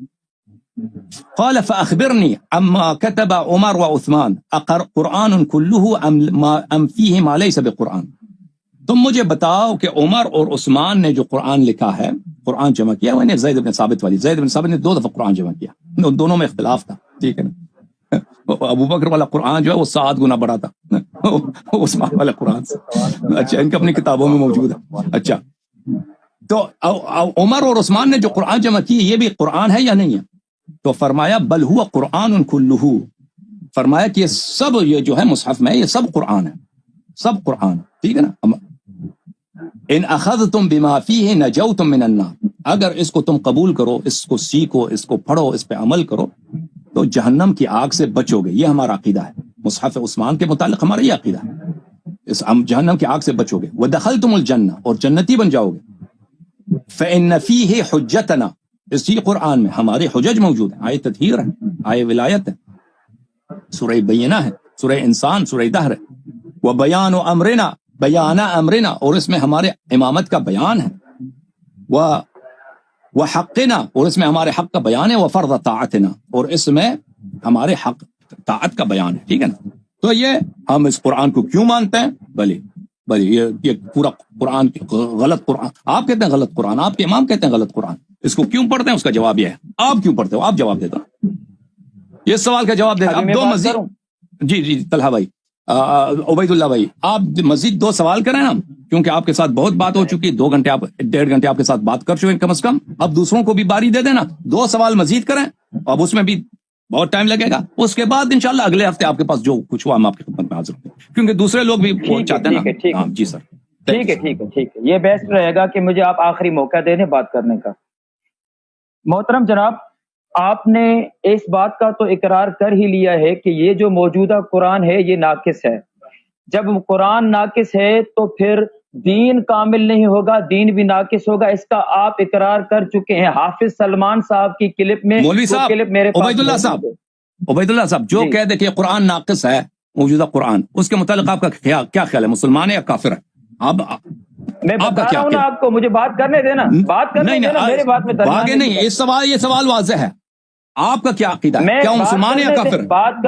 قال فاخبرني عما كتب عمر وعثمان قرآن كله ام فيه ما ليس بقرآن. تم مجھے بتاؤ کہ عمر اور عثمان نے جو قرآن لکھا ہے، قرآن جمع کیا، وہ زید بن ثابت زید بن ثابت نے 2 دفعہ قرآن جمع کیا، دونوں میں اختلاف تھا. ٹھیک ہے نا. ابو بکر والا قرآن جو ہے وہ 7 گنا بڑا تھا عثمان والا قرآن سے. اچھا ان کی اپنی کتابوں میں موجود ہے. اچھا تو عمر اور عثمان نے جو قرآن جمع کی، یہ بھی قرآن ہے یا نہیں ہے؟ تو فرمایا بل ہوا قرآن کلہ، فرمایا کہ یہ سب، یہ جو ہے مصحف میں یہ سب قرآن ہے، سب قرآن. ٹھیک ہے نا. ان اخذتم بما فیہ نجوتم من النار، اگر اس کو تم قبول کرو، اس کو سیکھو، اس کو پڑھو، اس پہ عمل کرو تو جہنم کی آگ سے بچو گے. یہ ہمارا عقیدہ ہے. مصحف عثمان کے متعلق ہمارا یہ عقیدہ ہے، اس جہنم کی آگ سے بچو گے. ودخلتم الجنہ، اور جنتی بن جاؤ گے. فإن فیہ حجتنا، اسی قرآن میں ہمارے حجج موجود ہیں. آئے تطہیر ہے، آئے ولایت ہے، سورہ بینہ ہے، سورہ انسان، سورہ دہر ہے. وبیان امرنا، بیان امرنا، اور اس میں ہمارے امامت کا بیان ہے. وحقنا، اور اس میں ہمارے حق کا بیان ہے. وفرض طاعتنا، اور اس میں ہمارے حق طاعت کا بیان ہے. ٹھیک ہے نا. تو یہ ہم اس قرآن کو کیوں مانتے ہیں؟ بھلے یہ پورا قرآن غلط قرآن، آپ کہتے ہیں غلط قرآن، آپ کے امام کہتے ہیں غلط قرآن، اس کو کیوں پڑھتے ہیں؟ اس کا جواب یہ ہے، آپ کیوں پڑھتے ہو؟ آپ جواب دے دو، یہ سوال کا جواب دے دو۔ اب دو مزید، جی طلحہ بھائی، عبید اللہ بھائی، آپ مزید دو سوال کریں نا، کیونکہ آپ کے ساتھ بہت بات ہو چکی ہے، 2 گھنٹے آپ 1.5 گھنٹے آپ کے ساتھ بات کر چکے ہیں کم از کم، اب دوسروں کو بھی باری دے دینا، 2 سوال مزید کریں، اب اس میں بھی بہت ٹائم لگے گا، اس کے بعد انشاءاللہ اگلے ہفتے آپ کے پاس جو کچھ ہوا ہم آپ کی خدمت میں حاضر ہوں گے، کیونکہ دوسرے لوگ بھی چاہتے ہیں نا۔ جی سر، ٹھیک ہے، یہ بیسٹ رہے گا کہ مجھے آپ آخری موقع دے دیں بات کرنے کا۔ محترم جناب، آپ نے اس بات کا تو اقرار کر ہی لیا ہے کہ یہ جو موجودہ قرآن ہے یہ ناقص ہے۔ جب قرآن ناقص ہے تو پھر دین کامل نہیں ہوگا، دین بھی ناقص ہوگا، اس کا آپ اقرار کر چکے ہیں۔ حافظ سلمان صاحب کی کلپ میں، مولوی صاحب کلپ میرے پاس، عبید اللہ صاحب جو کہہ دے کہ قرآن ناقص ہے، موجودہ قرآن، اس کے متعلق آپ کا کیا خیال ہے؟ مسلمان ہے یا کافر ہے؟ میں بتا رہا ہوں نا آپ کو، مجھے بات کرنے دینا، بات کرنے دینا، میرے بات میں آگے نہیں، یہ سوال واضح ہے، آپ کا کیا عقیدہ ہے؟ کیا مسلمان ہے یا کافر ہے؟ بات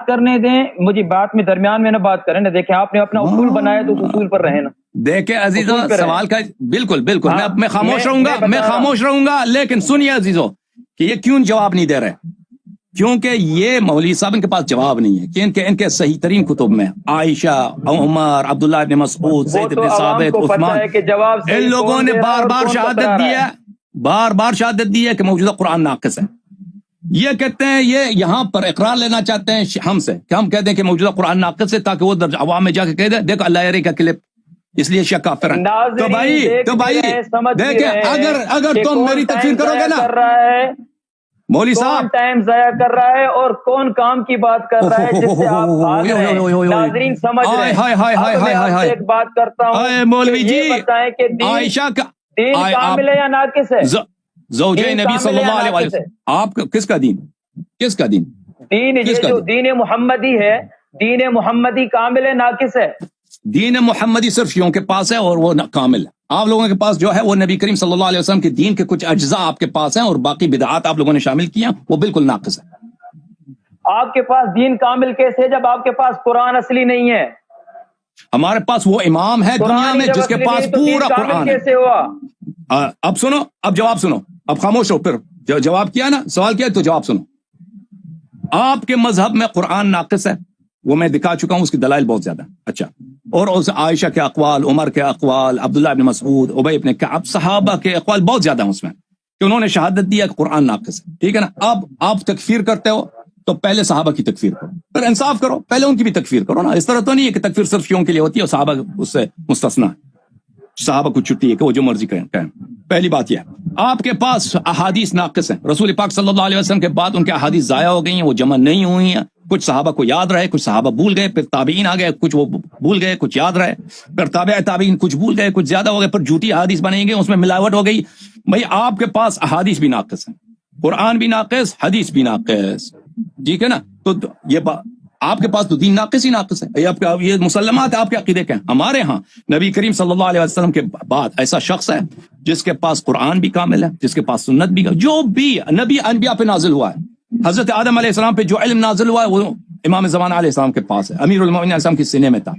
کرنے دیں، مجھے بات میں درمیان میں نہ بات کریں نا۔ دیکھیں آپ نے اپنا اصول بنایا تو اصول پر رہے نا۔ دیکھیں عزیزوں، سوال کا بالکل میں خاموش رہوں گا، لیکن سنیے عزیزوں کہ یہ کیوں جواب نہیں دے رہے؟ کیونکہ یہ مولوی صاحب کے پاس جواب نہیں ہے کہ ان کے صحیح ترین کتب میں عائشہ، عمر، عبداللہ ابن مسعود، زید بن ثابت، عثمان، ان لوگوں نے بار بار شہادت دی ہے کہ موجودہ قرآن ناقص ہے۔ یہ کہتے ہیں، یہ یہاں پر اقرار لینا چاہتے ہیں ہم سے کہ ہم کہتے ہیں کہ موجودہ قرآن ناقص ہے، تاکہ وہ عوام میں جا کے کہہ دے دیکھو اللہ یری کا کلپ، اس لیے شیعہ کافر ہیں۔ تو بھائی دیکھیں، اگر تم میری تکفیر کرو گے نا، مولوی صاحب ٹائم ضائع کر رہا ہے اور کون کام کی بات کر رہا ہے جس سے آپ بھاگ رہے ہیں، ناظرین سمجھ رہے ہیں۔ ایک بات کرتا ہوں، مولوی جی، بتائیں کہ عائشہ کا دین کامل ہے یا ناقص ہے؟ زوجہ نبی صلی اللہ علیہ وسلم، آپ کس کا دین؟ دین یہ جو دین محمدی ہے، دین محمدی کامل ہے ناقص ہے؟ دین محمدی صرف شیعوں کے پاس ہے اور وہ کامل ہے۔ آپ لوگوں کے پاس جو ہے وہ نبی کریم صلی اللہ علیہ وسلم کے دین کے کچھ اجزاء آپ کے پاس ہیں، اور باقی بدعات آپ لوگوں نے شامل کیا، وہ بالکل ناقص ہے۔ آپ کے پاس دین کامل کیسے ہے جب آپ کے پاس قرآن اصلی نہیں ہے؟ ہمارے پاس وہ امام ہے دنیا میں جس کے پاس پورا قرآن ہے۔ کیسے ہوا؟ اب سنو، اب جواب سنو، اب خاموش ہو، پھر جواب کیا نا، سوال کیا تو جواب سنو۔ آپ کے مذہب میں قرآن ناقص ہے، وہ میں دکھا چکا ہوں، اس کی دلائل بہت زیادہ۔ اچھا، اور اس عائشہ کے اقوال، عمر کے اقوال، عبداللہ ابن مسعود، ابی ابن کعب، صحابہ کے اقوال بہت زیادہ ہیں اس میں، کہ انہوں نے شہادت دیا کہ قرآن ناقص ہے، ٹھیک ہے نا۔ اب آپ تکفیر کرتے ہو تو پہلے صحابہ کی تکفیر کرو، پھر انصاف کرو، پہلے ان کی بھی تکفیر کرو نا۔ اس طرح تو نہیں ہے کہ تکفیر صرف شیعوں کے لیے ہوتی ہے اور صحابہ اس سے مستثنا ہے، صحابہ کو چھٹی ہے کہ وہ جو مرضی کریں۔ پہلی بات یہ ہے، آپ کے پاس احادیث ناقص ہیں، رسول پاک صلی اللہ علیہ وسلم کے بعد ان کے احادیث ضائع ہو گئی ہیں، وہ جمع نہیں ہوئی ہیں، کچھ صحابہ کو یاد رہے، کچھ صحابہ بھول گئے، پھر تابعین آ گئے، کچھ وہ بھول گئے، کچھ یاد رہے، پھر تابع تابعین کچھ بھول گئے، کچھ زیادہ ہو گئے، پھر جھوٹی احادیث بنیں گے، اس میں ملاوٹ ہو گئی۔ بھائی آپ کے پاس احادیث بھی ناقص ہیں، قرآن بھی ناقص، حدیث بھی ناقص، ٹھیک ہے نا۔ تو یہ آپ کے پاس تو دین ناقص ہی ناقص ہے، یہ مسلمات آپ کے عقیدے کے ہیں۔ ہمارے ہاں نبی کریم صلی اللہ علیہ وسلم کے بعد ایسا شخص ہے جس کے پاس قرآن بھی کامل ہے، جس کے پاس سنت بھی، جو بھی نبی انبیاء پہ نازل ہوا ہے، حضرت آدم علیہ السلام پہ جو علم نازل ہوا ہے وہ امام زمانہ علیہ السلام کے پاس ہے، امیر المومنین علیہ السلام کے سینے میں تھا۔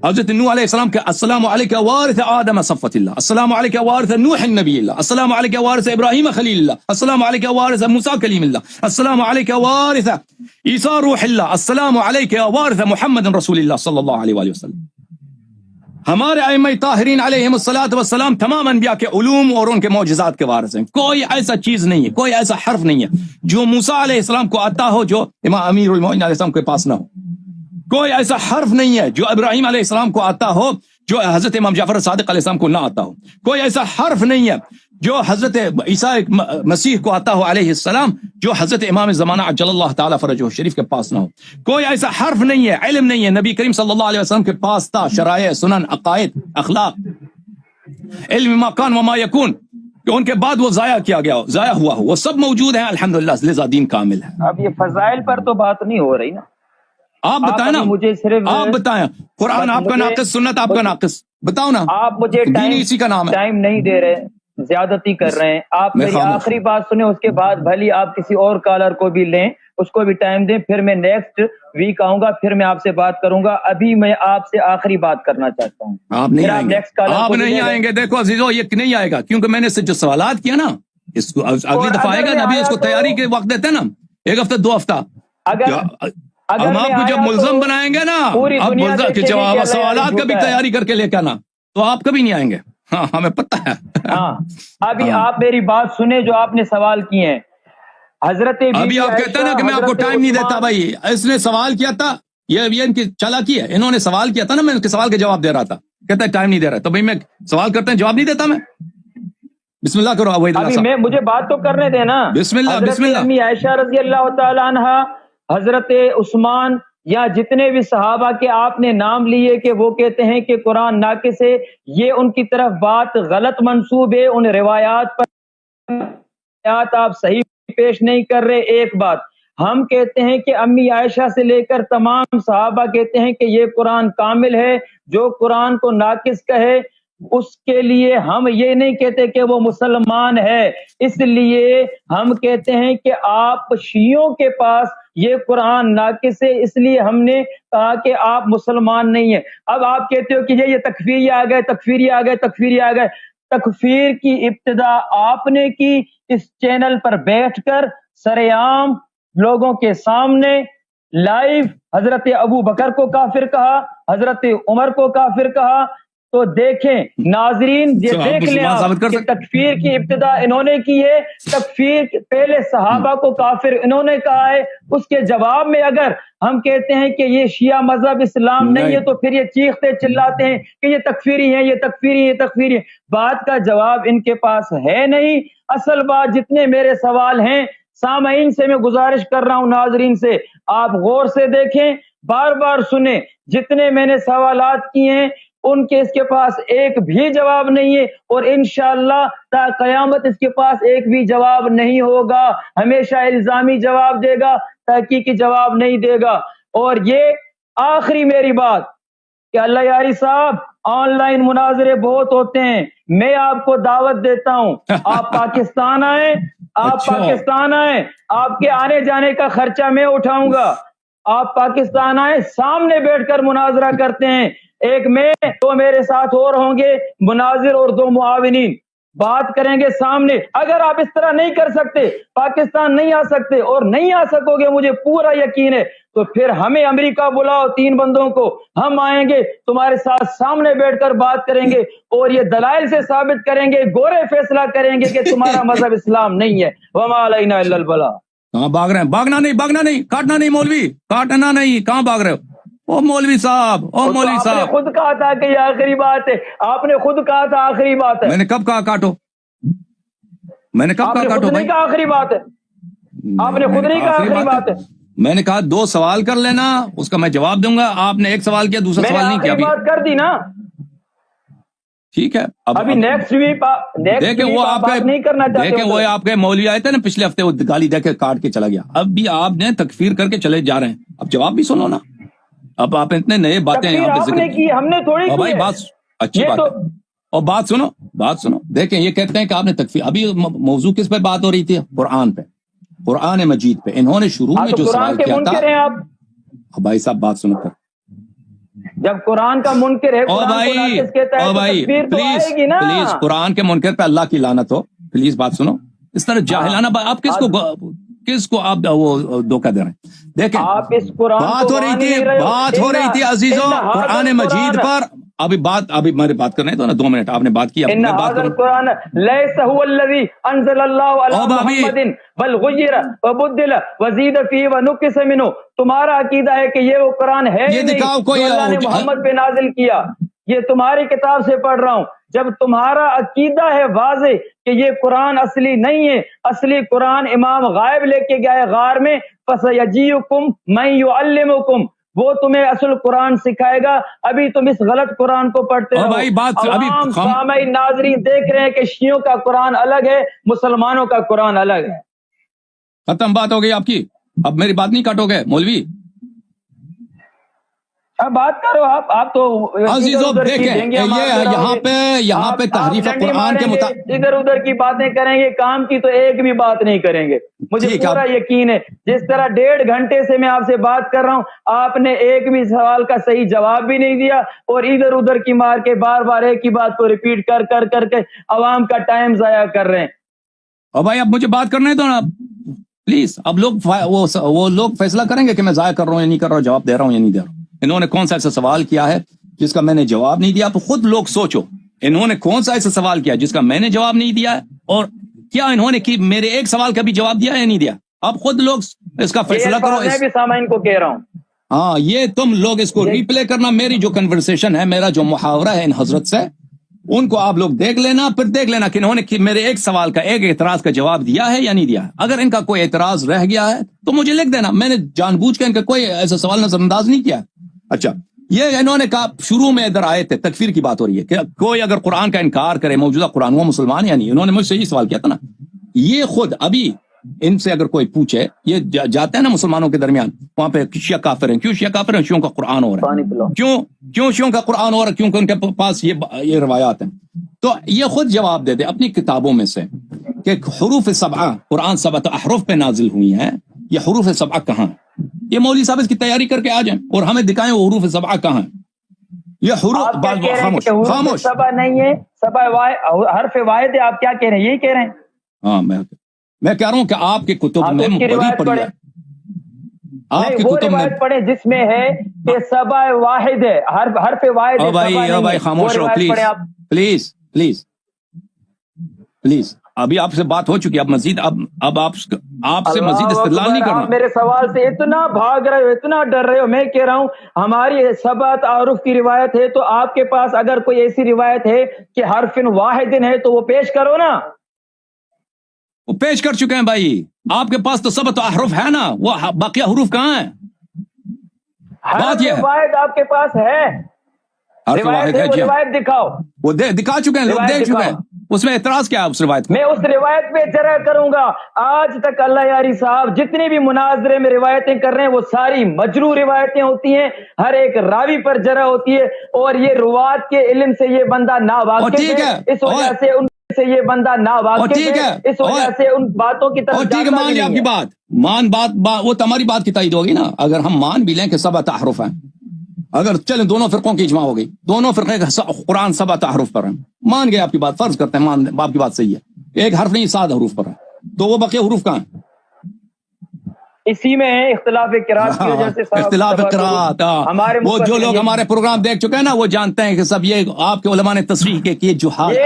حضرت نوح علیہ السلام کے السلام علیک وارث آدم صفوۃ اللہ، السلام علیک وارث نوح نبی اللہ، السلام علیک وارث ابراہیم خلیل اللہ، السلام علیک وارث موسیٰ کلیم اللہ، السلام علیک وارث عیسیٰ روح اللہ، السلام علیک وارث محمد رسول اللہ صلی اللہ علیہ وآلہ وسلم۔ ہمارے ائمہ طاہرین علیہم الصلوۃ والسلام تمام انبیاء کے علوم اور ان کے معجزات کے وارث ہیں۔ کوئی ایسا چیز نہیں ہے، کوئی ایسا حرف نہیں ہے جو موسیٰ علیہ السلام کو آتا ہو جو امام امیر المومنین علیہ السلام کے پاس نہ ہو، کوئی ایسا حرف نہیں ہے جو ابراہیم علیہ السلام کو آتا ہو جو حضرت امام جعفر صادق علیہ السلام کو نہ آتا ہو، کوئی ایسا حرف نہیں ہے جو حضرت عیسیٰ مسیح کو آتا ہو علیہ السلام جو حضرت امام زمانہ عجل اللہ تعالیٰ فرجہ شریف کے پاس نہ ہو، کوئی ایسا حرف نہیں ہے، علم نہیں ہے نبی کریم صلی اللہ علیہ وسلم کے پاس تھا، شرائع، سنن، عقائد، اخلاق، علم ما کان وما یکون، کہ ان کے بعد وہ ضائع ہوا ہو، وہ سب موجود ہیں الحمدللہ، لذا دین کامل ہے۔ اب یہ فضائل پر تو بات نہیں ہو رہی نا، آپ بتائیں نا، مجھے صرف آپ بتائیں، قرآن آپ کا ناقص، سنت آپ کا ناقص، بتاؤ نا، آپ مجھے دین اسی کا نام ہے۔ ٹائم نہیں دے رہے، زیادتی کر رہے ہیں. آپ میں میری خاموش آخری ہوں. بات سنیں، اس کے بعد بھلی آپ کسی اور کالر کو بھی لیں، اس کو بھی ٹائم دیں، پھر میں نیکسٹ ویک آؤں گا، پھر میں آپ سے بات کروں گا. ابھی میں آپ سے آخری بات کرنا چاہتا ہوں. آپ نہیں پھر آئیں گے، نیکسٹ کالر آپ کو بھی نہیں لے لیں. آئیں گے. دیکھو عزیزو، یہ نہیں آئے گا کیونکہ میں نے اس سے جو سوالات کیا نا، اس کو اگلی اور دفعہ آئے اگر گا میں نا. ابھی اس آیا کو تو تیاری کے وقت دیتے ہیں نا، 1 ہفتہ 2 ہفتہ. اگر ہم میں آپ کو جب آیا ملزم تو بنائیں گے نا، پوری اب دنیا ملزم دیکھے گی کہ اللہ یاری سوالات کا بھی جھوٹا ہے. تیاری کر کے لے کے آنا، تو آپ کبھی نہیں آئیں گے. ہاں ہمیں پتہ ہے. ہاں ابھی ہاں آپ میری بات سنیں جو آپ نے سوال کیے ہیں. حضرت بی ابھی بی آپ کہتے ہیں نا عائشہ، کہ میں آپ کو حضرت ٹائم نہیں دیتا. عثمان. بھائی اس نے سوال کیا تھا، یہ ان کی چالاکی ہے. انہوں نے سوال کیا تھا نا، میں ان کے سوال کا جواب دے رہا تھا. کہتا ہے ٹائم نہیں دے رہا. تو بھائی میں سوال کرتے ہیں جواب نہیں دیتا میں. بسم اللہ کرو عبید اللہ ابھی صاحب. مجھے بات تو کرنے دینا. بسم اللہ حضرت بسم اللہ. امی عائشہ رضی اللہ تعالی عنہا، حضرت عثمان، یا جتنے بھی صحابہ کے آپ نے نام لیے کہ وہ کہتے ہیں کہ قرآن ناقص ہے، یہ ان کی طرف بات غلط منسوب ہے. ان روایات پر آپ صحیح پیش نہیں کر رہے. ایک بات ہم کہتے ہیں کہ امی عائشہ سے لے کر تمام صحابہ کہتے ہیں کہ یہ قرآن کامل ہے. جو قرآن کو ناقص کہے اس کے لیے ہم یہ نہیں کہتے کہ وہ مسلمان ہے. اس لیے ہم کہتے ہیں کہ آپ شیعوں کے پاس یہ قرآن ناقص ہے، اس لیے ہم نے کہا کہ آپ مسلمان نہیں ہیں. اب آپ کہتے ہو کہ یہ تکفیری آ گئے، تکفیری آ گئے، تکفیری آ گئے. تکفیر کی ابتدا آپ نے کی اس چینل پر بیٹھ کر سرعام لوگوں کے سامنے لائیو. حضرت ابو بکر کو کافر کہا، حضرت عمر کو کافر کہا. تو دیکھیں ناظرین، یہ آپ دیکھ لیں مسلمان ثابت آپ کر کہ سکتے. تکفیر کی ابتدا انہوں نے کی ہے. تکفیر پہلے صحابہ کو کافر انہوں نے کہا ہے. اس کے جواب میں اگر ہم کہتے ہیں کہ یہ شیعہ مذہب اسلام نہیں ہے تو پھر یہ چیختے چلاتے ہیں کہ یہ تکفیری ہیں، یہ تکفیری ہیں، یہ تکفیری ہیں. بات کا جواب ان کے پاس ہے نہیں. اصل بات جتنے میرے سوال ہیں، سامعین سے میں گزارش کر رہا ہوں، ناظرین سے آپ غور سے دیکھیں، بار بار سنیں. جتنے میں نے سوالات کیے ہیں ان کے اس کے پاس ایک بھی جواب نہیں ہے، اور انشاءاللہ تا قیامت اس کے پاس ایک بھی جواب نہیں ہوگا. ہمیشہ الزامی جواب دے گا، تحقیقی جواب نہیں دے گا. اور یہ آخری میری بات کہ اللہ یاری صاحب، آن لائن مناظرے بہت ہوتے ہیں. میں آپ کو دعوت دیتا ہوں، آپ پاکستان آئیں، آپ پاکستان آئیں. آپ کے آنے جانے کا خرچہ میں اٹھاؤں گا. آپ پاکستان آئیں، سامنے بیٹھ کر مناظرہ کرتے ہیں. ایک میں، 2 میرے ساتھ اور ہوں گے مناظر اور 2 معاونین، بات کریں گے سامنے. اگر آپ اس طرح نہیں کر سکتے، پاکستان نہیں آ سکتے اور نہیں آ سکو گے، مجھے پورا یقین ہے، تو پھر ہمیں امریکہ بلاؤ، 3 بندوں کو، ہم آئیں گے تمہارے ساتھ، سامنے بیٹھ کر بات کریں گے اور یہ دلائل سے ثابت کریں گے، گورے فیصلہ کریں گے کہ تمہارا مذہب اسلام نہیں ہے. وما علینا الا البلاغ. کہاں بھاگ رہے ہیں؟ بھاگنا نہیں، بھاگنا نہیں، کاٹنا نہیں مولوی، کاٹنا نہیں. کہاں بھاگ رہے ہو؟ او مولوی صاحب، او مولوی آپ نے صاحب، خود کہا تھا کہ یہ آخری بات ہے. آپ نے خود کہا تھا آخری بات ہے. میں نے کب کہا کاٹو؟ میں نے کب آپ کہا نے خود کاٹو نہیں بھائی؟ کہا آخری بات ہے. آپ نے خود نہیں کہا آخری بات ہے. میں نے کہا 2 سوال کر لینا، اس کا میں جواب دوں گا. آپ نے 1 سوال کیا، دوسرا سوال نہیں کیا. میں نے آخری بات کر دی نا. ٹھیک ہے. ابھی نیکسٹ ویک دیکھیں وہ آپ بات نہیں کرنا چاہتے. دیکھیں وہ آپ کے مولوی آئے تھے نا پچھلے ہفتے، وہ گالی دے کے کاٹ کے چلا گیا. اب بھی آپ نے تکفیر کر کے چلے جا رہے ہیں. اب جواب بھی سنو نا. اب آپ اتنے نئے باتیں تکفیر یہاں پہ آپ ذکر نے کی، ہم نے تھوڑی اور کی بھائی ہے. بات اچھی بات ہے. اور بات سنو. دیکھیں یہ کہتے ہیں کہ آپ نے تکفیر، ابھی موضوع کس پہ بات ہو رہی تھی؟ قرآن پہ، قرآن مجید پہ. انہوں نے شروع میں جو سوال کیا تھا، بھائی صاحب بات سنو کر. جب قرآن کا منکر ہے، بھائی پلیز قرآن کے منکر پہ اللہ کی لعنت ہو. پلیز بات سنو. اس طرح جاہلانہ آپ کس کو آپ وہ دھوکہ دے رہے ہیں؟ دیکھیں بات ہو رہی تھی عزیزوں قرآن مجید پر. ابھی میرے بات کرنے تو نا 2 منٹ آپ نے بات کی. ان هذا القرآن ليس هو الذي انزل الله على محمد بل غير وبدل وزيد فيه ونقص منه. تمہارا عقیدہ ہے کہ یہ وہ قرآن ہے ہی نہیں جو اللہ نے محمد پہ نازل کیا. یہ تمہاری کتاب سے پڑھ رہا ہوں. جب تمہارا عقیدہ ہے واضح کہ یہ قرآن اصلی نہیں ہے، اصلی قرآن امام غائب لے کے گیا ہے غار میں، فَسَيَجِيُكُمْ مَن يُعَلِّمُكُمْ، وہ تمہیں اصل قرآن سکھائے گا. ابھی تم اس غلط قرآن کو پڑھتے ہو. عوام سامعین ناظرین دیکھ رہے ہیں کہ شیعوں کا قرآن الگ ہے، مسلمانوں کا قرآن الگ ہے. ختم بات ہو گئی آپ کی. اب میری بات نہیں کاٹو گے مولوی. اب بات کرو آپ تو عزیزو دیکھیں یہاں پہ تحریف قرآن کے مطابق ادھر ادھر کی باتیں کریں گے، کام کی تو ایک بھی بات نہیں کریں گے. مجھے پورا یقین ہے جس طرح 1.5 گھنٹے سے میں آپ سے بات کر رہا ہوں، آپ نے ایک بھی سوال کا صحیح جواب بھی نہیں دیا، اور ادھر ادھر کی مار کے بار بار ایک ہی بات کو ریپیٹ کر کے عوام کا ٹائم ضائع کر رہے ہیں. اور بھائی اب مجھے بات کرنے دو نا پلیز. اب لوگ وہ لوگ فیصلہ کریں گے کہ میں ضائع کر رہا ہوں یا نہیں کر رہا ہوں، جواب دے رہا ہوں یا نہیں دے رہا ہوں. انہوں نے کون سا ایسا سوال کیا ہے جس کا میں نے جواب نہیں دیا؟ تو خود لوگ سوچو انہوں نے کون سا ایسا سوال کیا جس کا میں نے جواب نہیں دیا ہے، اور کیا انہوں نے میرے ایک سوال کا بھی جواب دیا یا نہیں دیا؟ اب خود لوگ اس کا فیصلہ کرو. میں بھی سامعین کو کہہ رہا ہوں، ہاں یہ تم لوگ اس کو ریپلے کرنا. میری جو کنورسیشن ہے، میرا جو محاورہ ہے ان حضرت سے، ان کو آپ لوگ دیکھ لینا، پھر دیکھ لینا کہ انہوں نے میرے ایک سوال کا، ایک اعتراض کا جواب دیا ہے یا نہیں دیا. اگر ان کا کوئی اعتراض رہ گیا ہے تو مجھے لکھ دینا. میں نے جان بوجھ کے ان کا کوئی ایسا سوال نظر انداز نہیں کیا. اچھا، یہ انہوں نے کہا شروع میں ادھر آئے تھے، تکفیر کی بات ہو رہی ہے کہ کوئی اگر قرآن کا انکار کرے، موجودہ قرآن، وہ مسلمان یا نہیں. انہوں نے مجھ سے یہ سوال کیا تھا نا. یہ خود ابھی ان سے اگر کوئی پوچھے، یہ جاتے ہیں نا مسلمانوں کے درمیان، وہاں پہ شیعہ کافر ہیں. کیوں شیعہ کافر ہیں؟ شیعوں کا قرآن ہو رہا ہے. کیوں شیعوں کا قرآن ہو رہا ہے؟ کیونکہ ان کے پاس یہ روایات ہیں. تو یہ خود جواب دے دے اپنی کتابوں میں سے کہ حروف سبعہ قرآن 7 احرف پہ نازل ہوئی ہیں. یہ حروف سبعہ کہاں ہیں؟ یہ مولوی صاحب اس کی تیاری کر کے آ جائیں اور ہمیں دکھائیں وہ حروف سبعہ کہاں ہیں. یہ حروف خاموش سبعہ نہیں ہے، سبعہ حرف واحد ہے. آپ کیا کہہ رہے ہیں؟ یہی کہہ رہے ہیں. ہاں میں کہہ رہا ہوں کہ آپ کے کتب میں پڑھی ہے. آپ کی کتب میں پڑھے جس میں ہے کہ سبعہ واحد ہے، حرف واحد ہے. بھائی خاموش رہو پلیز پلیز پلیز. ابھی آپ سے بات ہو چکی، اب مزید اب آپ سے مزید استدلال نہیں کرنا. میرے سوال سے اتنا بھاگ رہے ہو، اتنا ڈر رہے ہو. میں کہہ رہا ہوں ہماری 7 احرف کی روایت ہے، تو آپ کے پاس اگر کوئی ایسی روایت ہے کہ حرف واحد ہے تو وہ پیش کرو نا. وہ پیش کر چکے ہیں بھائی. آپ کے پاس تو 7 احرف ہے نا، وہ باقی حروف کہاں ہیں؟ بات یہ ہے واحد آپ کے پاس ہے، روایت دکھاؤ. وہ دکھا چکے ہیں، لوگ دیکھ چکے ہیں. اس میں اعتراض کیا ہے اس روایت میں؟ اس روایت پہ جرح کروں گا. آج تک اللہ یاری صاحب جتنی بھی مناظرے میں روایتیں کر رہے ہیں وہ ساری مجروح روایتیں ہوتی ہیں، ہر ایک راوی پر جرح ہوتی ہے، اور یہ روات کے علم سے یہ بندہ ناواقف ہے. اس وجہ سے ان سے یہ بندہ ناواقف ہے، اس وجہ سے ان باتوں کی طرف ٹھیک ہے. مان لیا آپ کی بات، وہ تمہاری بات کی تائید ہوگی نا. اگر ہم مان بھی لیں کہ 7 احرف ہیں، اگر چلیں دونوں فرقوں کی اجماع ہو گئی، دونوں فرقے قرآن 7 احرف پر ہیں، مان گئے آپ کی بات، فرض کرتے ہیں آپ کی بات صحیح ہے، ایک حرف نہیں 7 حروف پر ہے، تو وہ بقیہ حروف کہاں ہیں؟ اسی میں ہے اختلاف قرات کی وجہ سے. اختلاف قرات، وہ جو لوگ ہمارے پروگرام دیکھ چکے ہیں نا، وہ جانتے ہیں کہ سب یہ آپ کے علماء نے تصریح کی کہ جہال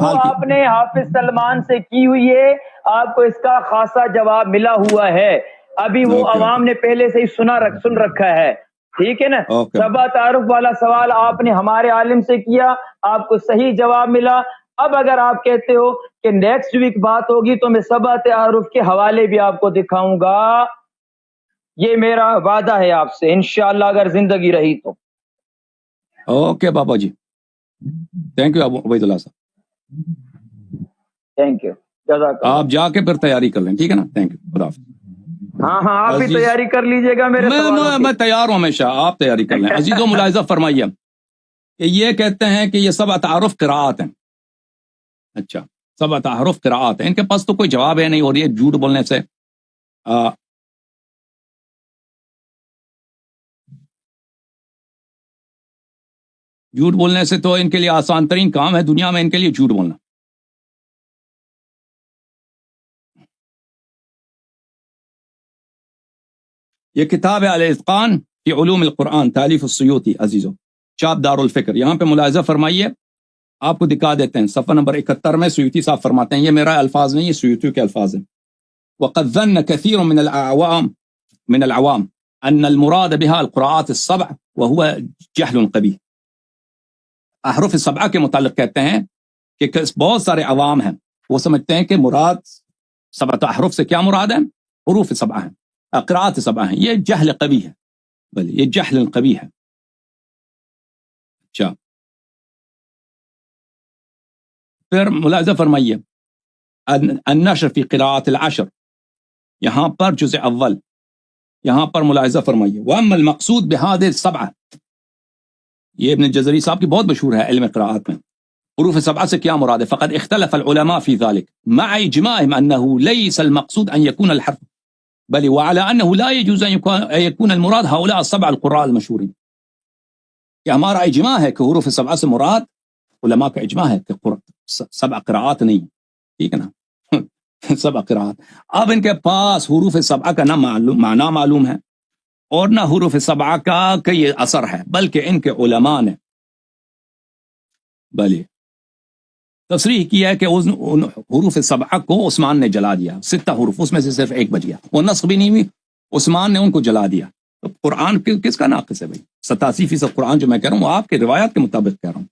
آپ نے حافظ سلمان سے کی ہوئی ہے، آپ کو اس کا خاصا جواب ملا ہوا ہے. ابھی وہ عوام نے پہلے سے ہی سن رکھا ہے. ٹھیک ہے نا. 7 تعارف والا سوال آپ نے ہمارے عالم سے کیا، آپ کو صحیح جواب ملا. اب اگر آپ کہتے ہو کہ نیکسٹ ویک بات ہوگی تو میں 7 تعارف کے حوالے بھی آپ کو دکھاؤں گا. یہ میرا وعدہ ہے آپ سے، انشاءاللہ اگر زندگی رہی تو. اوکے بابا جی، تھینک یو عبید اللہ صاحب، تھینک یو، جزاک اللہ. آپ جا کے پھر تیاری کر لیں، ٹھیک ہے نا. تھینک یو، خدا حافظ. ہاں آپ بھی تیاری کر لیجئے گا. میں تیار ہوں ہمیشہ، آپ تیاری کر لیں. عزیزو ملاحظہ فرمائیے کہ یہ کہتے ہیں کہ یہ 7 احرف قراءت ہیں. اچھا، 7 احرف قراءت ہیں، ان کے پاس تو کوئی جواب ہے نہیں، اور یہ جھوٹ بولنے سے تو ان کے لیے آسان ترین کام ہے دنیا میں، ان کے لیے جھوٹ بولنا. یہ کتاب ہے الاتقان فی علوم القرآن، تالیف السیوطی. عزیزو، چاپ دار الفکر. یہاں پہ ملاحظہ فرمائیے، آپ کو دکھا دیتے ہیں صفحہ نمبر 71 میں سیوطی صاحب فرماتے ہیں، یہ میرا الفاظ نہیں، یہ سیوطی کے الفاظ ہیں. وقد ظن كثير من العوام ان المراد بها القراءات السبع وهو جهل قبیح. احرف 7 کے متعلق کہتے ہیں کہ بہت سارے عوام ہیں وہ سمجھتے ہیں کہ مراد 7 احرف سے کیا مراد ہے؟ حروف 7 ہیں، قراءات 7 ہیں. یہ جہل قبیح ہے، بلے یہ جہل قبیح ہے. اچھا، پھر ملاحظہ فرمائیے النشر فی قراءات العشر، یہاں پر جزء اول، یہاں پر ملاحظہ فرمائیے وَأَمَّا الْمَقْصُودُ بِهَذِهِ السَّبْعَةِ، یہ ابن جزری صاحب کی بہت مشہور ہے علم قراءات میں. حروف سبعہ سے کیا مراد ہے؟ فقد اختلف العلماء في ذلك مع اجماعهم انه ليس المقصود ان يكون الحرف بل وعلى انه لا يجوز ان يكون المراد هؤلاء السبع القراء المشهورين. کہ ہمارا اجماع ہے کہ حروف سبعہ سے مراد، علماء کا اجماع ہے کہ سبع قراءات نہیں، ٹھیک ہے نا، سبع قراءات. اب ان کے پاس حروف سبعہ کا نہ معنی معلوم ہے اور نہ حروف سبعہ کا کوئی اثر ہے، بلکہ ان کے علماء نے بلی تصریح کیا ہے کہ ان حروف سبعہ کو عثمان نے جلا دیا، 6 حروف، اس میں سے صرف 1 بچ گیا، وہ نسخ بھی نہیں ہوئی، عثمان نے ان کو جلا دیا. تو قرآن کس کا ناقص ہے بھائی؟ 87% قرآن جو میں کہہ رہا ہوں وہ آپ کے روایات کے مطابق کہہ رہا ہوں.